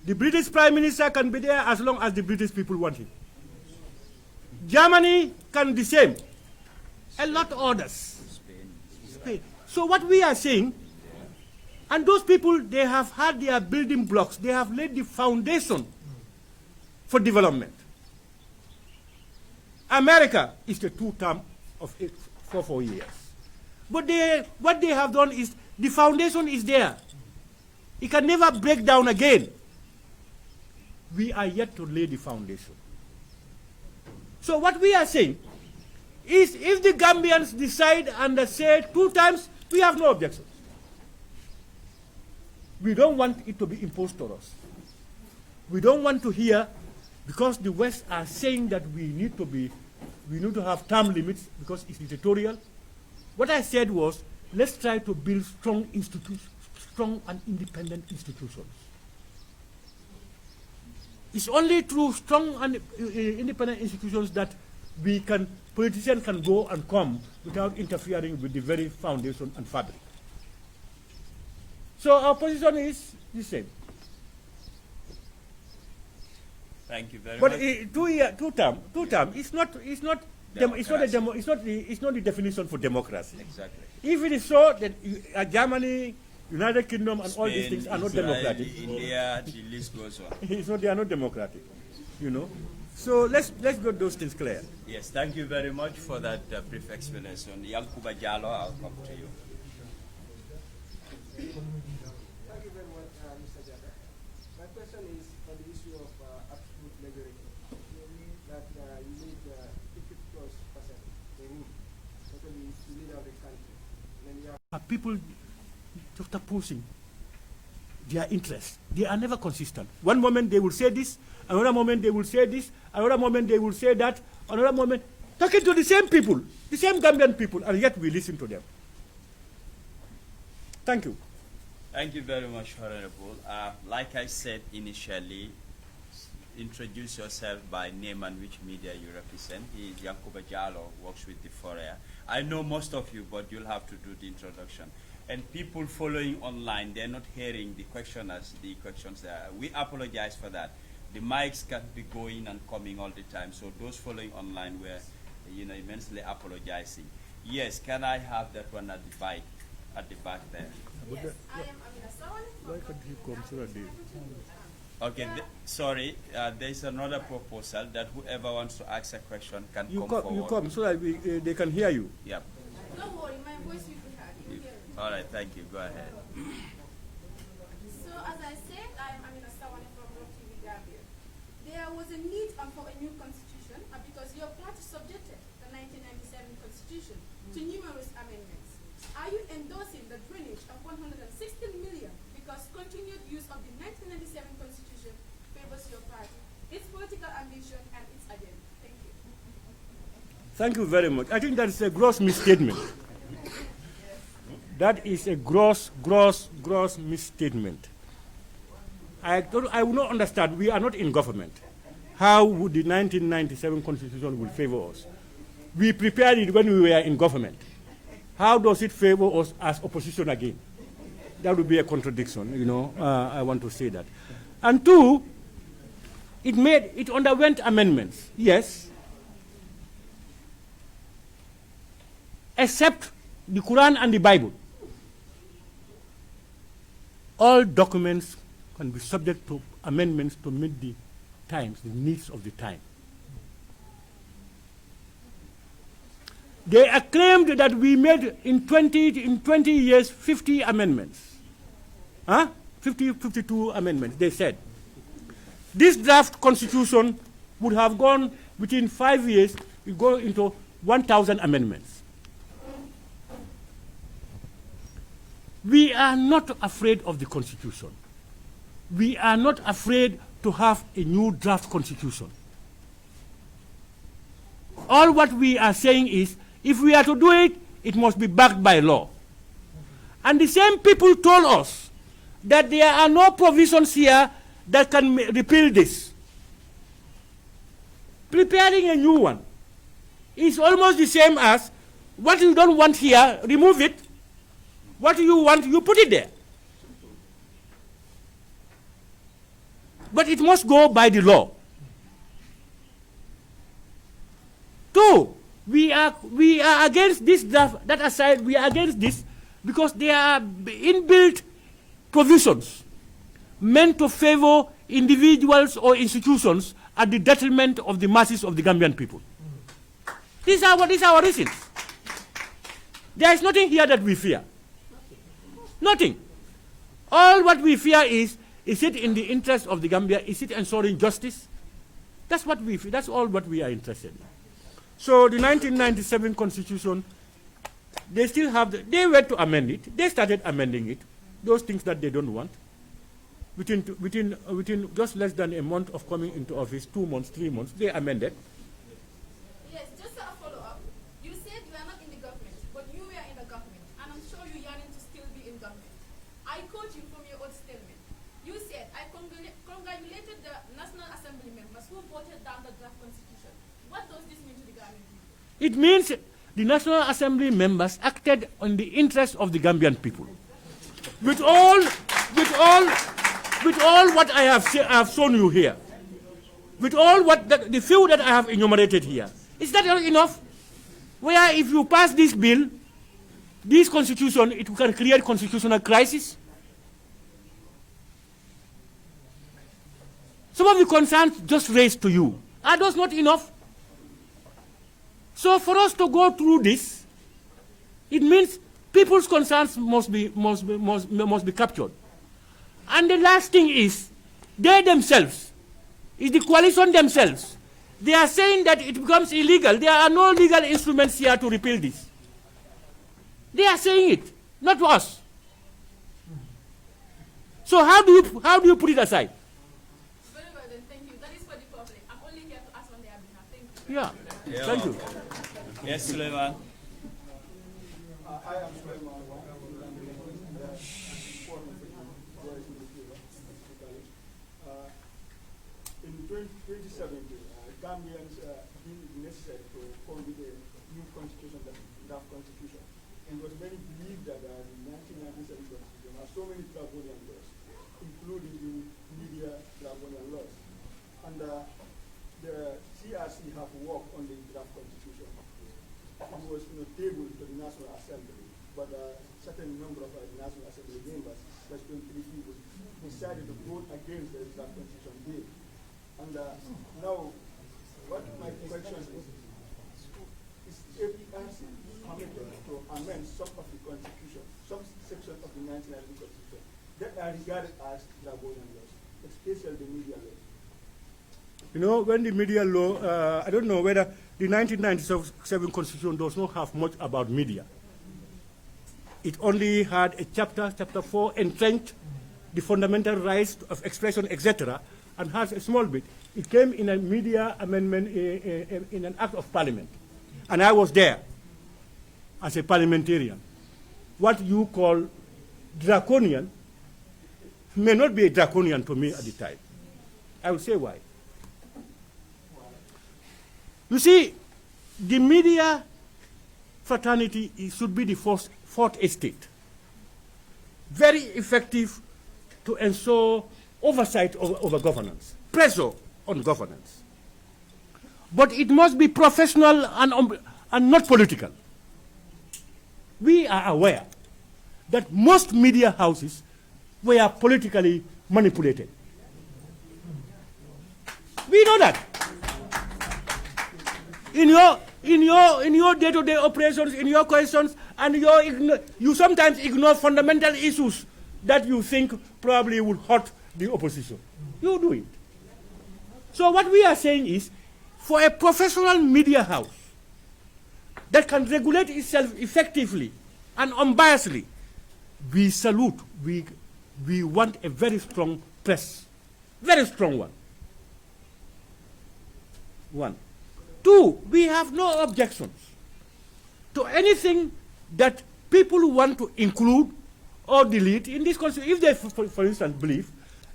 The British Prime Minister can be there as long as the British people want him. Germany can the same. A lot of others. Spain. So what we are saying, and those people, they have had their building blocks. They have laid the foundation for America is the two-term of 4 years. But what they have done is, the foundation is there. It can never break down again. We are yet to lay the foundation. So what we are saying is, if the Gambians decide and say 2 times, we have no objection. We don't want it to be imposed on us. We don't want to hear, because the West are saying that we need to have term limits because it's dictatorial. What I said was, let's try to build strong and independent institutions. It's only through strong and independent institutions that politicians can go and come without interfering with the very foundation and fabric. So our position is the same. Thank you very much. But two-term. It's not the definition for democracy. Exactly. If it is so, that Germany, United Kingdom, and Spain, all these things are not Israel, democratic. India, the list goes on. They are not democratic, you know. So let's get those things clear. Yes, thank you very much for that brief explanation. Yankuba Jallo, I'll come to you. Thank you very much, Mr. Jada. My question is on the issue of absolute majority. That you need 50+%, they need, totally to lead out the country. Then you have People just opposing their interests. They are never consistent. One moment they will say this, another moment they will say this, another moment they will say that, another moment, talking to the same people, the same Gambian people, and yet we listen to them. Thank you. Thank you very much, Honorable. Like I said initially, introduce yourself by name and which media you represent. He is Yankuba Jallo, works with the Fourier. I know most of you, but you'll have to do the introduction. And people following online, they're not hearing the questioners, the questions there. We apologize for that. The mics can't be going and coming all the time, so those following online were, immensely apologizing. Yes, can I have that one at the back there? Yes, I am Amina Sawan. Why can't you come so that Okay, sorry, there's another proposal that whoever wants to ask a question can come forward. You come so that they can hear you. Yep. Don't worry, my voice will be heard. You hear me. All right, thank you. Go ahead. So, as I said, I am Amina Sawan from Rock TV Gambia. There was a need for a new constitution because your party subjected the 1997 constitution to numerous amendments. Are you endorsing the drainage of 116 million because continued use of the 1997 constitution favors your party, its political ambition, and its agenda? Thank you. Thank you very much. I think that is a gross misstatement. That is a gross misstatement. I will not understand. We are not in government. How would the 1997 Constitution will favor us? We prepared it when we were in government. How does it favor us as opposition again? That would be a contradiction, you know. I want to say that. And two, it underwent amendments, yes, except the Quran and the Bible. All documents can be subject to amendments to meet the times, the needs of the time. They acclaimed that we made in 20 years 50 amendments. 52 amendments, they said. This draft constitution would have gone within 5 years, it go into 1,000 amendments. We are not afraid of the constitution. We are not afraid to have a new draft constitution. All what we are saying is, if we are to do it, it must be backed by law. And the same people told us that there are no provisions here that can repeal this. Preparing a new one is almost the same as what you don't want here, remove it. What you want, you put it there. But it must go by the law. Two, we are against this draft. That aside, we are against this because there are inbuilt provisions meant to favor individuals or institutions at the detriment of the masses of the Gambian people. These are our reasons. There is nothing here that we fear. Nothing. All what we fear is it in the interest of the Gambia? Is it ensuring justice? That's what we fear. That's all what we are interested in. So the 1997 Constitution, they still have, they were to amend it. They started amending it. Those things that they don't want. Within just less than a month of coming into office, 2 months, 3 months, they amended. Yes, just a follow-up. You said you are not in the government, but you were in the government, and I'm sure you're yearning to still be in government. I quote you from your own statement. You said, I congratulated the National Assembly members who voted down the draft constitution. What does this mean to the Gambian people? It means the National Assembly members acted in the interest of the Gambian people. With all what I have shown you here, with all what the few that I have enumerated here, is that not enough? Where if you pass this bill, this constitution, it can create constitutional crisis. Some of the concerns just raised to you, are those not enough? So for us to go through this, it means people's concerns must be captured. And the last thing is, they themselves, is the coalition themselves, they are saying that it becomes illegal. There are no legal instruments here to repeal this. They are saying it, not us. So how do you put it aside? Very well then, thank you. That is for the public. I'm only here to ask on their behalf. Thank you. Yeah, thank you. Yes, Suleiman. I am Suleiman. In 2017, Gambians deemed it necessary to formulate a new constitution, the draft constitution. And it was many believed that the 1997 constitution has so many draconian laws, including the media draconian laws. And the CRC have worked on the draft constitution. It was tabled to the National Assembly, but a certain number of the National Assembly members, that's 23 people, decided to vote against the draft constitution bill. And now, what my question is APRC committed to amend some of the constitution, some sections of the 1990 constitution that are regarded as draconian laws, especially the media law? You know, when the media law, I don't know whether the 1997 Constitution does not have much about media. It only had a chapter 4, entrenched the fundamental rights of expression, etc., and has a small bit. It came in a media amendment in an act of parliament. and I was there as a parliamentarian, what you call draconian may not be a draconian to me at the time. I will say why. You see, the media fraternity should be the fourth estate. Very effective to ensure oversight over governance, pressure on governance. But it must be professional and not political. We are aware that most media houses were politically manipulated. We know that. In your day-to-day operations, in your questions, and you sometimes ignore fundamental issues that you think probably would hurt the opposition. You do it. So what we are saying is, for a professional media house that can regulate itself effectively and unbiasedly, we salute, we want a very strong press, very strong one. One. Two, we have no objections to anything that people want to include or delete in this constitution. If they, for instance, believe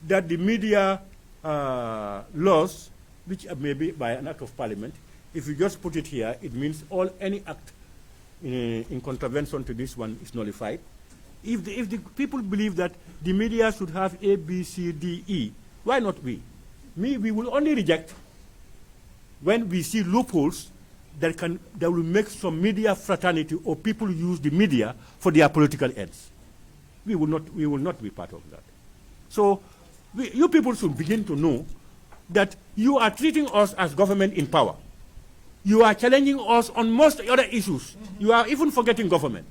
that the media laws, which may be by an act of parliament, if you just put it here, it means any act in contravention to this one is nullified. If the people believe that the media should have A, B, C, D, E, why not we? We will only reject when we see loopholes that will make some media fraternity or people use the media for their political ends. We will not be part of that. So you people should begin to know that you are treating us as government in power. You are challenging us on most other issues. You are even forgetting government.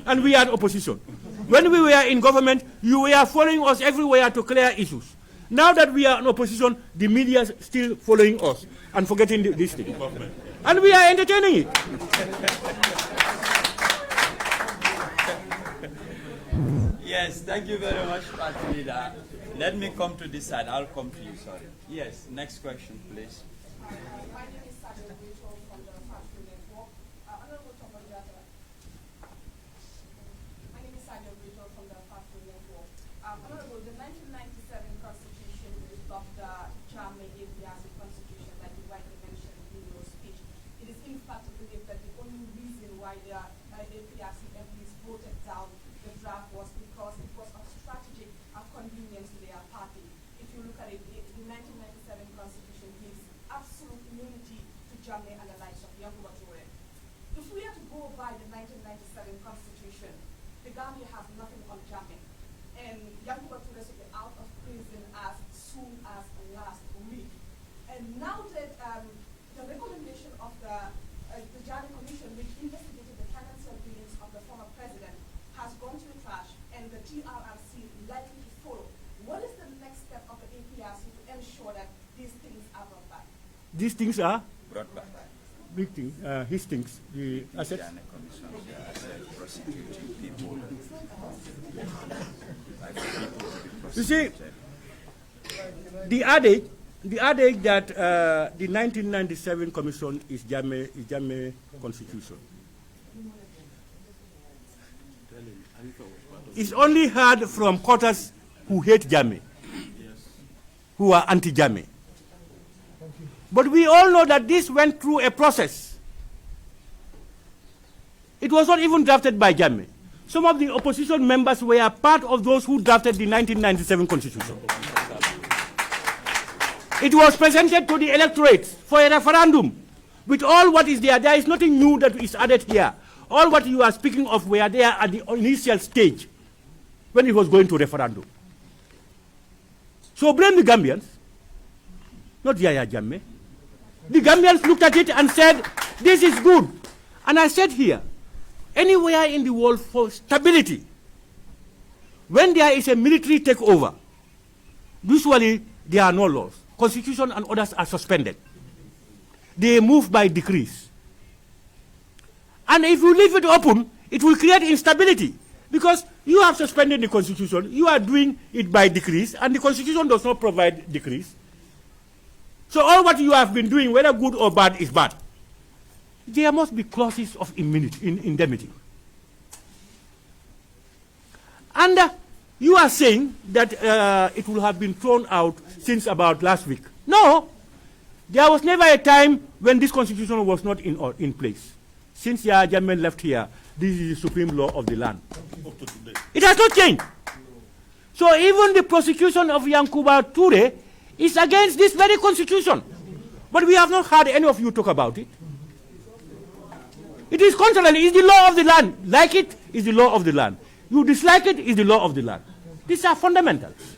And we are opposition. When we were in government, you were following us everywhere to clear issues. Now that we are in opposition, the media is still following us and forgetting this thing. And we are entertaining it. Yes, thank you very much, Party Leader. Let me come to this side. I'll come to you, sorry. Yes, next question, please. My name is Samuel Rachel from the Fast Food Network. Honorable Tomodata. My name is Samuel Rachel from the Fast Food Network. Honorable, the 1997 Constitution is the German APRC Constitution that you rightly mentioned in your speech. It is in fact to believe that the only reason why the APRC MPs voted down the draft was because it was of strategic convenience to their party. If you look at it, the 1997 Constitution gives absolute immunity to Germany and the likes of Yankuba Toure. If we are to go by the 1997 Constitution, the Gambia has nothing on Germany. And Yankuba Toure should be out of prison as soon as last week. And now that the recommendation of the Jani Commission, which investigated the financial dealings of the former president, has gone to the trash, and the TRRC likely to follow, what is the next step of the APRC to ensure that these things are brought back? These things are Brought back. big things, his things, the assets. Jana Commission, prosecuting people. Like people to be You see, prosecuted. the adage that the 1997 Commission is Jame Constitution is only heard from quarters who hate Jame, who are anti-Jame. But we all know that this went through a process. It was not even drafted by Jame. Some of the opposition members were part of those who drafted the 1997 Constitution. It was presented to the electorate for a referendum. With all what is there, there is nothing new that is added here. All what you are speaking of were there at the initial stage when it was going to referendum. So blame the Gambians, not Yaya Jammeh. The Gambians looked at it and said, this is good. And I said here, anywhere in the world for stability, when there is a military takeover, usually there are no laws. Constitution and others are suspended. They move by decrees. And if you leave it open, it will create instability. Because you have suspended the Constitution, you are doing it by decrees, and the Constitution does not provide decrees. So all what you have been doing, whether good or bad, is bad. there must be clauses of indemnity. And you are saying that it will have been thrown out since about last week. No, there was never a time when this constitution was not in place. Since Yahya Jammeh left here, this is the supreme law of the land. It has not changed. So even the prosecution of Yankuba Toure is against this very constitution. But we have not heard any of you talk about it. It is contrary, it's the law of the land. Like it is the law of the land. You dislike it is the law of the land. These are fundamentals.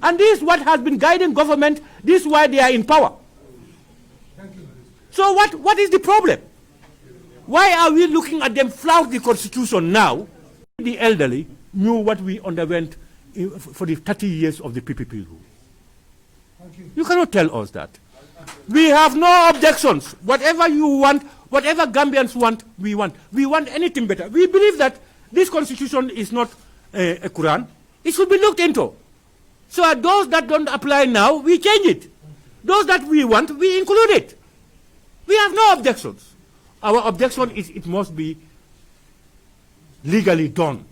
And this is what has been guiding government. This is why they are in power. So what is the problem? Why are we looking at them flout the constitution now? The elderly knew what we underwent for the 30 years of the PPP rule. You cannot tell us that. We have no objections. Whatever you want, whatever Gambians want, we want. We want anything better. We believe that this constitution is not a Quran. It should be looked into. So those that don't apply now, we change it. Those that we want, we include it. We have no objections. Our objection is it must be legally done.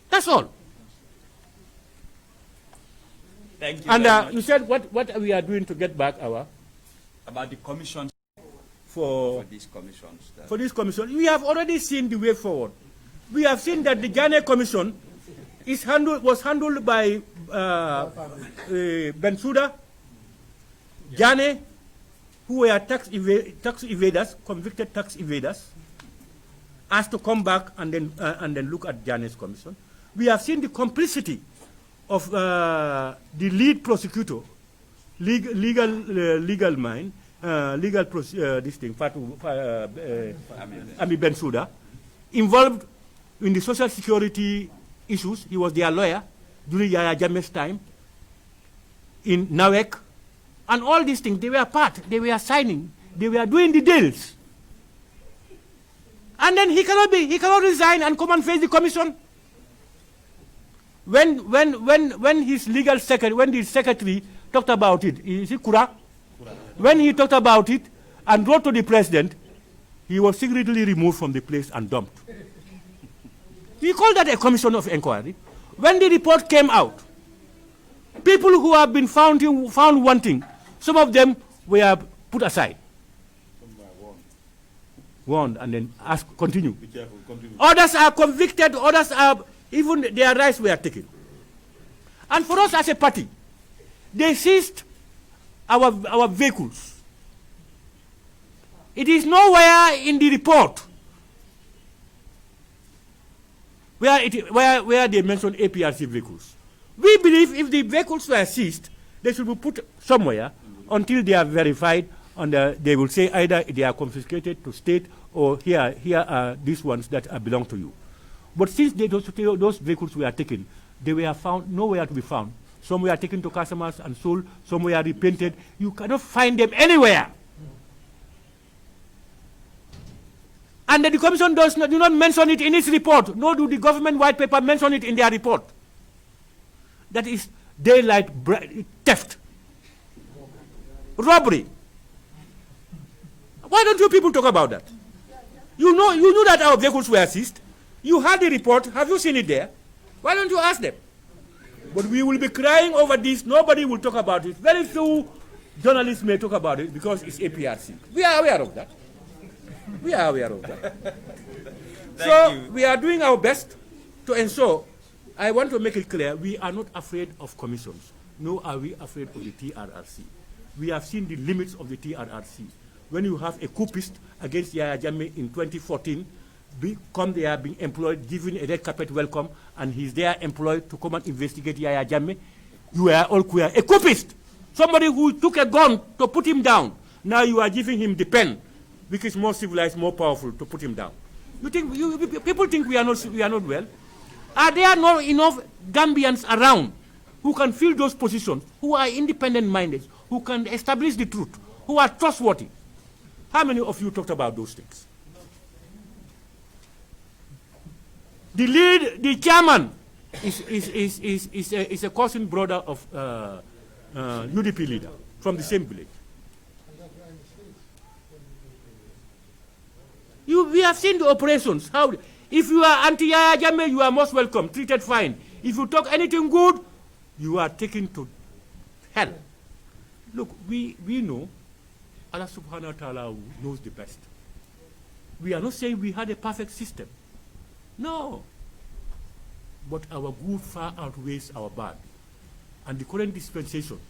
That's all. Thank you. And you said what we are doing to get back our... About the commission For these commissions. for this commission, we have already seen the way forward. We have seen that the Ghana Commission was handled by Bensouda, Ghana, who were tax evaders, convicted tax evaders, asked to come back and then look at Ghana's commission. We have seen the complicity of the lead prosecutor, legal mind, this thing, Ami Bensouda, involved in the social security issues. He was their lawyer during Yahya Jammeh's time in NAWEC. And all these things, they were they were signing, they were doing the deals. And then he cannot resign and come and face the commission. When his legal secretary, when the secretary talked about it, is it Kura? When he talked about it and wrote to the president, he was secretly removed from the place and dumped. We call that a commission of inquiry. When the report came out, people who have been found wanting, some of them were put aside. Warned and then continue. Be careful, continue. Others are convicted, others are, even their rights were taken. And for us as a party, they seized our vehicles. It is nowhere in the report where they mention APRC vehicles. We believe if the vehicles were seized, they should be put somewhere until they are verified, and they will say either they are confiscated to state or here are these ones that belong to you. But since those vehicles were taken, they were found nowhere to be found. Some were taken to customers and sold, some were repainted. You cannot find them anywhere. And the commission do not mention it in its report, nor do the government white paper mention it in their report. That is daylight theft, robbery. Why don't you people talk about that? You knew that our vehicles were seized. You had the report. Have you seen it there? Why don't you ask them? But we will be crying over this. Nobody will talk about it. Very few journalists may talk about it because it's APRC. We are aware of that. We are aware of that. So we are doing our best to ensure. I want to make it clear, we are not afraid of commissions, nor are we afraid of the TRRC. We have seen the limits of the TRRC. When you have a coupist against Yahya Jammeh in 2014, come there, being employed, given a red carpet welcome, and he's there employed to come and investigate Yahya Jammeh, you are all queer. A coupist, somebody who took a gun to put him down, now you are giving him the pen, which is more civilized, more powerful, to put him down. People think we are not well? Are there not enough Gambians around who can fill those positions, who are independent-minded, who can establish the truth, who are trustworthy? How many of you talked about those things? The chairman is a cousin brother of UDP leader from the same village. We have seen the operations. How, if you are anti-Yaya Jammeh, you are most welcome, treated fine. If you talk anything good, you are taken to hell. Look, we know Allah subhanahu wa ta'ala knows the best. We are not saying we had a perfect system. No. But our good far outweighs our bad. And the current dispensation,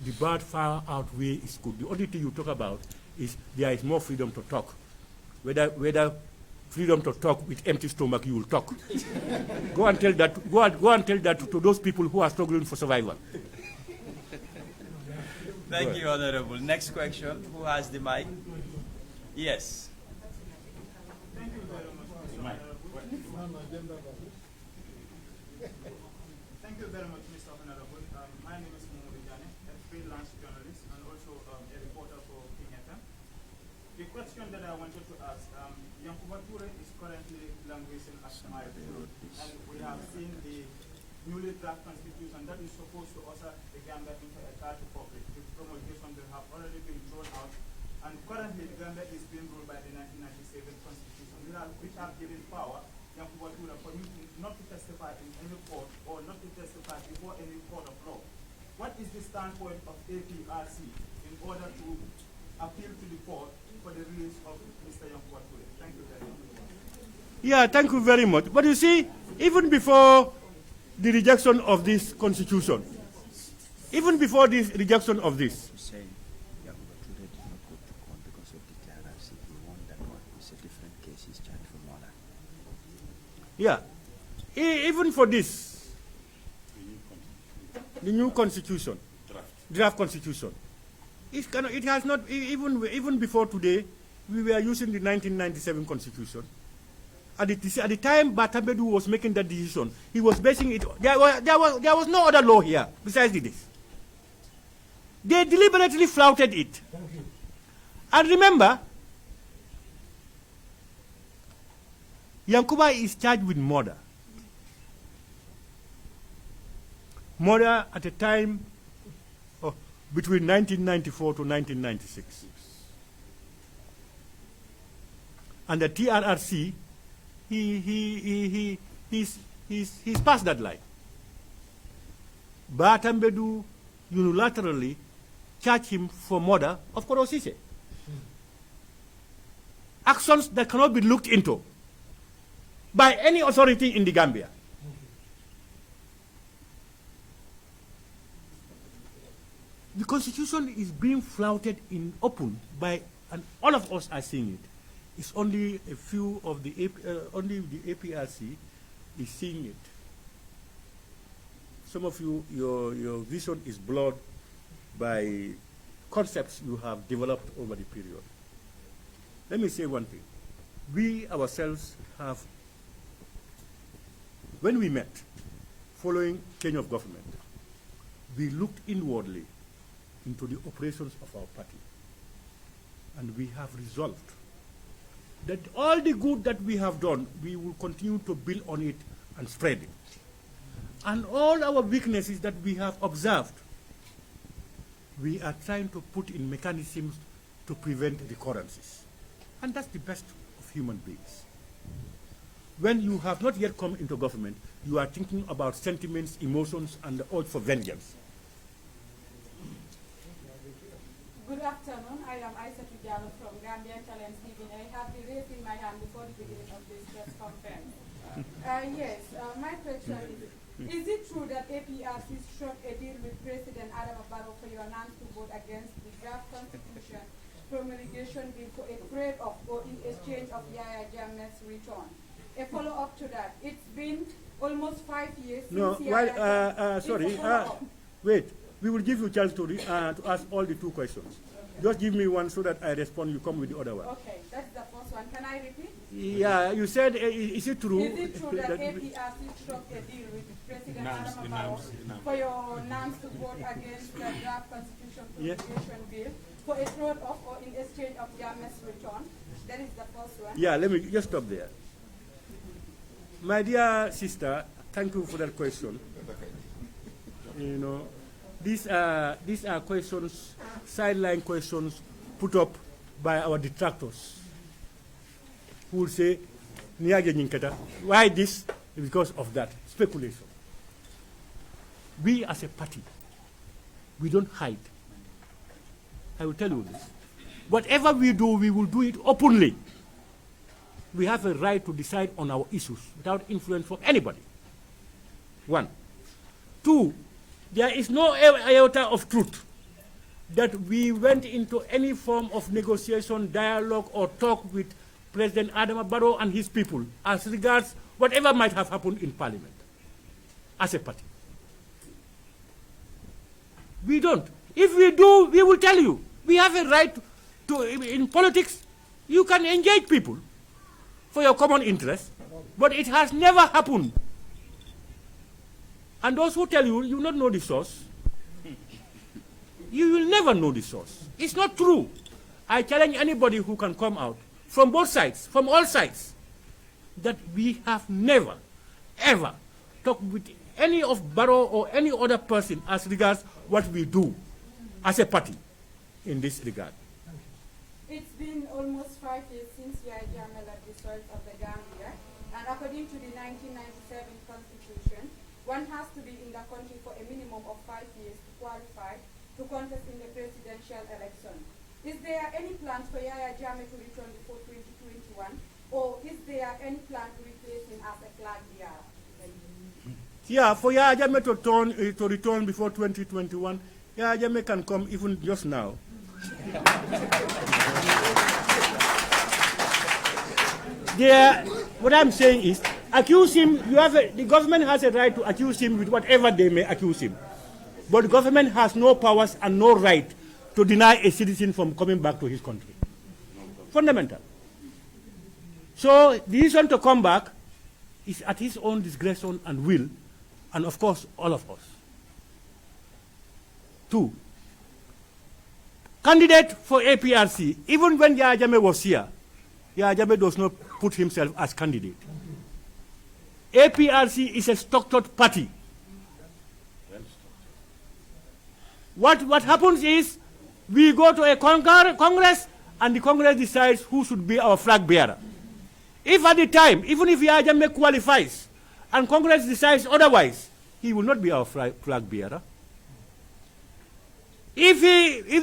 the bad far outweighs good. The only thing you talk about is there is more freedom to talk. Whether freedom to talk with empty stomach, you will talk. Go and tell that to those people who are struggling for survival. Thank you, Honorable. Next question. Who has the mic? Yes. Thank you very much, Mr. Honorable. Thank you very much, Mr. Honorable. My name is Mohamed Jane, a freelance journalist and also a reporter for King FM. The question that I wanted to ask, Yankuba Toure is currently languishing at my road, and we have seen the newly draft constitution that is supposed to usher the Gambia into a third republic. The promulgation will have already been thrown out, and currently the Gambia is being ruled by the 1997 constitution, which have given power Yankuba Toure for you not to testify in any court or not to testify before any court of law. What is the standpoint of APRC in order to appeal to the court for the release of Mr. Yankuba Toure? Thank you very much. Yeah, thank you very much. But you see, even before the rejection of this constitution, even before this rejection of this, Saying Yankuba Toure did not go to court because of the APRC. He won that one. It's a different case. He's charged for murder. yeah, even for this, the new constitution, draft constitution, it has not, even before today, we were using the 1997 constitution. At the time Batambedu was making that decision, he was basing it, there was no other law here besides this. They deliberately flouted it. And remember, Yankuba is charged with murder. Murder at a time between 1994 to 1996. And the TRRC, he's past that line. Batambedu unilaterally charged him for murder of Korosise. Actions that cannot be looked into by any authority in the Gambia. The constitution is being flouted in open by, and all of us are seeing it. It's only a few of the only the APRC is seeing it. Some of you, your vision is blurred by concepts you have developed over the period. Let me say one thing. We ourselves have, when we met, following change of government, we looked inwardly into the operations of our party. And we have resolved that all the good that we have done, we will continue to build on it and spread it. And all our weaknesses that we have observed, we are trying to put in mechanisms to prevent recurrences. And that's the best of human beings. When you have not yet come into government, you are thinking about sentiments, emotions, and the urge for vengeance. Good afternoon. I am Aisha Tujalo from Gambian Talents TV. I have been raising my hand before the beginning of this press conference. Yes, my question is it true that APRC struck a deal with President Adam Barrow for your non to vote against the draft constitution promulgation bill for a trade-off or in exchange of Yaya Jammeh's return? A follow-up to that. It's been almost 5 years No, since well, sorry, wait. We will give you a chance to ask all the two questions. Just give me one so that I respond, you come with the other one. Okay, that's the first one. Can I repeat? Yeah, you said, is it true? Is it true that APRC struck a deal with President Adam Barrow for your NAMS to vote against the draft constitution promulgation bill for a trade-off or in exchange of Jammeh's return? That is the first one. Yeah, let me just stop there. My dear sister, thank you for that question. You know, these are questions, sideline questions put up by our detractors who will say, why this? Because of that speculation. We as a party, we don't hide. I will tell you this. Whatever we do, we will do it openly. We have a right to decide on our issues without influence from anybody. 1. 2, there is no iota of truth that we went into any form of negotiation, dialogue, or talk with President Adama Barrow and his people as regards whatever might have happened in Parliament as a party. We don't. If we do, we will tell you. We have a right to, in politics, you can engage people for your common interest, but it has never happened. And those who tell you, you will not know the source. You will never know the source. It's not true. I challenge anybody who can come out from both sides, from all sides, that we have never, ever talked with any of Barrow or any other person as regards what we do as a party in this regard. It's been almost 5 years since Yahya Jammeh left the soil of the Gambia, and according to the 1997 Constitution, one has to be in the country for a minimum of 5 years to qualify to contest in the presidential election. Is there any plans for Yahya Jammeh to return before 2021, or is there any plan to replace him as a flag bearer? Yeah, for Yahya Jammeh to return before 2021, Yahya Jammeh can come even just now. What I'm saying is, accuse him. The government has a right to accuse him with whatever they may accuse him, but the government has no powers and no right to deny a citizen from coming back to his country. Fundamental. So the decision to come back is at his own discretion and will, and of course all of us. 2, candidate for APRC, even when Yahya Jammeh was here, Yahya Jammeh does not put himself as candidate. APRC is a structured party. What happens is, we go to a Congress, and the Congress decides who should be our flag bearer. If at the time, even if Yahya Jammeh qualifies, and Congress decides otherwise, he will not be our flag bearer. If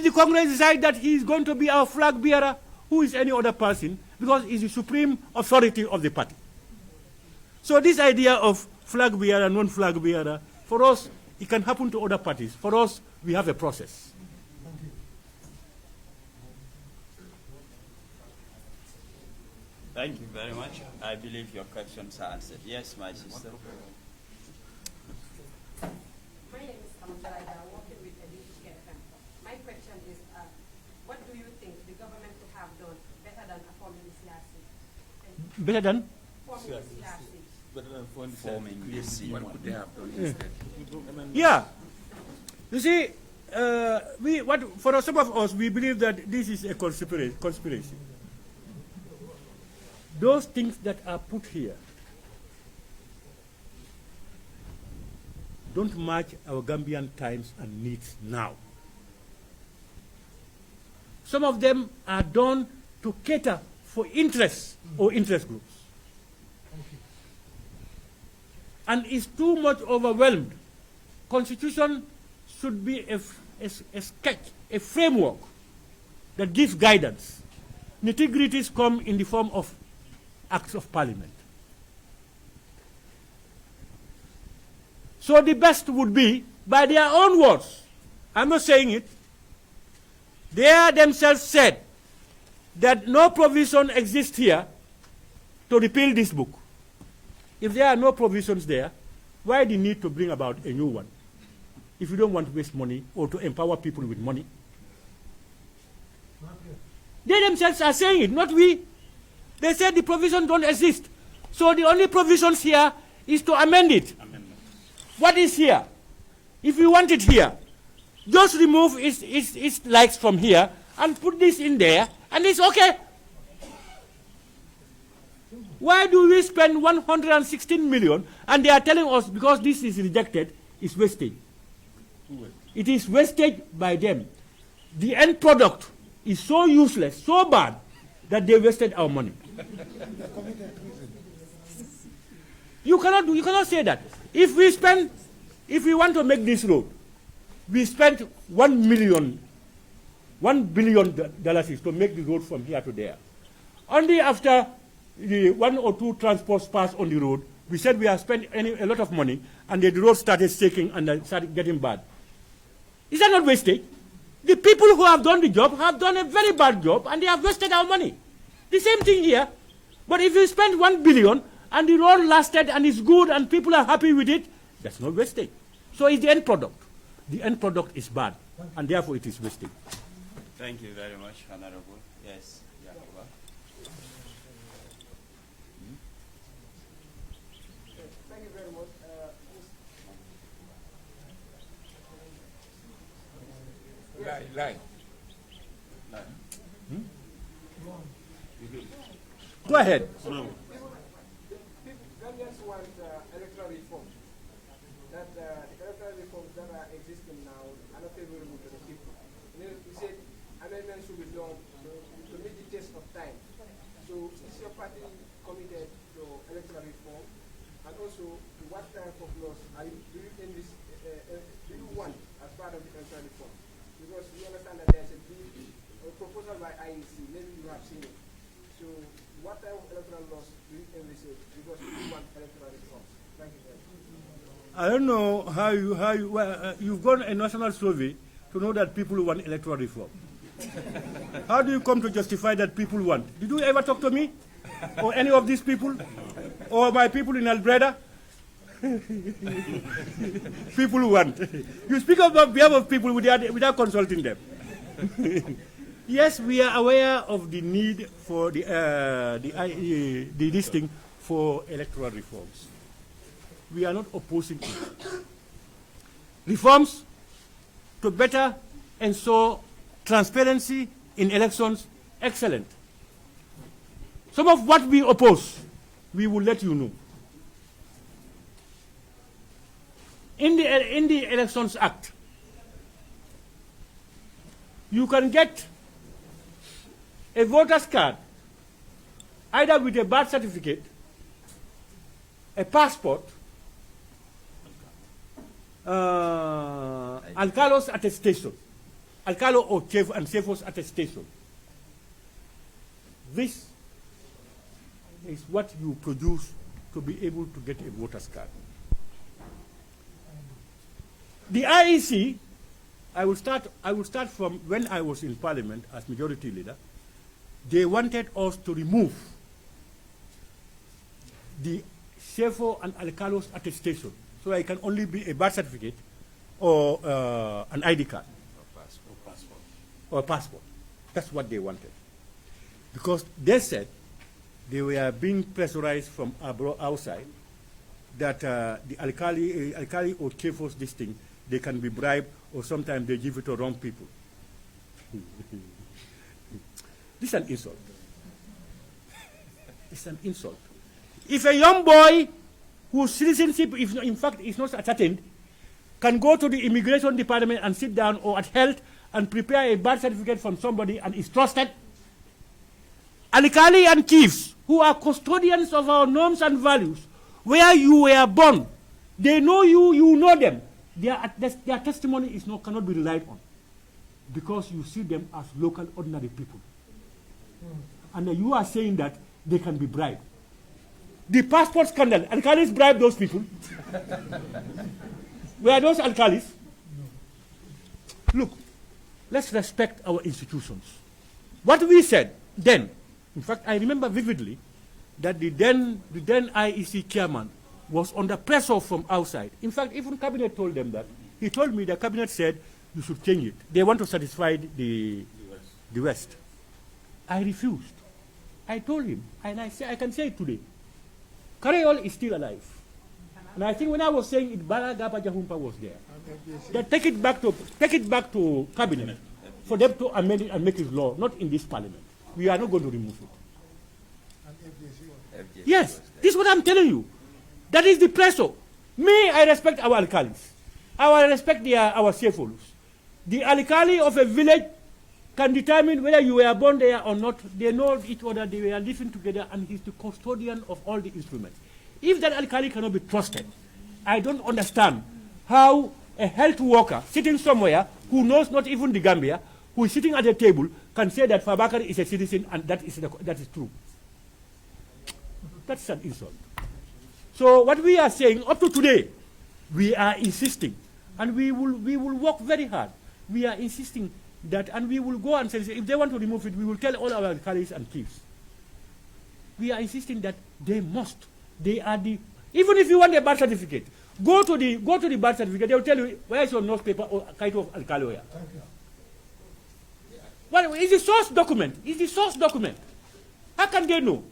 the Congress decides that he is going to be our flag bearer, who is any other person? Because he's the supreme authority of the party. So this idea of flag bearer, non-flag bearer, for us, it can happen to other parties. For us, we have a process. Thank you very much. I believe your questions are answered. Yes, my sister. My name is Amanda. I'm working with APRC-TV. My question is, what do you think the government could have done better than forming the CRC? Better than? Forming the CRC. Better than Forming the CRC. What could they have done instead? Yeah. You see, for some of us, we believe that this is a conspiracy. Those things that are put here don't match our Gambian times and needs now. Some of them are done to cater for interests or interest groups. And is too much overwhelmed. Constitution should be a sketch, a framework that gives guidance. Nitty-gritties come in the form of acts of parliament. So the best would be, by their own words, I'm not saying it, they themselves said that no provision exists here to repeal this book. If there are no provisions there, why the need to bring about a new one? If you don't want to waste money or to empower people with money. They themselves are saying it, not we. They said the provisions don't exist. So the only provisions here is to amend it. What is here? If you want it here, just remove its likes from here and put this in there, and it's okay. Why do we spend 116 million and they are telling us because this is rejected, it's wasted? It is wasted by them. The end product is so useless, so bad, that they wasted our money. You cannot say that. If we want to make this road, we spent $1 billion to make the road from here to there. Only after the 1 or 2 transports passed on the road, we said we have spent a lot of money, and the road started shaking and started getting bad. Is that not wastage? The people who have done the job have done a very bad job, and they have wasted our money. The same thing here. But if you spend $1 billion and the road lasted and is good and people are happy with it, that's not wastage. So it's the end product. The end product is bad, and therefore it is wastage. Thank you very much, Honorable. Yes, Yakuba. Thank you very much. Line. Go ahead. Gambians want electoral reform. That the electoral reforms that are existing now are not favorable to the people. You said amendments should be done to meet the test of time. So is your party committed to electoral reform? And also, what type of laws do you want as part of the electoral reform? Because we understand that there's a proposal by IEC, maybe you have seen it. So what type of electoral laws do you envisage? Because we want electoral reforms. Thank you very much. I don't know you've gone a national survey to know that people want electoral reform. How do you come to justify that people want? Did you ever talk to me? Or any of these people? Or my people in Alberta? People want. You speak on behalf of people without consulting them. Yes, we are aware of the need for this thing for electoral reforms. We are not opposing it. Reforms to better ensure transparency in elections, excellent. Some of what we oppose, we will let you know. In the Elections Act, you can get a voter's card either with a birth certificate, a passport, Alcalo's attestation, Alcalo or Cefo's attestation. This is what you produce to be able to get a voter's card. The IEC, I will start from when I was in Parliament as majority leader. They wanted us to remove the Cefo and Alcalo's attestation, so I can only be a birth certificate or an ID card. Or a passport. That's what they wanted. Because they said they were being pressurized from outside that the alkali or Cefo's this thing, they can be bribed, or sometimes they give it to wrong people. This is an insult. It's an insult. If a young boy whose citizenship, in fact, is not ascertained, can go to the immigration department and sit down, or at health, and prepare a birth certificate from somebody and is trusted, alkali and chiefs, who are custodians of our norms and values, where you were born, they know you, you know them. Their testimony cannot be relied on, because you see them as local, ordinary people. And you are saying that they can be bribed. The passport scandal, alkalis bribe those people. Were those alkalis? Look, let's respect our institutions. What we said then, in fact, I remember vividly that the then IEC chairman was under pressure from outside. In fact, even cabinet told them that. He told me the cabinet said you should change it. They want to satisfy the West. I refused. I told him, and I can say it today. Karayol is still alive. And I think when I was saying it, Balagapa Jahumpa was there. They take it back to cabinet for them to amend it and make it law, not in this parliament. We are not going to remove it. Yes, this is what I'm telling you. That is the pressure. Me, I respect our alkalis. I respect our CFOs. The alkali of a village can determine whether you were born there or not. They know each other, they were living together, and he's the custodian of all the instruments. If that alkali cannot be trusted, I don't understand how a health worker sitting somewhere who knows not even the Gambia, who is sitting at a table, can say that Fabakary is a citizen and that is true. That's an insult. So what we are saying, up to today, we are insisting, and we will work very hard. We are insisting that, and we will go and say, if they want to remove it, we will tell all our alkalis and chiefs. We are insisting that they must. They are the, even if you want a birth certificate, go to the birth certificate, they will tell you, where is your newspaper or kind of alkali? Well, it's the source document. It's the source document. How can they know?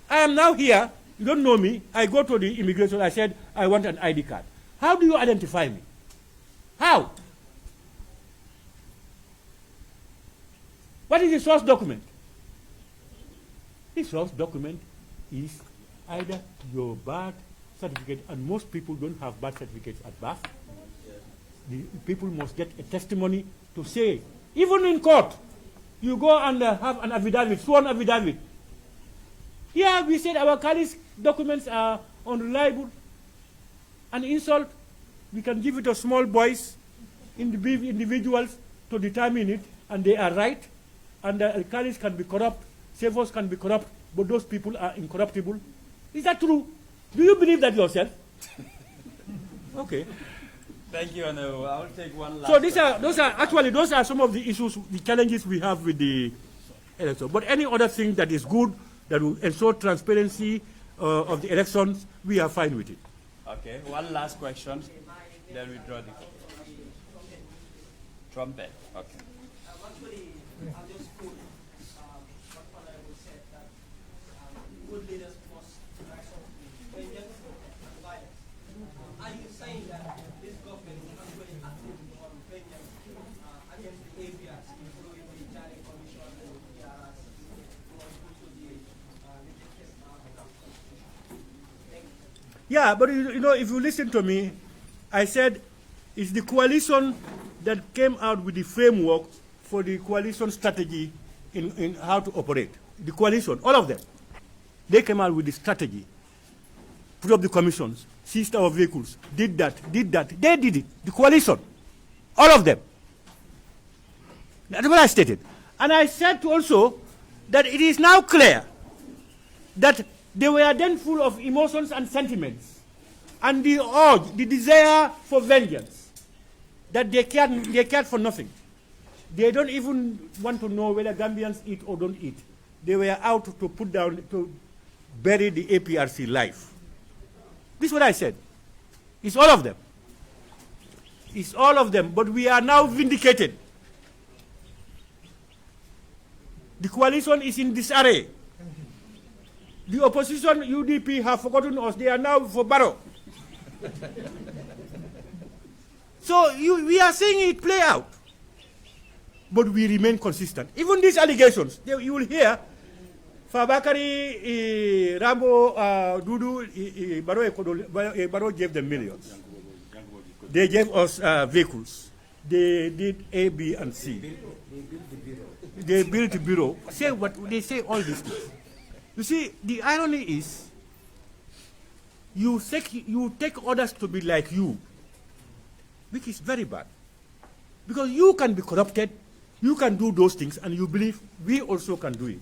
I am now here, you don't know me, I go to the immigration, I said, I want an ID card. How do you identify me? How? What is the source document? The source document is either your birth certificate, and most people don't have birth certificates at birth. The people must get a testimony to say, even in court, you go and have an affidavit, sworn affidavit. Yeah, we said our Kali's documents are unreliable, an insult. We can give it to small boys, individuals to determine it, and they are right. And the Kalis can be corrupt, Savos can be corrupt, but those people are incorruptible. Is that true? Do you believe that yourself? Okay. Thank you, Honorable. I'll take one last. So those are some of the issues, the challenges we have with the election. But any other thing that is good, that will ensure transparency of the elections, we are fine with it. Okay, one last question, then we draw the trumpet. Okay. Actually, I'll just quote what Honorable said, that good leaders must rise up to vengeance and violence. Are you saying that this government is not going actively on vengeance against the APRC, including the Charlie Commission and the APRC, who are also the latest outcome? Yeah, but you know, if you listen to me, I said it's the coalition that came out with the framework for the coalition strategy in how to operate. The coalition, all of them, they came out with the strategy, put up the commissions, seized our vehicles, did that. They did it, the coalition, all of them. That's what I stated. And I said also that it is now clear that they were then full of emotions and sentiments, and the urge, the desire for vengeance, that they cared for nothing. They don't even want to know whether Gambians eat or don't eat. They were out to put down, to bury the APRC life. This is what I said. It's all of them. It's all of them, but we are now vindicated. The coalition is in disarray. The opposition, UDP, have forgotten us. They are now for Barrow. So we are seeing it play out. But we remain consistent. Even these allegations, you will hear Fabakary, Rambo, Dudu, Barrow gave them millions. They gave us vehicles. They did A, B, and C. They built the bureau. They say all these things. You see, the irony is, you take others to be like you, which is very bad. Because you can be corrupted, you can do those things, and you believe we also can do it.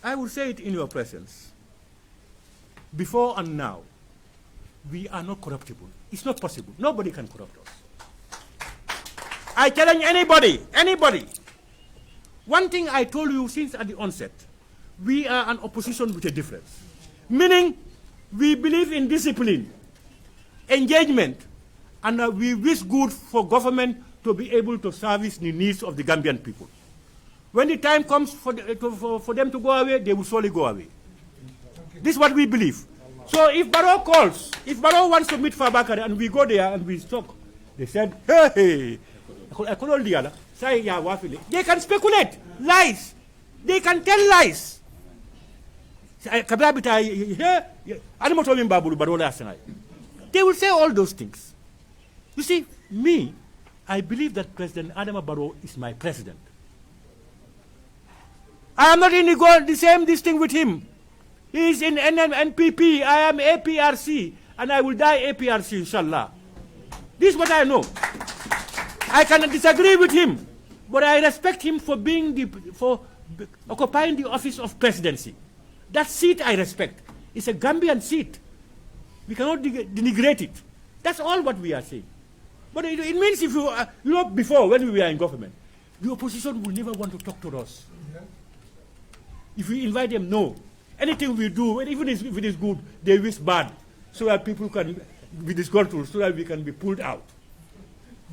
I will say it in your presence. Before and now, we are not corruptible. It's not possible. Nobody can corrupt us. I challenge anybody. One thing I told you since at the onset, we are an opposition with a difference. Meaning, we believe in discipline, engagement, and we wish good for government to be able to service the needs of the Gambian people. When the time comes for them to go away, they will surely go away. This is what we believe. So if Barrow calls, if Barrow wants to meet Fabakary and we go there and we talk, they said, hey, they can speculate, lies. They can tell lies. They will say all those things. You see, me, I believe that President Adama Barrow is my president. I am not in the same this thing with him. He is in NPP, I am APRC, and I will die APRC, inshallah. This is what I know. I can disagree with him, but I respect him for occupying the office of presidency. That seat I respect. It's a Gambian seat. We cannot denigrate it. That's all what we are saying. But it means if you, before when we were in government, the opposition will never want to talk to us. If we invite them, no. Anything we do, even if it is good, they wish bad, so that people can be disgruntled, so that we can be pulled out.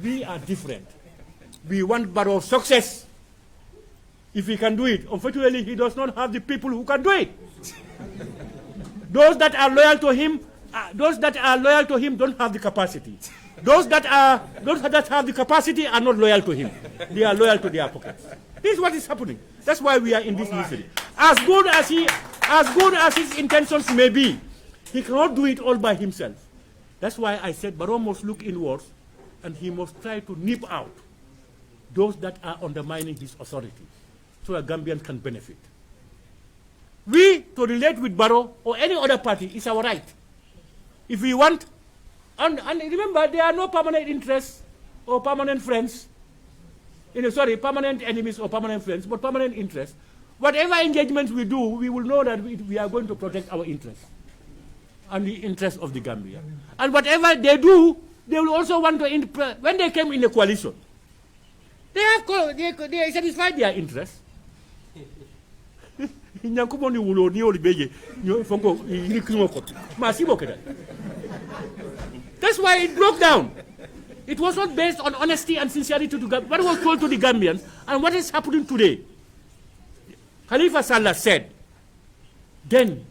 We are different. We want Barrow's success. If he can do it, unfortunately, he does not have the people who can do it. Those that are loyal to him, don't have the capacity. Those that have the capacity are not loyal to him. They are loyal to their pockets. This is what is happening. That's why we are in this misery. As good as his intentions may be, he cannot do it all by himself. That's why I said Barrow must look inwards, and he must try to nip out those that are undermining his authority, so that Gambians can benefit. We, to relate with Barrow or any other party, is our right. If we want, and remember, there are no permanent interests or permanent friends, permanent enemies or permanent friends, but permanent interests. Whatever engagements we do, we will know that we are going to protect our interests and the interests of the Gambia. And whatever they do, they will also want to, when they came in the coalition, they satisfied their interests. That's why it broke down. It was not based on honesty and sincerity to what was told to the Gambians and what is happening today. Khalifa Sallah said, then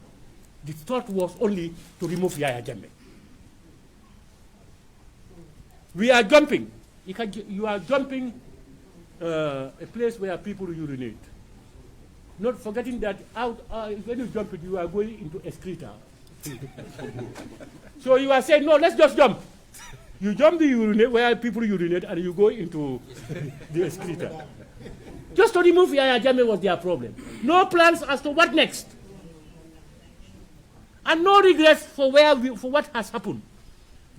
the thought was only to remove Yahya Jammeh. We are jumping. You are jumping a place where people urinate. Not forgetting that when you jump it, you are going into excreta. So you are saying, no, let's just jump. You jump the urinate where people urinate and you go into the excreta. Just to remove Yahya Jammeh was their problem. No plans as to what next. And no regrets for what has happened.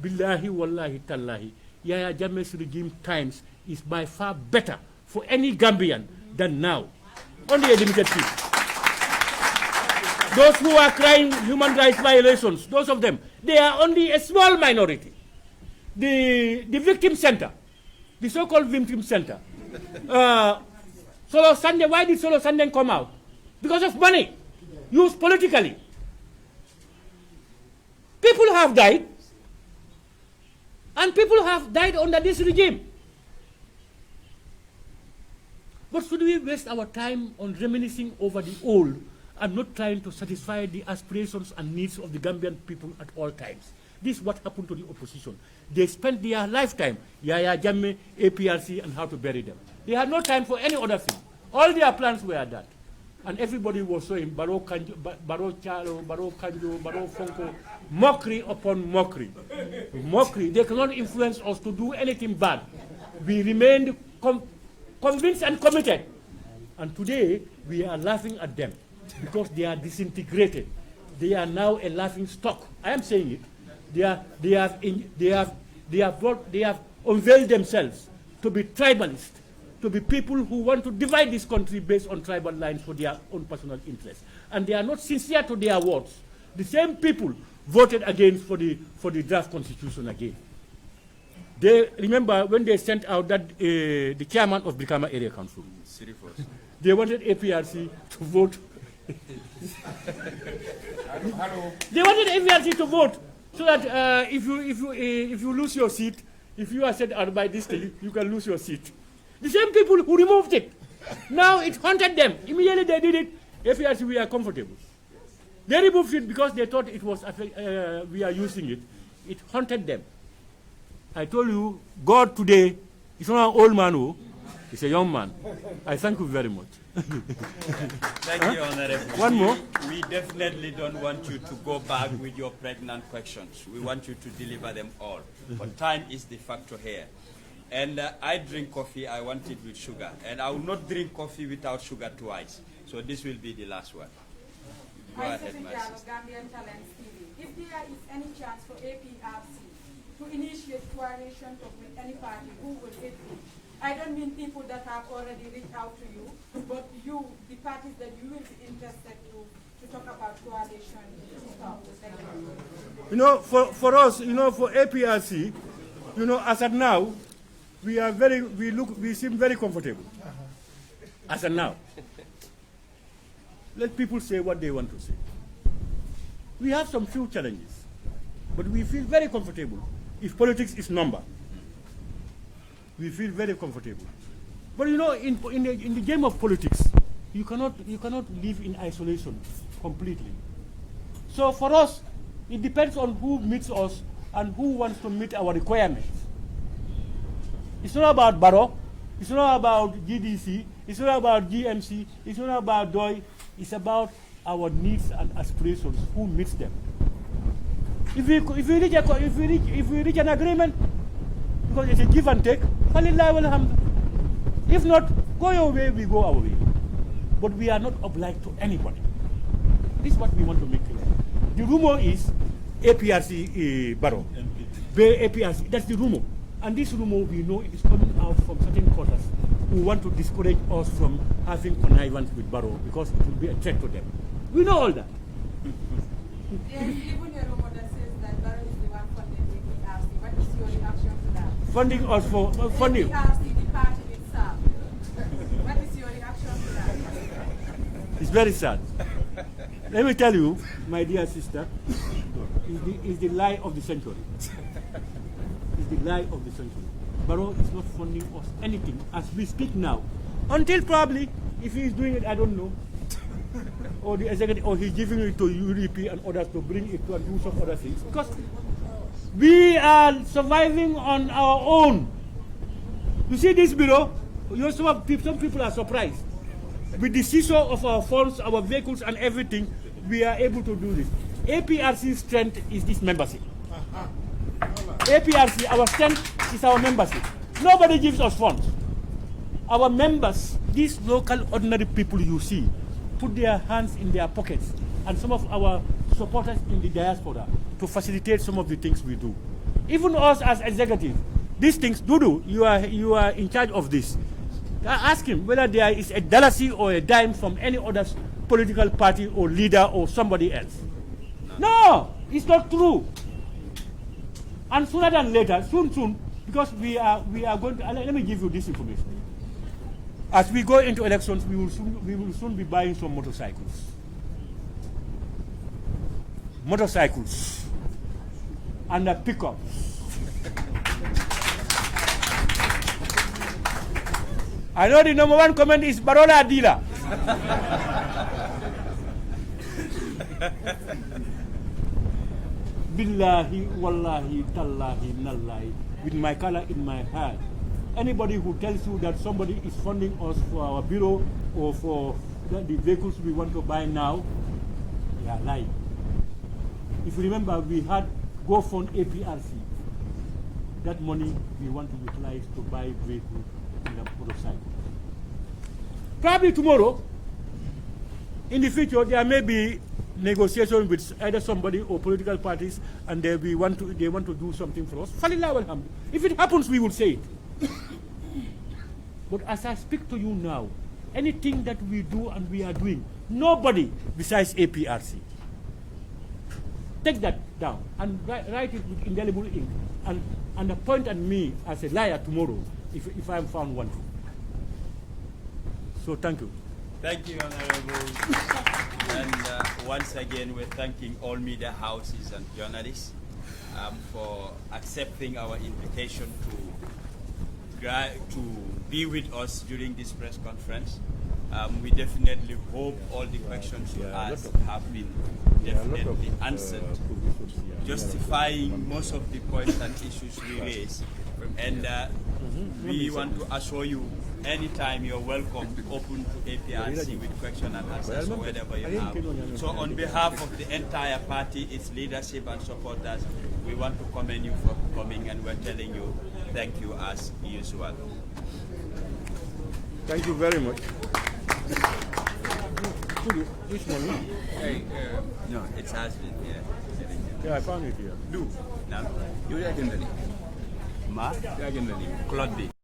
Billahi, wallahi, tallahi. Yahya Jammeh's regime times is by far better for any Gambian than now. Only a limited few. Those who are crying human rights violations, those of them, they are only a small minority. The victim center, the so-called victim center. Solo Sunday, why did Solo Sunday come out? Because of money used politically. People have died, and people have died under this regime. But should we waste our time on reminiscing over the old and not trying to satisfy the aspirations and needs of the Gambian people at all times? This is what happened to the opposition. They spent their lifetime, Yahya Jammeh, APRC, and how to bury them. They had no time for any other thing. All their plans were that. And everybody was showing Barrow Chalo, Barrow Kanjo, Barrow Fonko, mockery upon mockery. Mockery. They cannot influence us to do anything bad. We remained convinced and committed. And today, we are laughing at them because they are disintegrated. They are now a laughing stock. I am saying it. They have unveiled themselves to be tribalists, to be people who want to divide this country based on tribal lines for their own personal interests. And they are not sincere to their words. The same people voted against for the draft constitution again. They remember when they sent out that the chairman of Brikama Area Council. They wanted APRC to vote. They wanted APRC to vote so that if you lose your seat, if you are set out by this thing, you can lose your seat. The same people who removed it. Now it haunted them. Immediately they did it. APRC, we are comfortable. They removed it because they thought it was we are using it. It haunted them. I told you, God today is not an old man who is a young man. I thank you very much. Thank you, Honorable. One more. We definitely don't want you to go back with your pregnant questions. We want you to deliver them all. But time is the factor here. And I drink coffee, I want it with sugar. And I will not drink coffee without sugar twice. So this will be the last one. Go I ahead, sit in my Dialogue, sister. Gambian Talents TV. If there is any chance for APRC to initiate coalition talk with any party, who will it be? I don't mean people that have already reached out to you, but you, the parties that you will be interested to talk about coalition talk. Thank you. You know, for us, you know, for APRC, you know, as of now, we seem very comfortable. As of now. Let people say what they want to say. We have some few challenges, but we feel very comfortable. If politics is number, we feel very comfortable. But you know, in the game of politics, you cannot live in isolation completely. So for us, it depends on who meets us and who wants to meet our requirements. It's not about Barrow, it's not about GDC, it's not about GMC, it's not about DOI, it's about our needs and aspirations, who meets them. If we reach an agreement, because it's a give and take, if not, go your way, we go our way. But we are not obliged to anybody. This is what we want to make clear. The rumor is APRC Barrow. APRC, that's the rumor. And this rumor we know is coming out from certain quarters who want to discourage us from having connivance with Barrow because it will be a threat to them. We know all that. There is even a rumor that says that Barrow is the one funding the APRC. What is your reaction to that? Funding us for funding. APRC, the party itself. What is your reaction to that? It's very sad. Let me tell you, my dear sister, is the lie of the century. It's the lie of the century. Barrow is not funding us anything as we speak now. Until probably, if he is doing it, I don't know. Or the executive, or he's giving it to UDP and others to bring it to and do some other things. Because we are surviving on our own. You see this bureau, some people are surprised. With the seesaw of our funds, our vehicles and everything, we are able to do this. APRC's strength is this membership. APRC, our strength is our membership. Nobody gives us funds. Our members, these local ordinary people you see, put their hands in their pockets, and some of our supporters in the diaspora to facilitate some of the things we do. Even us as executive, these things, Dudu, you are in charge of this. Ask him whether there is a dalasi or a dime from any other political party or leader or somebody else. No, it's not true. And sooner than later, soon, because we are going to, let me give you this information. As we go into elections, we will soon be buying some motorcycles. Motorcycles and pickups. I know the number one comment is Barola Adila. Billahi, wallahi, tallahi, nallahi, with my color in my hand. Anybody who tells you that somebody is funding us for our bureau or for the vehicles we want to buy now, they are lying. If you remember, we had GoFund APRC. That money we want to utilize to buy vehicles and a motorcycle. Probably tomorrow, in the future, there may be negotiation with either somebody or political parties, and they want to do something for us. If it happens, we will say it. But as I speak to you now, anything that we do and we are doing, nobody besides APRC. Take that down and write it with indelible ink and appoint at me as a liar tomorrow if I am found wanting. So thank you. Thank you, Honorable. And once again, we're thanking all media houses and journalists for accepting our invitation to be with us during this press conference. We definitely hope all the questions you asked have been definitely answered, justifying most of the points and issues we raised. And we want to assure you, anytime you're welcome, open to APRC with question and answers or whatever you have. So on behalf of the entire party, its leadership and supporters, we want to commend you for coming, and we're telling you thank you as usual. Thank you very much. This money? No, it has been here. Yeah, I found it here. Do. No. You are generally. Ma? You are generally. Clothing.